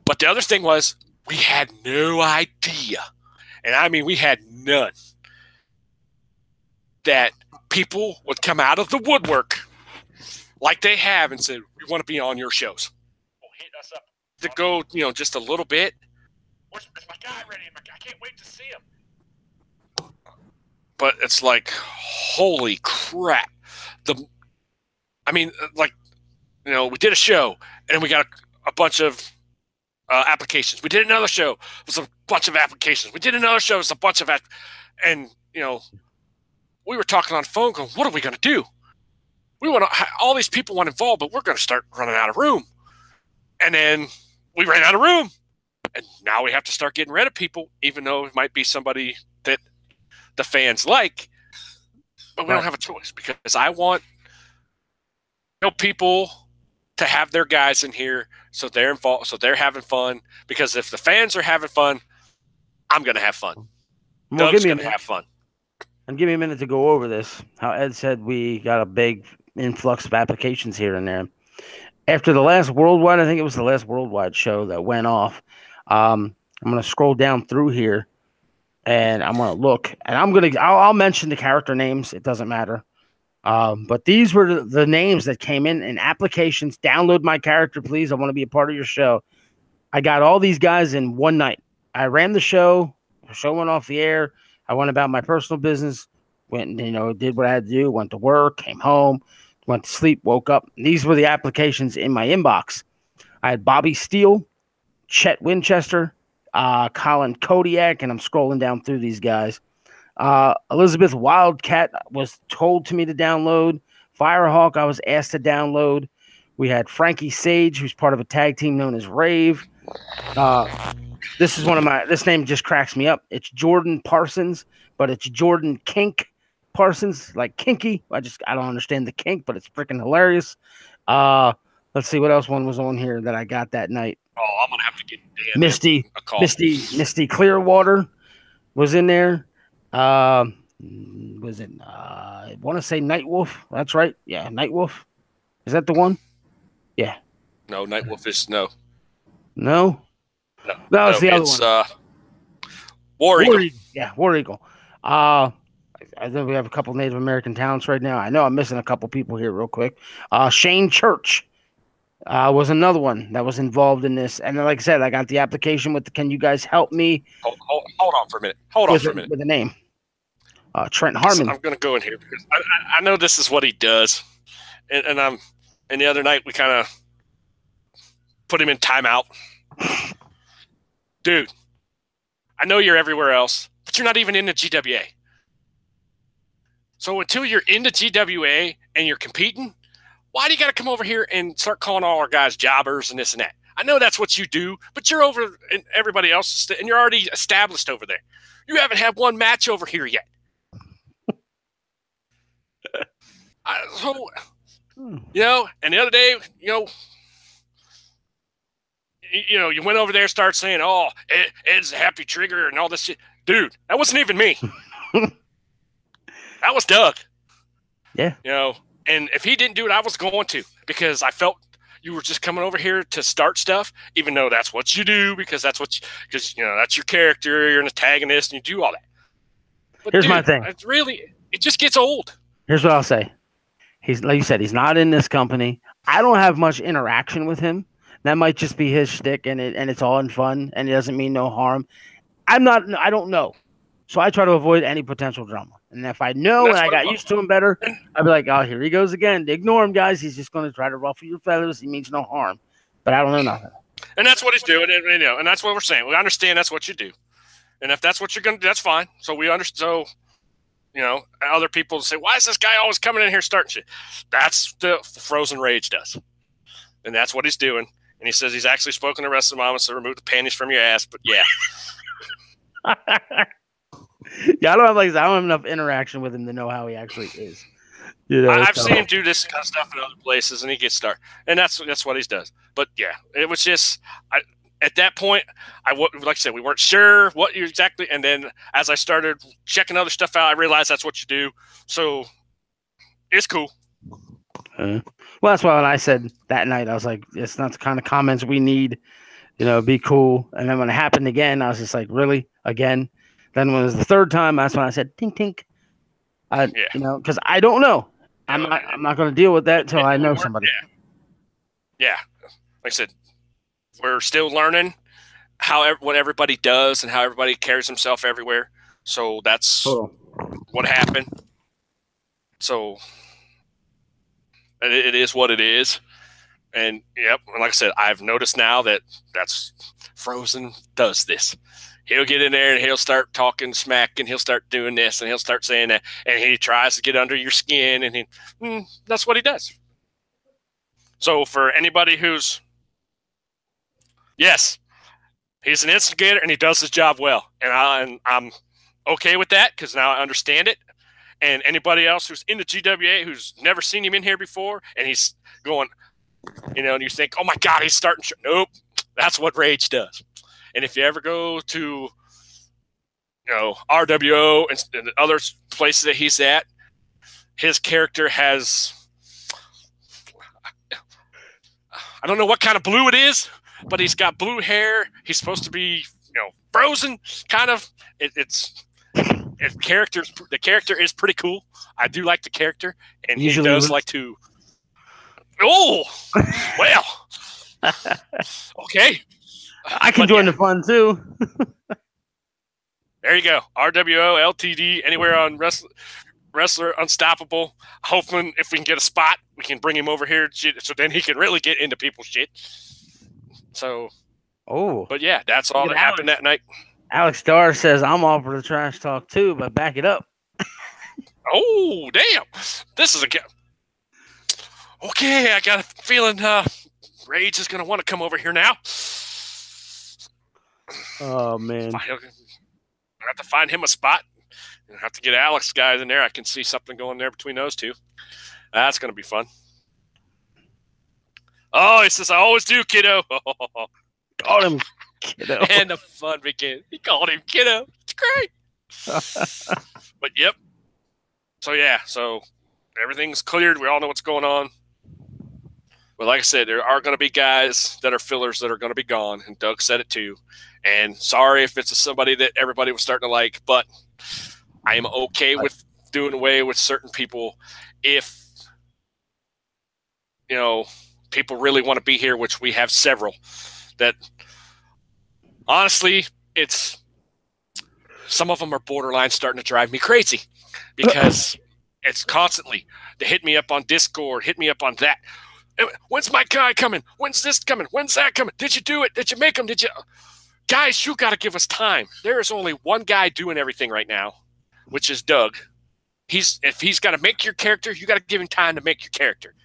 But the other thing was, we had no idea, and I mean we had none, that people would come out of the woodwork like they have and say, we want to be on your shows. Well, hit us up to go, just a little bit. Is my guy ready? I can't wait to see him. But it's like, holy crap. We did a show, and we got a bunch of applications. We did another show with a bunch of applications. We did another show with a bunch of and we were talking on the phone going, what are we going to do? We want to, all these people want involved, but we're going to start running out of room. And then we ran out of room, and now we have to start getting rid of people, even though it might be somebody that the fans like, but we don't have a choice, because I want people to have their guys in here, so they're involved, so they're having fun. Because if the fans are having fun, I'm going to have fun. Well, Doug's going to have fun. And give me a minute to go over this. How Ed said we got a big influx of applications here and there. After the last worldwide, I think it was the last worldwide show that went off. I'm going to scroll down through here, and I'm going to look, and I'll mention the character names. It doesn't matter. But these were the names that came in applications. Download my character, please. I want to be a part of your show. I got all these guys in one night. I ran the show. The show went off the air. I went about my personal business. Went, did what I had to do. Went to work, came home, went to sleep, woke up. These were the applications in my inbox. I had Bobby Steele, Chet Winchester, Colin Kodiak, and I'm scrolling down through these guys. Elizabeth Wildcat was told to me to download. Firehawk, I was asked to download. We had Frankie Sage, who's part of a tag team known as Rave. This is this name just cracks me up. It's Jordan Parsons, but it's Jordan Kink Parsons, like kinky. I don't understand the kink, but it's freaking hilarious. Let's see what else one was on here that I got that night. Oh, I'm gonna have to get Dan a call. Misty Clearwater was in there. Was it? I want to say Nightwolf. That's right. Yeah, Nightwolf. Is that the one? Yeah. No, Nightwolf is no. No. No, it's the other one. War Eagle. Yeah, War Eagle. I think we have a couple Native American talents right now. I know I'm missing a couple people here real quick. Shane Church was another one that was involved in this. And like I said, I got the application with can you guys help me? Hold on for a minute. With the name. Trent Harmon. I'm going to go in here because I know this is what he does. And the other night we kind of put him in timeout. Dude, I know you're everywhere else, but you're not even in the GWA. So until you're in the GWA and you're competing, why do you got to come over here and start calling all our guys jobbers and this and that? I know that's what you do, but you're over and everybody else, and you're already established over there. You haven't had one match over here yet. And the other day, you went over there and started saying, oh, Ed's a happy trigger and all this shit. Dude, that wasn't even me. That was Doug. Yeah. You know, and if he didn't do it, I was going to, because I felt you were just coming over here to start stuff, even though that's what you do, because that's your character. You're an antagonist and you do all that. But Here's dude, my thing. It just gets old. Here's what I'll say. He's, like you said, he's not in this company. I don't have much interaction with him. That might just be his shtick, and it's all in fun, and it doesn't mean no harm. I don't know. So I try to avoid any potential drama. And if I know and I got used to him better, I'd be like, oh, here he goes again. Ignore him, guys. He's just going to try to ruffle your feathers. He means no harm. But I don't know nothing. And that's what he's doing. And that's what we're saying. We understand that's what you do. And if that's what you're going to do, that's fine. So we understand. So, other people say, why is this guy always coming in here starting shit? That's the Frozen Rage does. And that's what he's doing. And he says he's actually spoken to Wrestling Mama, so remove the panties from your ass. But yeah. Yeah, I don't have enough interaction with him to know how he actually is. I've seen him do this kind of stuff in other places, and he gets started, and that's what he does. But yeah, it was just at that point, like I said, we weren't sure what you exactly, and then as I started checking other stuff out, I realized that's what you do. So it's cool. Well, that's why when I said that night, I was like, it's not the kind of comments we need. Be cool. And then when it happened again, I was just like, really? Again? Then when it was the third time, that's when I said, tink, tink. Because I don't know. I'm not going to deal with that until I know somebody. Yeah. Like I said, we're still learning what everybody does and how everybody carries himself everywhere. So that's what happened. So it is what it is. And yep, and like I said, I've noticed now that's Frozen does this. He'll get in there and he'll start talking smack, and he'll start doing this, and he'll start saying that, and he tries to get under your skin, and that's what he does. So for anybody yes, he's an instigator and he does his job well, and I'm okay with that because now I understand it. And anybody else who's in the GWA who's never seen him in here before, and he's going, and you think, oh my God, he's starting. Nope, that's what Rage does. And if you ever go to, RWO and other places that he's at, his character has, I don't know what kind of blue it is, but he's got blue hair. He's supposed to be, frozen, kind of. The character is pretty cool. I do like the character, and he does like to. Oh, well, okay. I can join the fun too. There you go. RWO, LTD, anywhere on Wrestler Unstoppable. Hoping if we can get a spot, we can bring him over here, so then he can really get into people's shit. So, but yeah, that's all that happened that night. Alex Starr says, I'm all for the trash talk too, but back it up. Oh, damn. This is okay, I got a feeling Rage is going to want to come over here now. Oh, man. I have to find him a spot. I have to get Alex guys in there. I can see something going there between those two. That's going to be fun. Oh, he says, I always do, kiddo. Called him kiddo. And the fun began. He called him kiddo. It's great. But, yep. So everything's cleared. We all know what's going on. But like I said, there are going to be guys that are fillers that are going to be gone, and Doug said it too. And sorry if it's somebody that everybody was starting to like, but I am okay with doing away with certain people if, people really want to be here, which we have several. That honestly, some of them are borderline starting to drive me crazy because it's constantly they hit me up on Discord, hit me up on that. When's my guy coming? When's this coming? When's that coming? Did you do it? Did you make him? Guys, you got to give us time. There is only one guy doing everything right now, which is Doug. If he's got to make your character, you got to give him time to make your character.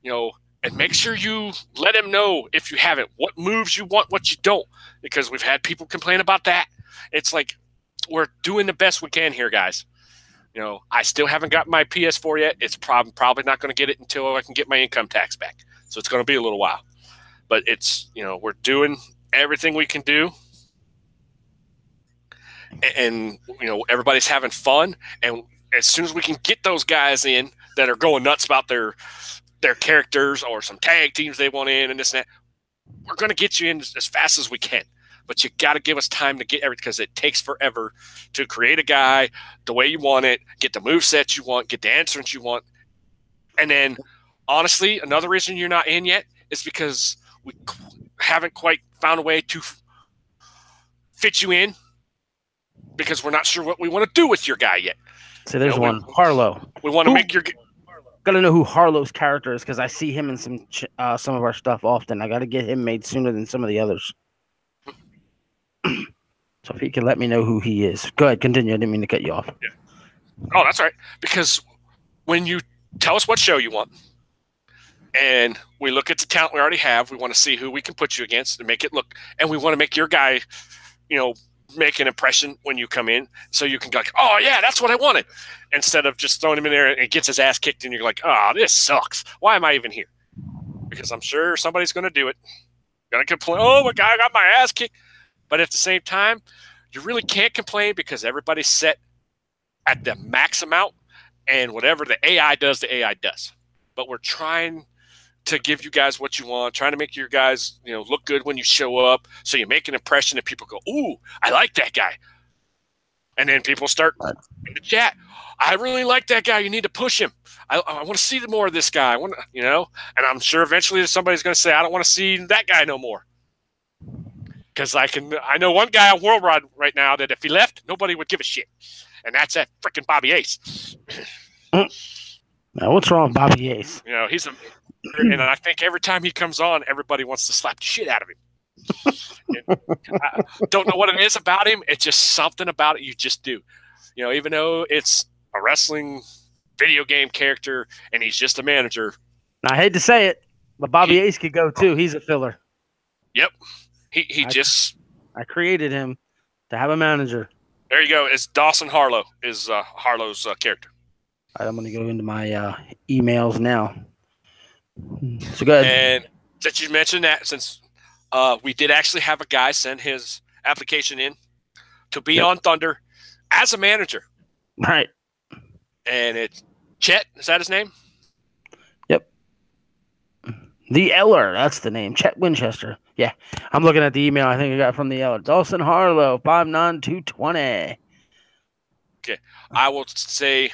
And make sure you let him know if you have it, what moves you want, what you don't, because we've had people complain about that. It's like we're doing the best we can here, guys. I still haven't got my PS4 yet. It's probably not going to get it until I can get my income tax back. So it's going to be a little while. But it's, we're doing everything we can do. And everybody's having fun. And as soon as we can get those guys in that are going nuts about their characters or some tag teams they want in and this and that, we're going to get you in as fast as we can. But you got to give us time to get everything, because it takes forever to create a guy the way you want it, get the moveset you want, get the entrance you want. And then, honestly, another reason you're not in yet is because we haven't quite found a way to fit you in, because we're not sure what we want to do with your guy yet. So there's one, Harlow. We want to make your... Got to know who Harlow's character is, because I see him in some of our stuff often. I got to get him made sooner than some of the others. So if he can let me know who he is. Go ahead, continue. I didn't mean to cut you off. Yeah. Oh, that's all right. Because when you tell us what show you want, and we look at the talent we already have, we want to see who we can put you against and make it look, and we want to make your guy, make an impression when you come in, so you can go like, oh yeah, that's what I wanted, instead of just throwing him in there and it gets his ass kicked and you're like, oh, this sucks. Why am I even here? Because I'm sure somebody's going to do it. Going to complain, oh my God, I got my ass kicked. But at the same time, you really can't complain, because everybody's set at the max amount, and whatever the AI does, the AI does. But we're trying to give you guys what you want, trying to make your guys, look good when you show up, so you make an impression and people go, ooh, I like that guy. And then people start in the chat, I really like that guy. You need to push him. I want to see more of this guy. And I'm sure eventually somebody's going to say, I don't want to see that guy no more. Because I know one guy on Worldwide right now that if he left, nobody would give a shit. And that's that freaking Bobby Ace. Now, what's wrong with Bobby Ace? And I think every time he comes on, everybody wants to slap the shit out of him. I don't know what it is about him. It's just something about it you just do. Even though it's a wrestling video game character and he's just a manager. Now, I hate to say it, but Bobby Ace could go too. He's a filler. Yep. I created him to have a manager. There you go. It's Dawson Harlow is Harlow's character. All right, I'm going to go into my emails now. So go ahead. And since you mentioned that, since we did actually have a guy send his application in to be on Thunder as a manager. Right. And it's Chet. Is that his name? Yep. The Eller. That's the name. Chet Winchester. Yeah. I'm looking at the email I think I got from the Eller. Dawson Harlow, 5'9", 220. Okay. I will say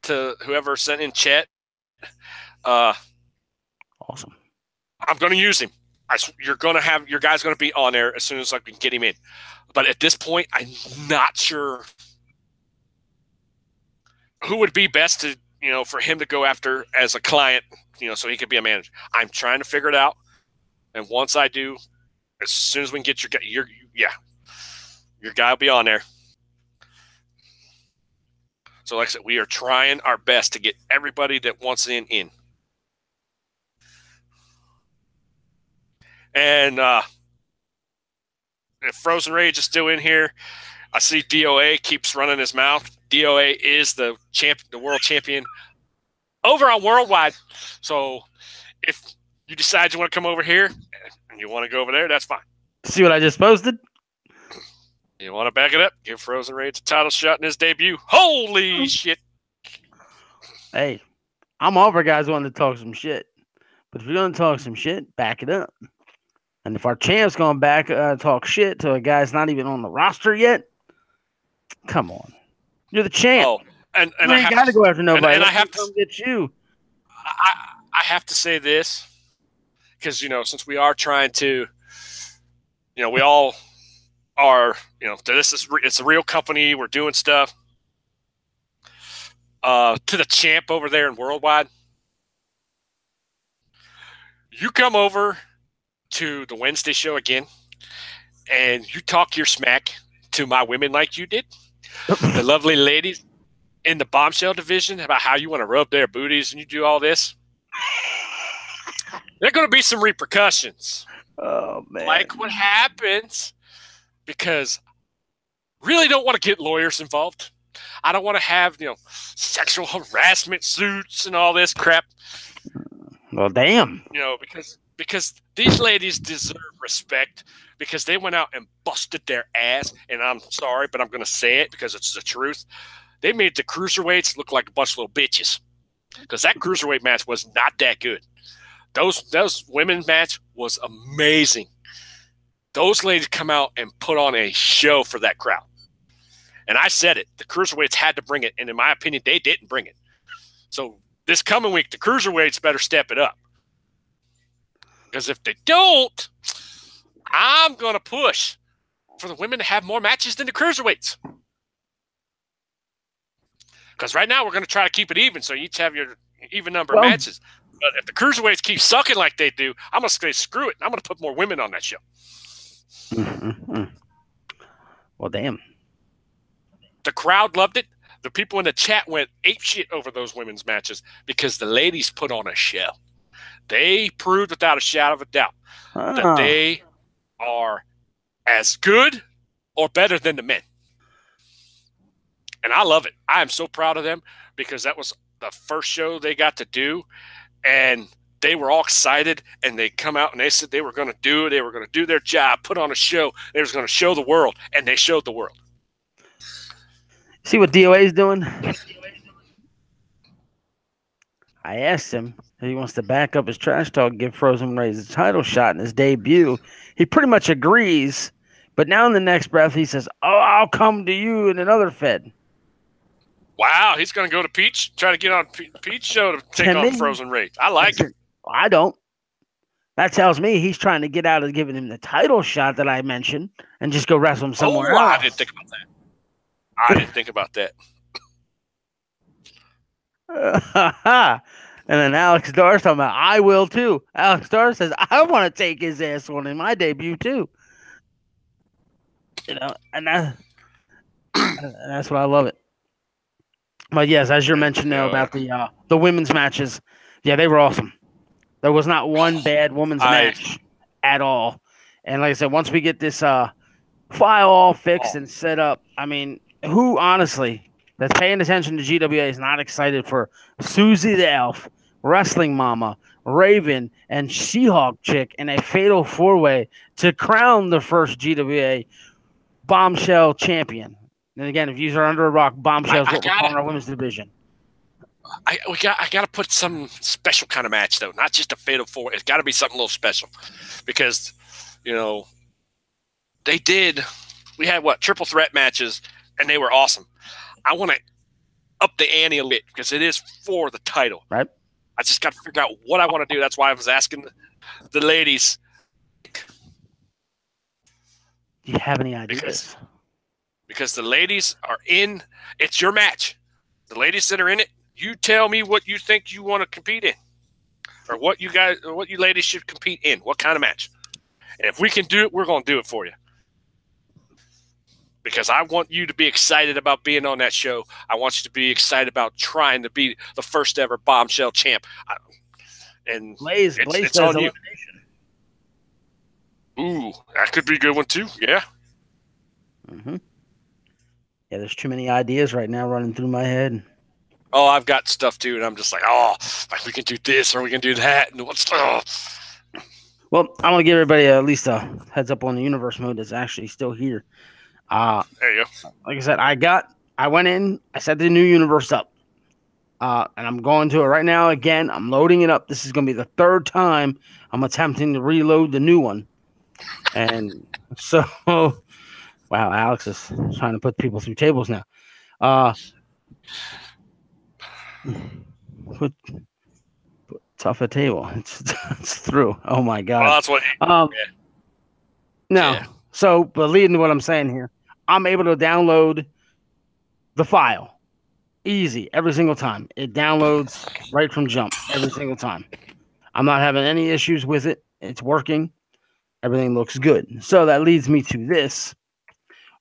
to whoever sent in Chet, awesome. I'm going to use him. Your guy's going to be on there as soon as I can get him in. But at this point, I'm not sure who would be best to, for him to go after as a client, so he could be a manager. I'm trying to figure it out. And once I do, as soon as we can get your guy will be on there. So like I said, we are trying our best to get everybody that wants in. And if Frozen Rage is still in here, I see DOA keeps running his mouth. DOA is the world champion over on Worldwide. So if you decide you want to come over here and you want to go over there, that's fine. See what I just posted? You want to back it up? Give Frozen Rage a title shot in his debut. Holy shit. Hey, I'm all for guys wanting to talk some shit. But if you're going to talk some shit, back it up. And if our champ's going to talk shit to a guy's not even on the roster yet, come on. You're the champ. Oh, and you ain't got to go after nobody. And I have to come get you. I have to say this because, since we are trying to, we all are, it's a real company. We're doing stuff. To the champ over there in Worldwide, you come over to the Wednesday show again and you talk your smack to my women like you did, the lovely ladies in the Bombshell division, about how you want to rub their booties and you do all this, there are going to be some repercussions. Oh, man. Like what happens, because really don't want to get lawyers involved. I don't want to have, sexual harassment suits and all this crap. Well, damn. Because these ladies deserve respect because they went out and busted their ass. And I'm sorry, but I'm going to say it because it's the truth. they made the cruiserweights look like a bunch of little bitches because that cruiserweight match was not that good. Those women's match was amazing. Those ladies come out and put on a show for that crowd. And I said it. The cruiserweights had to bring it, and in my opinion, they didn't bring it. So this coming week, the cruiserweights better step it up. Because if they don't, I'm going to push for the women to have more matches than the cruiserweights. Because right now we're going to try to keep it even, so you each have your even number of matches. But if the cruiserweights keep sucking like they do, I'm going to say screw it. And I'm going to put more women on that show. Mm-hmm. Well, damn. The crowd loved it. The people in the chat went apeshit over those women's matches because the ladies put on a show. They proved without a shadow of a doubt that they are as good or better than the men. And I love it. I am so proud of them because that was the first show they got to do. And they were all excited, and they come out and they said they were going to do it. They were going to do their job, put on a show. They was going to show the world, and they showed the world. See what DOA is doing? I asked him if he wants to back up his trash talk, give Frozen Rays a title shot in his debut. He pretty much agrees, but now in the next breath he says, "Oh, I'll come to you in another Fed." Wow, he's going to go to Peach, try to get on Peach show to take on Frozen Rays. I like it. I don't. That tells me he's trying to get out of giving him the title shot that I mentioned and just go wrestle him somewhere else. I didn't think about that. I didn't think about that. And then Alex Starr's talking about, I will too. Alex Starr says, I want to take his ass on in my debut too. You know, and that's what I love it. But yes, as you're mentioning now about the women's matches, yeah, they were awesome. There was not one bad women's match at all. And like I said, once we get this file all fixed and set up, I mean, who honestly that's paying attention to GWA is not excited for Susie the Elf, Wrestling Mama, Raven, and She-Hulk Chick in a fatal four-way to crown the first GWA Bombshell champion? And again, if you are under a rock, Bombshell is what we're calling our women's division. I got to put some special kind of match, though, not just a fatal four. It's got to be something a little special because, you know, we had triple threat matches, and they were awesome. I want to up the ante a bit because it is for the title. Right. I just got to figure out what I want to do. That's why I was asking the ladies. Do you have any ideas? Because the ladies are in. It's your match. The ladies that are in it, you tell me what you think you want to compete in, or what you ladies should compete in. What kind of match? And if we can do it, we're going to do it for you. Because I want you to be excited about being on that show. I want you to be excited about trying to be the first ever Bombshell champ. And Blaze it's on you. Ooh, that could be a good one too. Yeah. Mm-hmm. Yeah, there's too many ideas right now running through my head. Oh, I've got stuff too, and I'm just like, like we can do this or we can do that, and what's Well, I want to give everybody at least a heads up on the universe mode that's actually still here. There you go. Like I said, I went in, I set the new universe up. And I'm going to it right now again. I'm loading it up. This is going to be the third time I'm attempting to reload the new one. And so, wow, Alex is trying to put people through tables now. Put tough a table. It's through. Oh my God. Well, that's what. No. Yeah. So, but leading to what I'm saying here, I'm able to download the file. Easy every single time. It downloads right from jump every single time. I'm not having any issues with it. It's working. Everything looks good. So that leads me to this.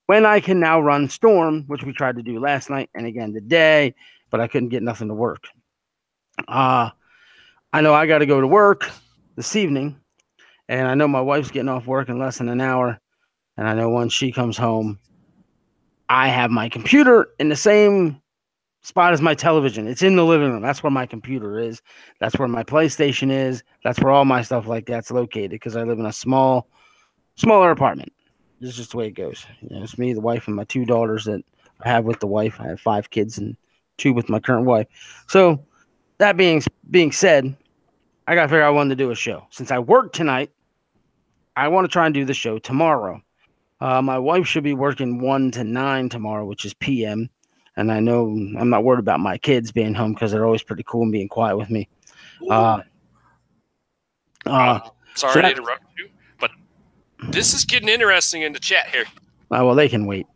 When I can now run Storm, which we tried to do last night and again today, but I couldn't get nothing to work. I know I got to go to work this evening, and I know my wife's getting off work in less than an hour, and I know once she comes home, I have my computer in the same spot as my television. It's in the living room. That's where my computer is. That's where my PlayStation is. That's where all my stuff like that's located because I live in a smaller apartment. This is just the way it goes. You know, it's me, the wife, and my two daughters that I have with the wife. I have 5 kids and 2 with my current wife. So that being said, I got to figure out when to do a show. Since I work tonight, I want to try and do the show tomorrow. My wife should be working 1 to 9 tomorrow, which is PM. And I know I'm not worried about my kids being home because they're always pretty cool and being quiet with me. Sorry so to interrupt you, but this is getting interesting in the chat here. Well, they can wait.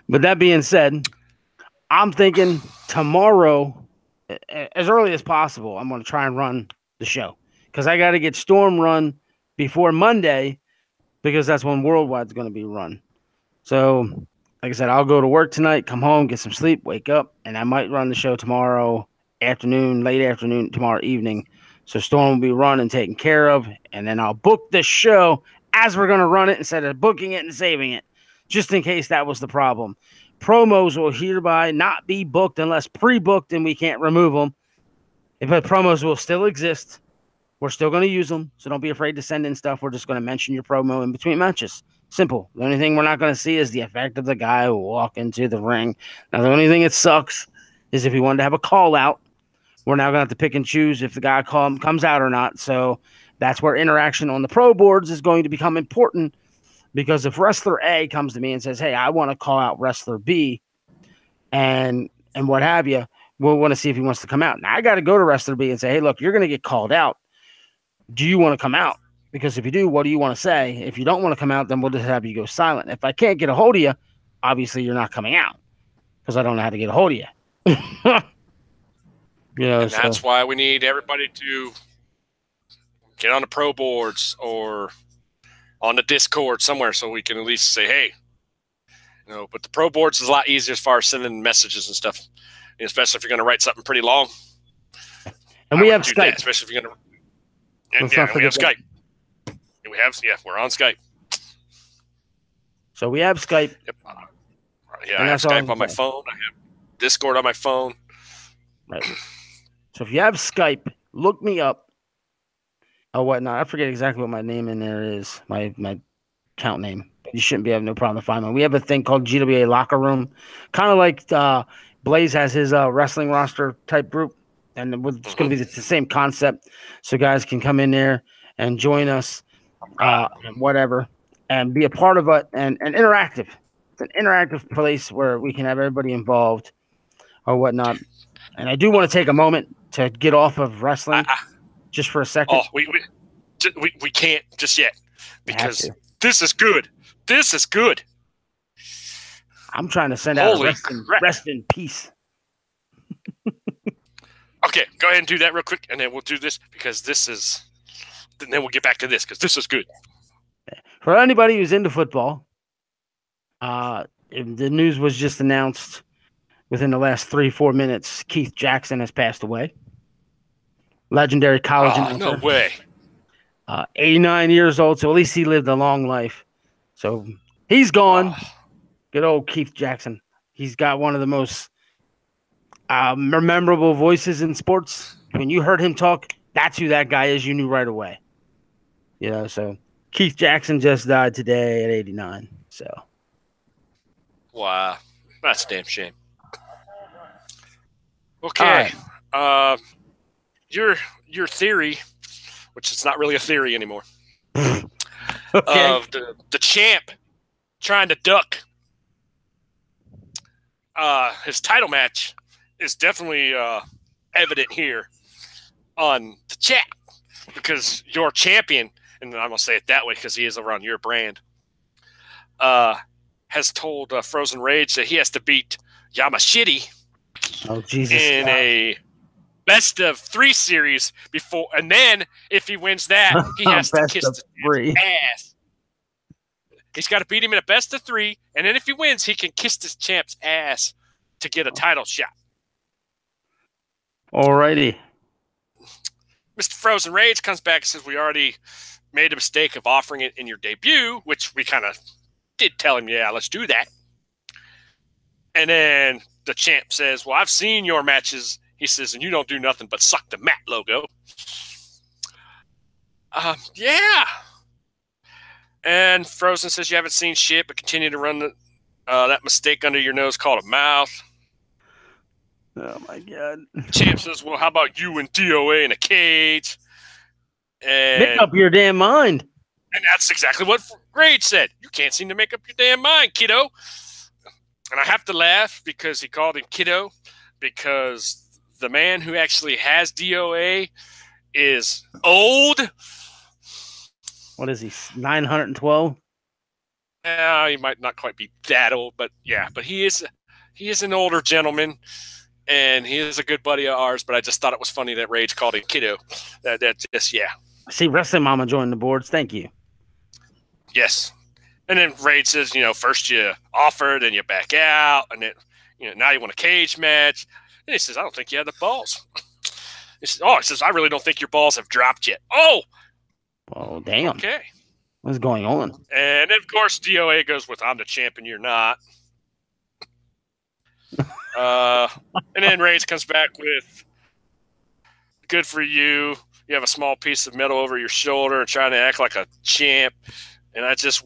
But that being said, I'm thinking tomorrow, as early as possible, I'm going to try and run the show. Because I got to get Storm run before Monday, because that's when Worldwide's going to be run. So, like I said, I'll go to work tonight, come home, get some sleep, wake up, and I might run the show tomorrow afternoon, late afternoon, tomorrow evening. So Storm will be run and taken care of, and then I'll book the show as we're going to run it instead of booking it and saving it, just in case that was the problem. Promos will hereby not be booked unless pre-booked and we can't remove them. But promos will still exist. We're still going to use them, so don't be afraid to send in stuff. We're just going to mention your promo in between matches. Simple. The only thing we're not going to see is the effect of the guy who walk into the ring. Now, the only thing that sucks is if we wanted to have a call out, we're now going to have to pick and choose if the guy comes out or not. So that's where interaction on the pro boards is going to become important, because if wrestler A comes to me and says, hey, I want to call out wrestler B and what have you, we'll want to see if he wants to come out. Now, I got to go to wrestler B and say, hey, look, you're going to get called out. Do you want to come out? Because if you do, what do you want to say? If you don't want to come out, then we'll just have you go silent. If I can't get a hold of you, obviously you're not coming out, because I don't know how to get a hold of you. And that's why we need everybody to get on the pro boards or on the Discord somewhere, so we can at least say, hey, but the pro boards is a lot easier as far as sending messages and stuff, especially if you're going to write something pretty long. And we have Skype. That, especially if you're going to. And we have Skype. We're on Skype. So we have Skype. Yep. I have Skype on my phone. I have Discord on my phone. Right. So if you have Skype, look me up. Oh, whatnot. I forget exactly what my name in there is. My account name. You shouldn't be having no problem to find me. We have a thing called GWA Locker Room, kind of like Blaze has his wrestling roster type group. And it's going to be the same concept. So guys can come in there and join us, whatever, and be a part of it and interactive. It's an interactive place where we can have everybody involved or whatnot. And I do want to take a moment to get off of wrestling just for a second. Oh, we can't just yet, because this is good. This is good. I'm trying to send out a rest in peace. Okay, go ahead and do that real quick, and then we'll do this, because this is. And then we'll get back to this, because this is good. For anybody who's into football, the news was just announced within the last 3-4 minutes. Keith Jackson has passed away. Legendary college announcer. No way. 89 years old, so at least he lived a long life. So he's gone. Good old Keith Jackson. He's got one of the most memorable voices in sports. When you heard him talk, that's who that guy is. You knew right away. So Keith Jackson just died today at 89. So, wow, that's a damn shame. Okay, your theory, which is not really a theory anymore, of the champ trying to duck his title match is definitely evident here on the chat, because your champion, and I'm going to say it that way because he is around your brand, has told Frozen Rage that he has to beat Yamashita in a best of 3 series before, and then if he wins that, he has to kiss the ass. He's got to beat him in a best of 3, and then if he wins, he can kiss this champ's ass to get a title shot. Alrighty. Mr. Frozen Rage comes back and says, we already made a mistake of offering it in your debut, which we kind of did tell him, yeah, let's do that. And then the champ says, well, I've seen your matches. He says, and you don't do nothing but suck the mat logo. Yeah. And Frozen says, you haven't seen shit, but continue to run that mistake under your nose called a mouth. Oh my God. Champ says, well, how about you and DOA in a cage? And make up your damn mind. And that's exactly what Rage said. You can't seem to make up your damn mind, kiddo. And I have to laugh because he called him kiddo, because the man who actually has DOA is old. What is he, 912? He might not quite be that old, but yeah. But he is an older gentleman, and he is a good buddy of ours. But I just thought it was funny that Rage called him kiddo. That just, yeah. See, Wrestling Mama joined the boards. Thank you. Yes. And then Rage says, first you offer, then you back out, and then, now you want a cage match. And he says, I don't think you have the balls. He says, I really don't think your balls have dropped yet. Oh! Oh, damn. Okay. What's going on? And then, of course, DOA goes with, I'm the champion, you're not. And then Rage comes back with, good for you. You have a small piece of metal over your shoulder and trying to act like a champ. And I just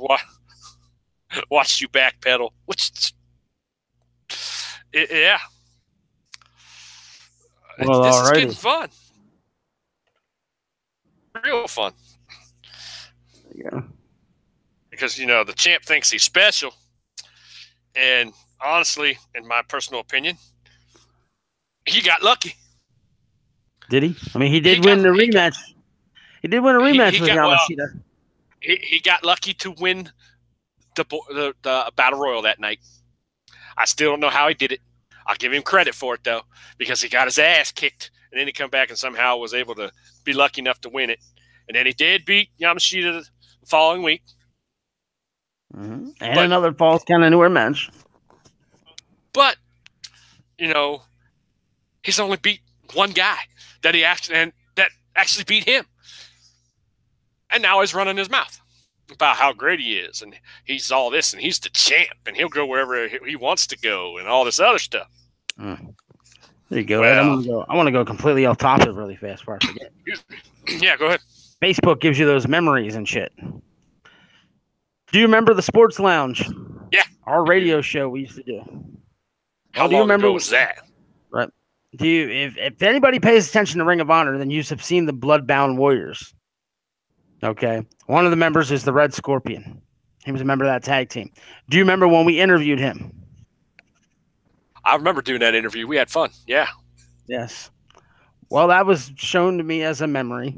watched you backpedal. Yeah. Well, this is getting fun. Real fun. Yeah. Because, the champ thinks he's special. And honestly, in my personal opinion, he got lucky. Did he? I mean, he did win the rematch. He did win a rematch with Yamashita. He got lucky to win the Battle Royal that night. I still don't know how he did it. I'll give him credit for it, though, because he got his ass kicked, and then he come back and somehow was able to be lucky enough to win it. And then he did beat Yamashita the following week. Mm-hmm. And another Falls Count Anywhere match. But, he's only beat one guy that actually beat him. And now he's running his mouth about how great he is, and he's all this, and he's the champ, and he'll go wherever he wants to go, and all this other stuff. There you go. Well, I want to go completely off topic really fast before I forget. Yeah, go ahead. Facebook gives you those memories and shit. Do you remember the Sports Lounge? Yeah. Our radio show we used to do. How long ago was that? Right. If anybody pays attention to Ring of Honor, then you have seen the Bloodbound Warriors. Okay. One of the members is the Red Scorpion. He was a member of that tag team. Do you remember when we interviewed him? I remember doing that interview. We had fun. Yeah. Yes. Well, that was shown to me as a memory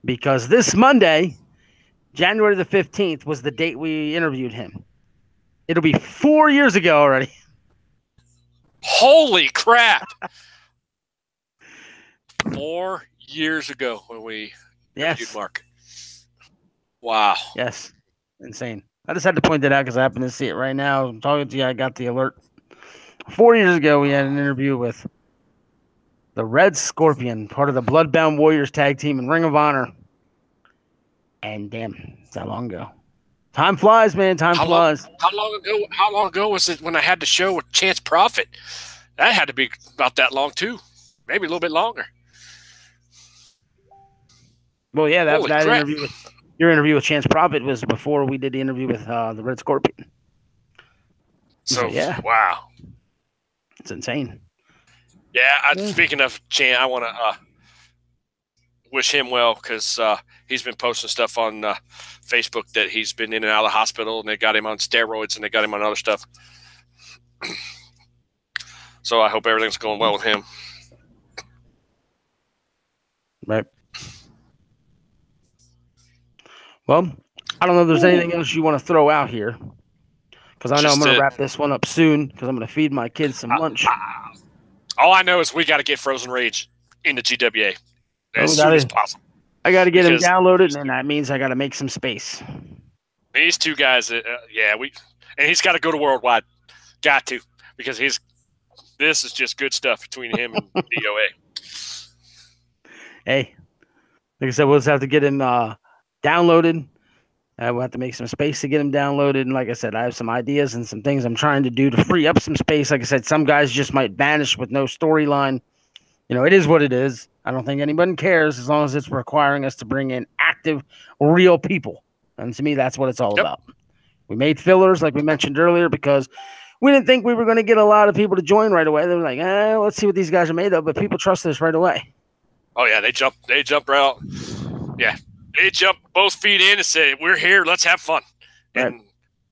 because this Monday, January the 15th, was the date we interviewed him. It'll be 4 years ago already. Holy crap. 4 years ago when we interviewed Mark. Wow. Yes. Insane. I just had to point that out because I happen to see it right now. I'm talking to you. I got the alert. 4 years ago, we had an interview with the Red Scorpion, part of the Bloodbound Warriors tag team in Ring of Honor. And damn, it's that long ago. Time flies, man. Time flies. How long ago was it when I had the show with Chance Prophet? That had to be about that long too. Maybe a little bit longer. Well, yeah, that interview with your interview with Chance Prophet was before we did the interview with the Red Scorpion. So yeah, wow, it's insane. Yeah, speaking of Chance, I want to wish him well because he's been posting stuff on Facebook that he's been in and out of the hospital, and they got him on steroids and they got him on other stuff. So I hope everything's going well with him. Right. Well, I don't know if there's anything else you want to throw out here. Because I know I'm going to wrap this one up soon because I'm going to feed my kids some lunch. All I know is we got to get Frozen Rage into GWA as soon as possible. I got to get him downloaded, and that means I got to make some space. These two guys, and he's got to go to Worldwide. Got to, because this is just good stuff between him and DOA. Hey, like I said, we'll just have to get him downloaded. We'll have to make some space to get him downloaded. And like I said, I have some ideas and some things I'm trying to do to free up some space. Like I said, some guys just might vanish with no storyline. It is what it is. I don't think anybody cares as long as it's requiring us to bring in active, real people. And to me, that's what it's all about. We made fillers, like we mentioned earlier, because we didn't think we were going to get a lot of people to join right away. They were like, let's see what these guys are made of. But people trusted us right away. Oh yeah, they jumped right out. Yeah, they jumped both feet in and said, "We're here. Let's have fun." Right. And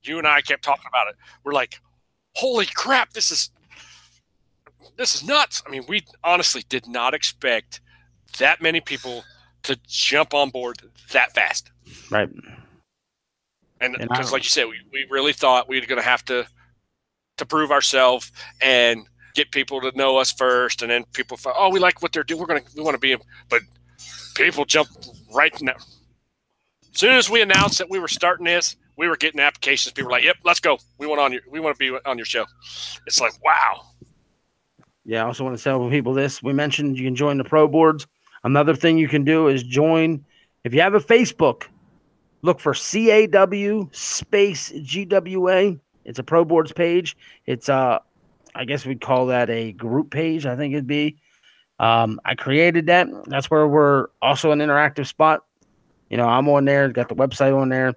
you and I kept talking about it. We're like, "Holy crap! This is nuts." I mean, we honestly did not expect that many people to jump on board that fast. Right. And because, like you said, we really thought we were going to have to prove ourselves and get people to know us first, and then people thought, "Oh, we like what they're doing. We want to be," but people jumped right now. As soon as we announced that we were starting this, we were getting applications. People were like, "Yep, let's go. We want to be on your show." It's like, wow. Yeah, I also want to tell people this. We mentioned you can join the pro boards. Another thing you can do is join. If you have a Facebook, look for CAW space GWA. It's a pro boards page. It's I guess we'd call that a group page. I think it'd be. I created that. That's where we're also an interactive spot. You know, I'm on there. Got the website on there.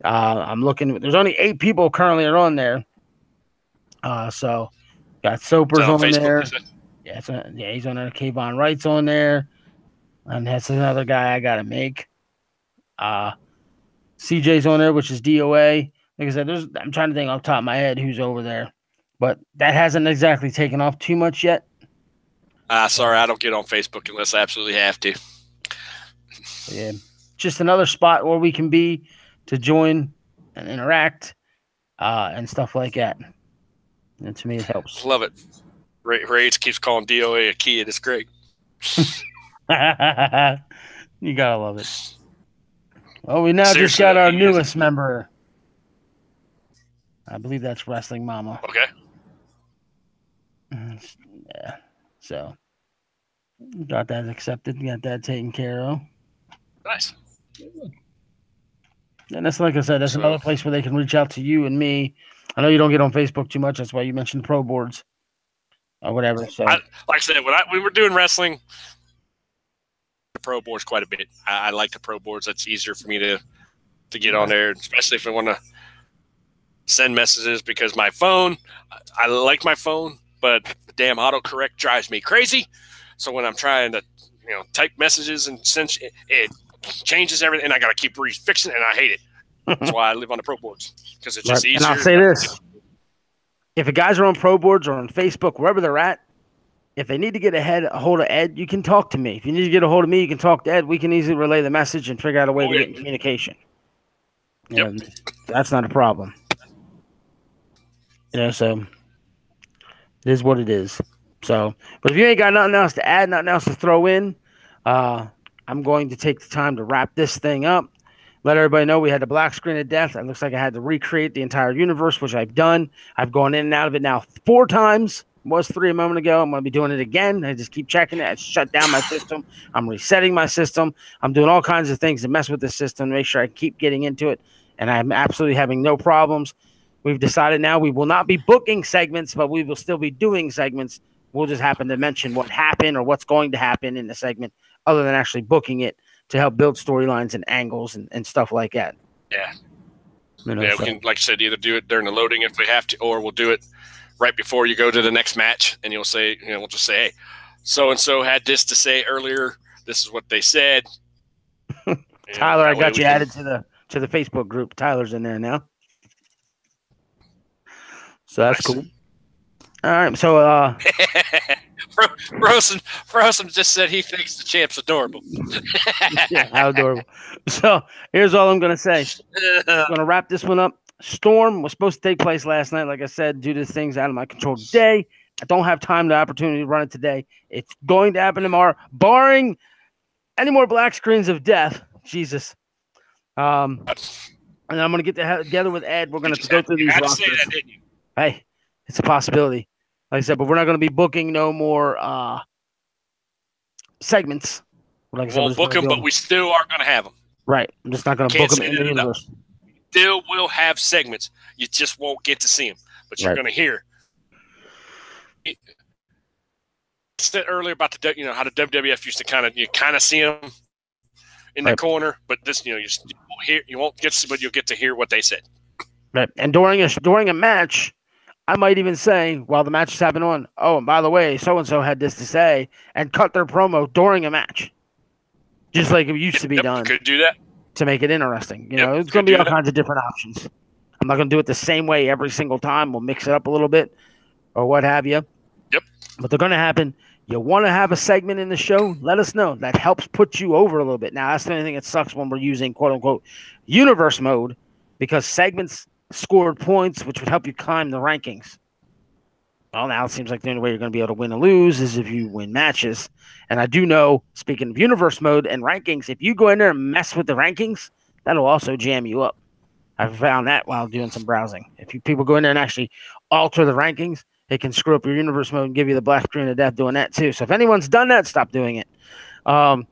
I'm looking. There's only 8 people currently are on there. So got Soapers on Facebook, there. Yeah, he's on there. Kayvon Wright's on there, and that's another guy I gotta make. CJ's on there, which is DOA. Like I said, I'm trying to think off the top of my head who's over there, but that hasn't exactly taken off too much yet. Sorry, I don't get on Facebook unless I absolutely have to. Yeah, just another spot where we can be to join and interact and stuff like that. And to me, it helps. Love it. Rage keeps calling DOA a kid. It's great. You gotta love it. Well, we now just got our newest member. I believe that's Wrestling Mama. Okay. Yeah. So, got that accepted. Got that taken care of. Nice. And that's, like I said, that's another place where they can reach out to you and me. I know you don't get on Facebook too much. That's why you mentioned pro boards or whatever. So, like I said, when we were doing wrestling, the pro boards quite a bit. I like the pro boards. That's easier for me to get on there, especially if I want to send messages, because my phone, I like my phone, but the damn autocorrect drives me crazy. So when I'm trying to, type messages and send it changes everything, and I got to keep fixing it, and I hate it. That's why I live on the pro boards, because it's just easier. And I'll say this. If the guys are on pro boards or on Facebook, wherever they're at, if they need to get a hold of Ed, you can talk to me. If you need to get a hold of me, you can talk to Ed. We can easily relay the message and figure out a way to get in communication. Yep. That's not a problem. So it is what it is. So, but if you ain't got nothing else to add, nothing else to throw in, I'm going to take the time to wrap this thing up. Let everybody know we had the black screen of death. It looks like I had to recreate the entire universe, which I've done. I've gone in and out of it now 4 times. It was 3 a moment ago. I'm going to be doing it again. I just keep checking it. I shut down my system. I'm resetting my system. I'm doing all kinds of things to mess with the system, to make sure I keep getting into it. And I'm absolutely having no problems. We've decided now we will not be booking segments, but we will still be doing segments. We'll just happen to mention what happened or what's going to happen in the segment, other than actually booking it, to help build storylines and angles and stuff like that. Yeah. We can, like I said, either do it during the loading if we have to, or we'll do it right before you go to the next match, and you'll say, we'll just say, hey, so-and-so had this to say earlier. This is what they said. Tyler, I got you added to the Facebook group. Tyler's in there now. So that's cool. All right, so Frozen just said he thinks the champ's adorable. Yeah, how adorable. So here's all I'm going to say. I'm going to wrap this one up. Storm was supposed to take place last night. Like I said, due to things out of my control today, I don't have time, the opportunity to run it today. It's going to happen tomorrow, barring any more black screens of death. Jesus. And I'm going to get together with Ed. We're going to go through these rosters. Say that, didn't you? Hey, it's a possibility. Like I said, but we're not going to be booking no more segments. Like I said, we'll book them, but we still aren't going to have them. Right. I'm just not going to book them in the universe. Still will have segments. You just won't get to see them, but you're going to hear. I said earlier about the how the WWF used to kind of see them in the corner, but this you won't get to, but you'll get to hear what they said. Right. And during a match, I might even say, while the match is happening on, oh, and by the way, so and so had this to say, and cut their promo during a match, just like it used to be done. You could do that to make it interesting. It's going to be all kinds of different options. I'm not going to do it the same way every single time. We'll mix it up a little bit or what have you. Yep. But they're going to happen. You want to have a segment in the show? Let us know. That helps put you over a little bit. Now, that's the only thing that sucks when we're using quote-unquote universe mode, because segments scored points, which would help you climb the rankings. Well, now it seems like the only way you're going to be able to win or lose is if you win matches. And I do know, speaking of universe mode and rankings, if you go in there and mess with the rankings, that'll also jam you up. I found that while doing some browsing. If people go in there and actually alter the rankings, it can screw up your universe mode and give you the black screen of death doing that too. So if anyone's done that, stop doing it. But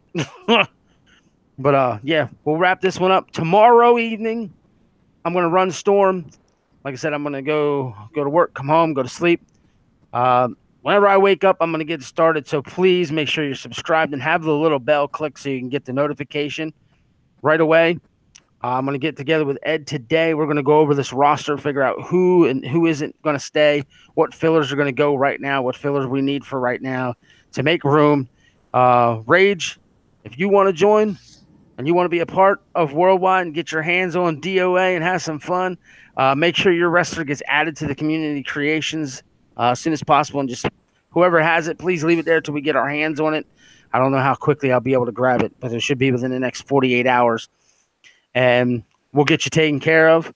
yeah, we'll wrap this one up. Tomorrow evening, I'm going to run Storm. Like I said, I'm going to go to work, come home, go to sleep. Whenever I wake up, I'm going to get started. So please make sure you're subscribed and have the little bell click so you can get the notification right away. I'm going to get together with Ed today. We're going to go over this roster, figure out who and who isn't going to stay, what fillers are going to go right now, what fillers we need for right now to make room. Rage, if you want to join and you want to be a part of Worldwide and get your hands on DOA and have some fun, make sure your wrestler gets added to the community creations as soon as possible. And just whoever has it, please leave it there till we get our hands on it. I don't know how quickly I'll be able to grab it, but it should be within the next 48 hours. And we'll get you taken care of.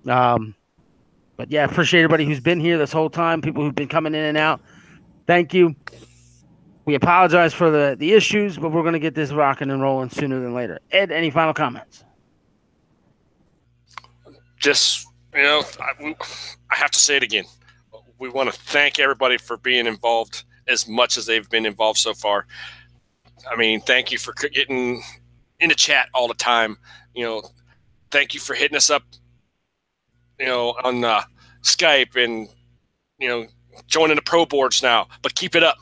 But yeah, appreciate everybody who's been here this whole time, people who've been coming in and out. Thank you. We apologize for the issues, but we're going to get this rocking and rolling sooner than later. Ed, any final comments? Just, I have to say it again. We want to thank everybody for being involved as much as they've been involved so far. I mean, thank you for getting in the chat all the time. Thank you for hitting us up, on Skype and, joining the pro boards now. But keep it up.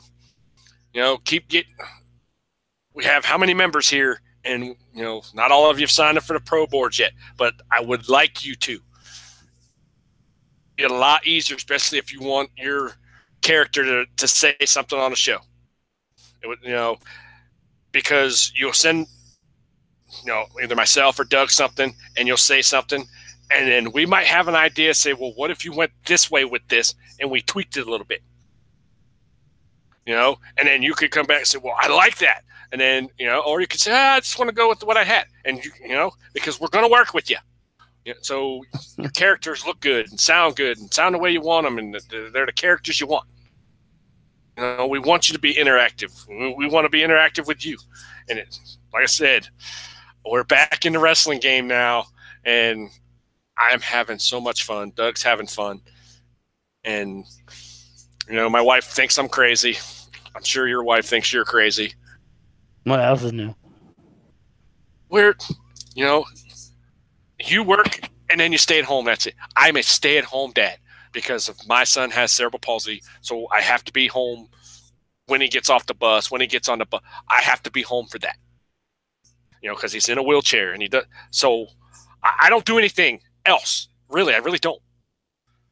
We have how many members here? And, not all of you have signed up for the pro boards yet. But I would like you to. Get a lot easier, especially if you want your character to say something on the show. It would, because you'll send, either myself or Doug something, and you'll say something, and then we might have an idea, say, well, what if you went this way with this, and we tweaked it a little bit, and then you could come back and say, well, I like that, and then, or you could say, I just want to go with what I had, and because we're going to work with you. So your characters look good and sound the way you want them, and they're the characters you want. We want you to be interactive. We want to be interactive with you. And like I said, we're back in the wrestling game now, and I'm having so much fun. Doug's having fun. And, my wife thinks I'm crazy. I'm sure your wife thinks you're crazy. What else is new? You work and then you stay at home. That's it. I'm a stay-at-home dad because of my son has cerebral palsy, so I have to be home when he gets off the bus, when he gets on the bus. I have to be home for that, because he's in a wheelchair and he does. So I don't do anything else. Really, I really don't.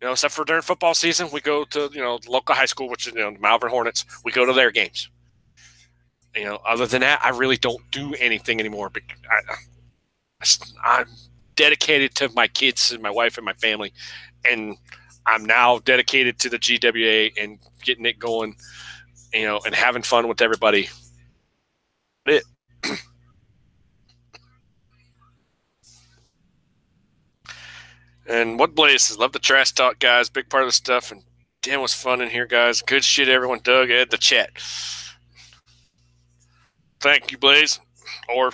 Except for during football season, we go to the local high school, which is Malvern Hornets. We go to their games. Other than that, I really don't do anything anymore. I'm dedicated to my kids and my wife and my family, and I'm now dedicated to the GWA and getting it going, and having fun with everybody. It. And what Blaze says, love the trash talk, guys. Big part of the stuff, and damn, was fun in here, guys. Good shit, everyone. Doug, Ed, the chat. Thank you, Blaze. Or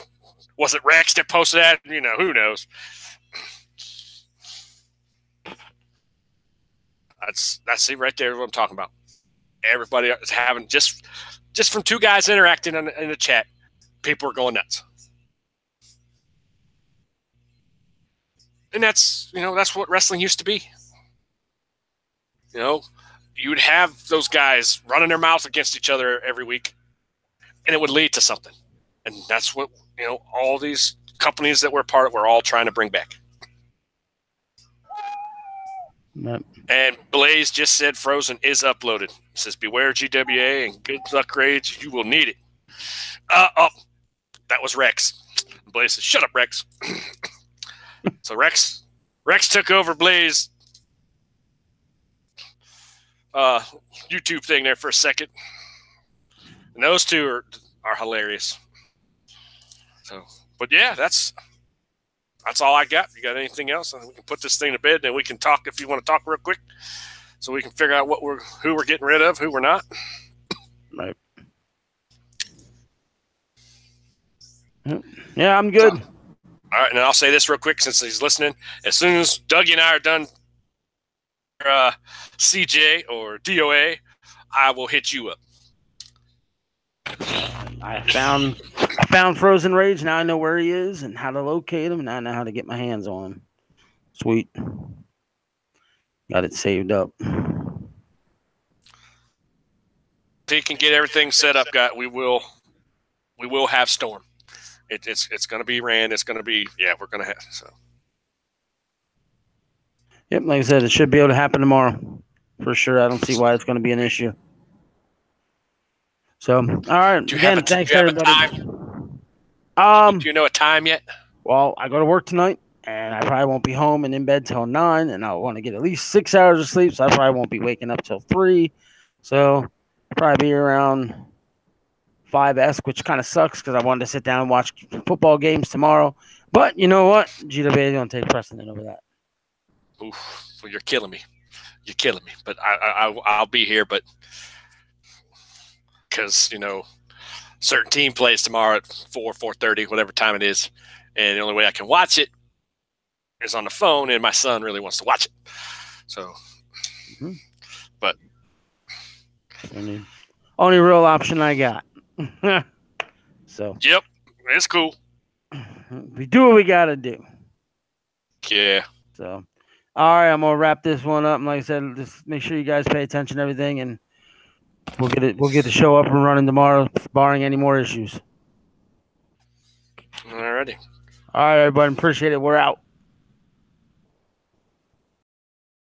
was it Rex that posted that? Who knows? That's it right there. What I'm talking about. Everybody is having just from two guys interacting in the chat. People are going nuts, and that's what wrestling used to be. You'd have those guys running their mouths against each other every week, and it would lead to something, and that's what all these companies that we're part of, we're all trying to bring back. Yep. And Blaze just said Frozen is uploaded. It says, beware GWA and good luck raids. You will need it. Oh, that was Rex. Blaze said, shut up, Rex. So Rex took over Blaze YouTube thing there for a second. And those two are hilarious. So, but yeah, that's all I got. You got anything else? We can put this thing to bed, and we can talk if you want to talk real quick, so we can figure out who we're getting rid of, who we're not. Right. Yeah, I'm good. So, all right, and I'll say this real quick since he's listening. As soon as Dougie and I are done, CJ or DOA, I will hit you up. I found Frozen Rage. Now I know where he is and how to locate him. Now I know how to get my hands on him. Sweet. Got it saved up. So you can get everything set up, guy. We will have Storm. It's going to be ran. It's going to be, we're going to have, so. Yep, like I said, it should be able to happen tomorrow. For sure. I don't see why it's going to be an issue. So, all right. Again, thanks, everybody. Do you know a time yet? Well, I go to work tonight, and I probably won't be home and in bed till 9, and I want to get at least 6 hours of sleep, so I probably won't be waking up till 3. So, probably be around 5-esque, which kind of sucks because I wanted to sit down and watch football games tomorrow. But you know what? GWA is going to take precedent over that. Oof, well, you're killing me. You're killing me. But I'll be here, but because, certain team plays tomorrow at 4:30, whatever time it is, and the only way I can watch it is on the phone, and my son really wants to watch it. So, but only real option I got. So. Yep, it's cool. We do what we got to do. Yeah. So, all right, I'm gonna wrap this one up. And like I said, just make sure you guys pay attention to everything, and we'll get the show up and running tomorrow, barring any more issues. Alrighty. All right, everybody, appreciate it. We're out.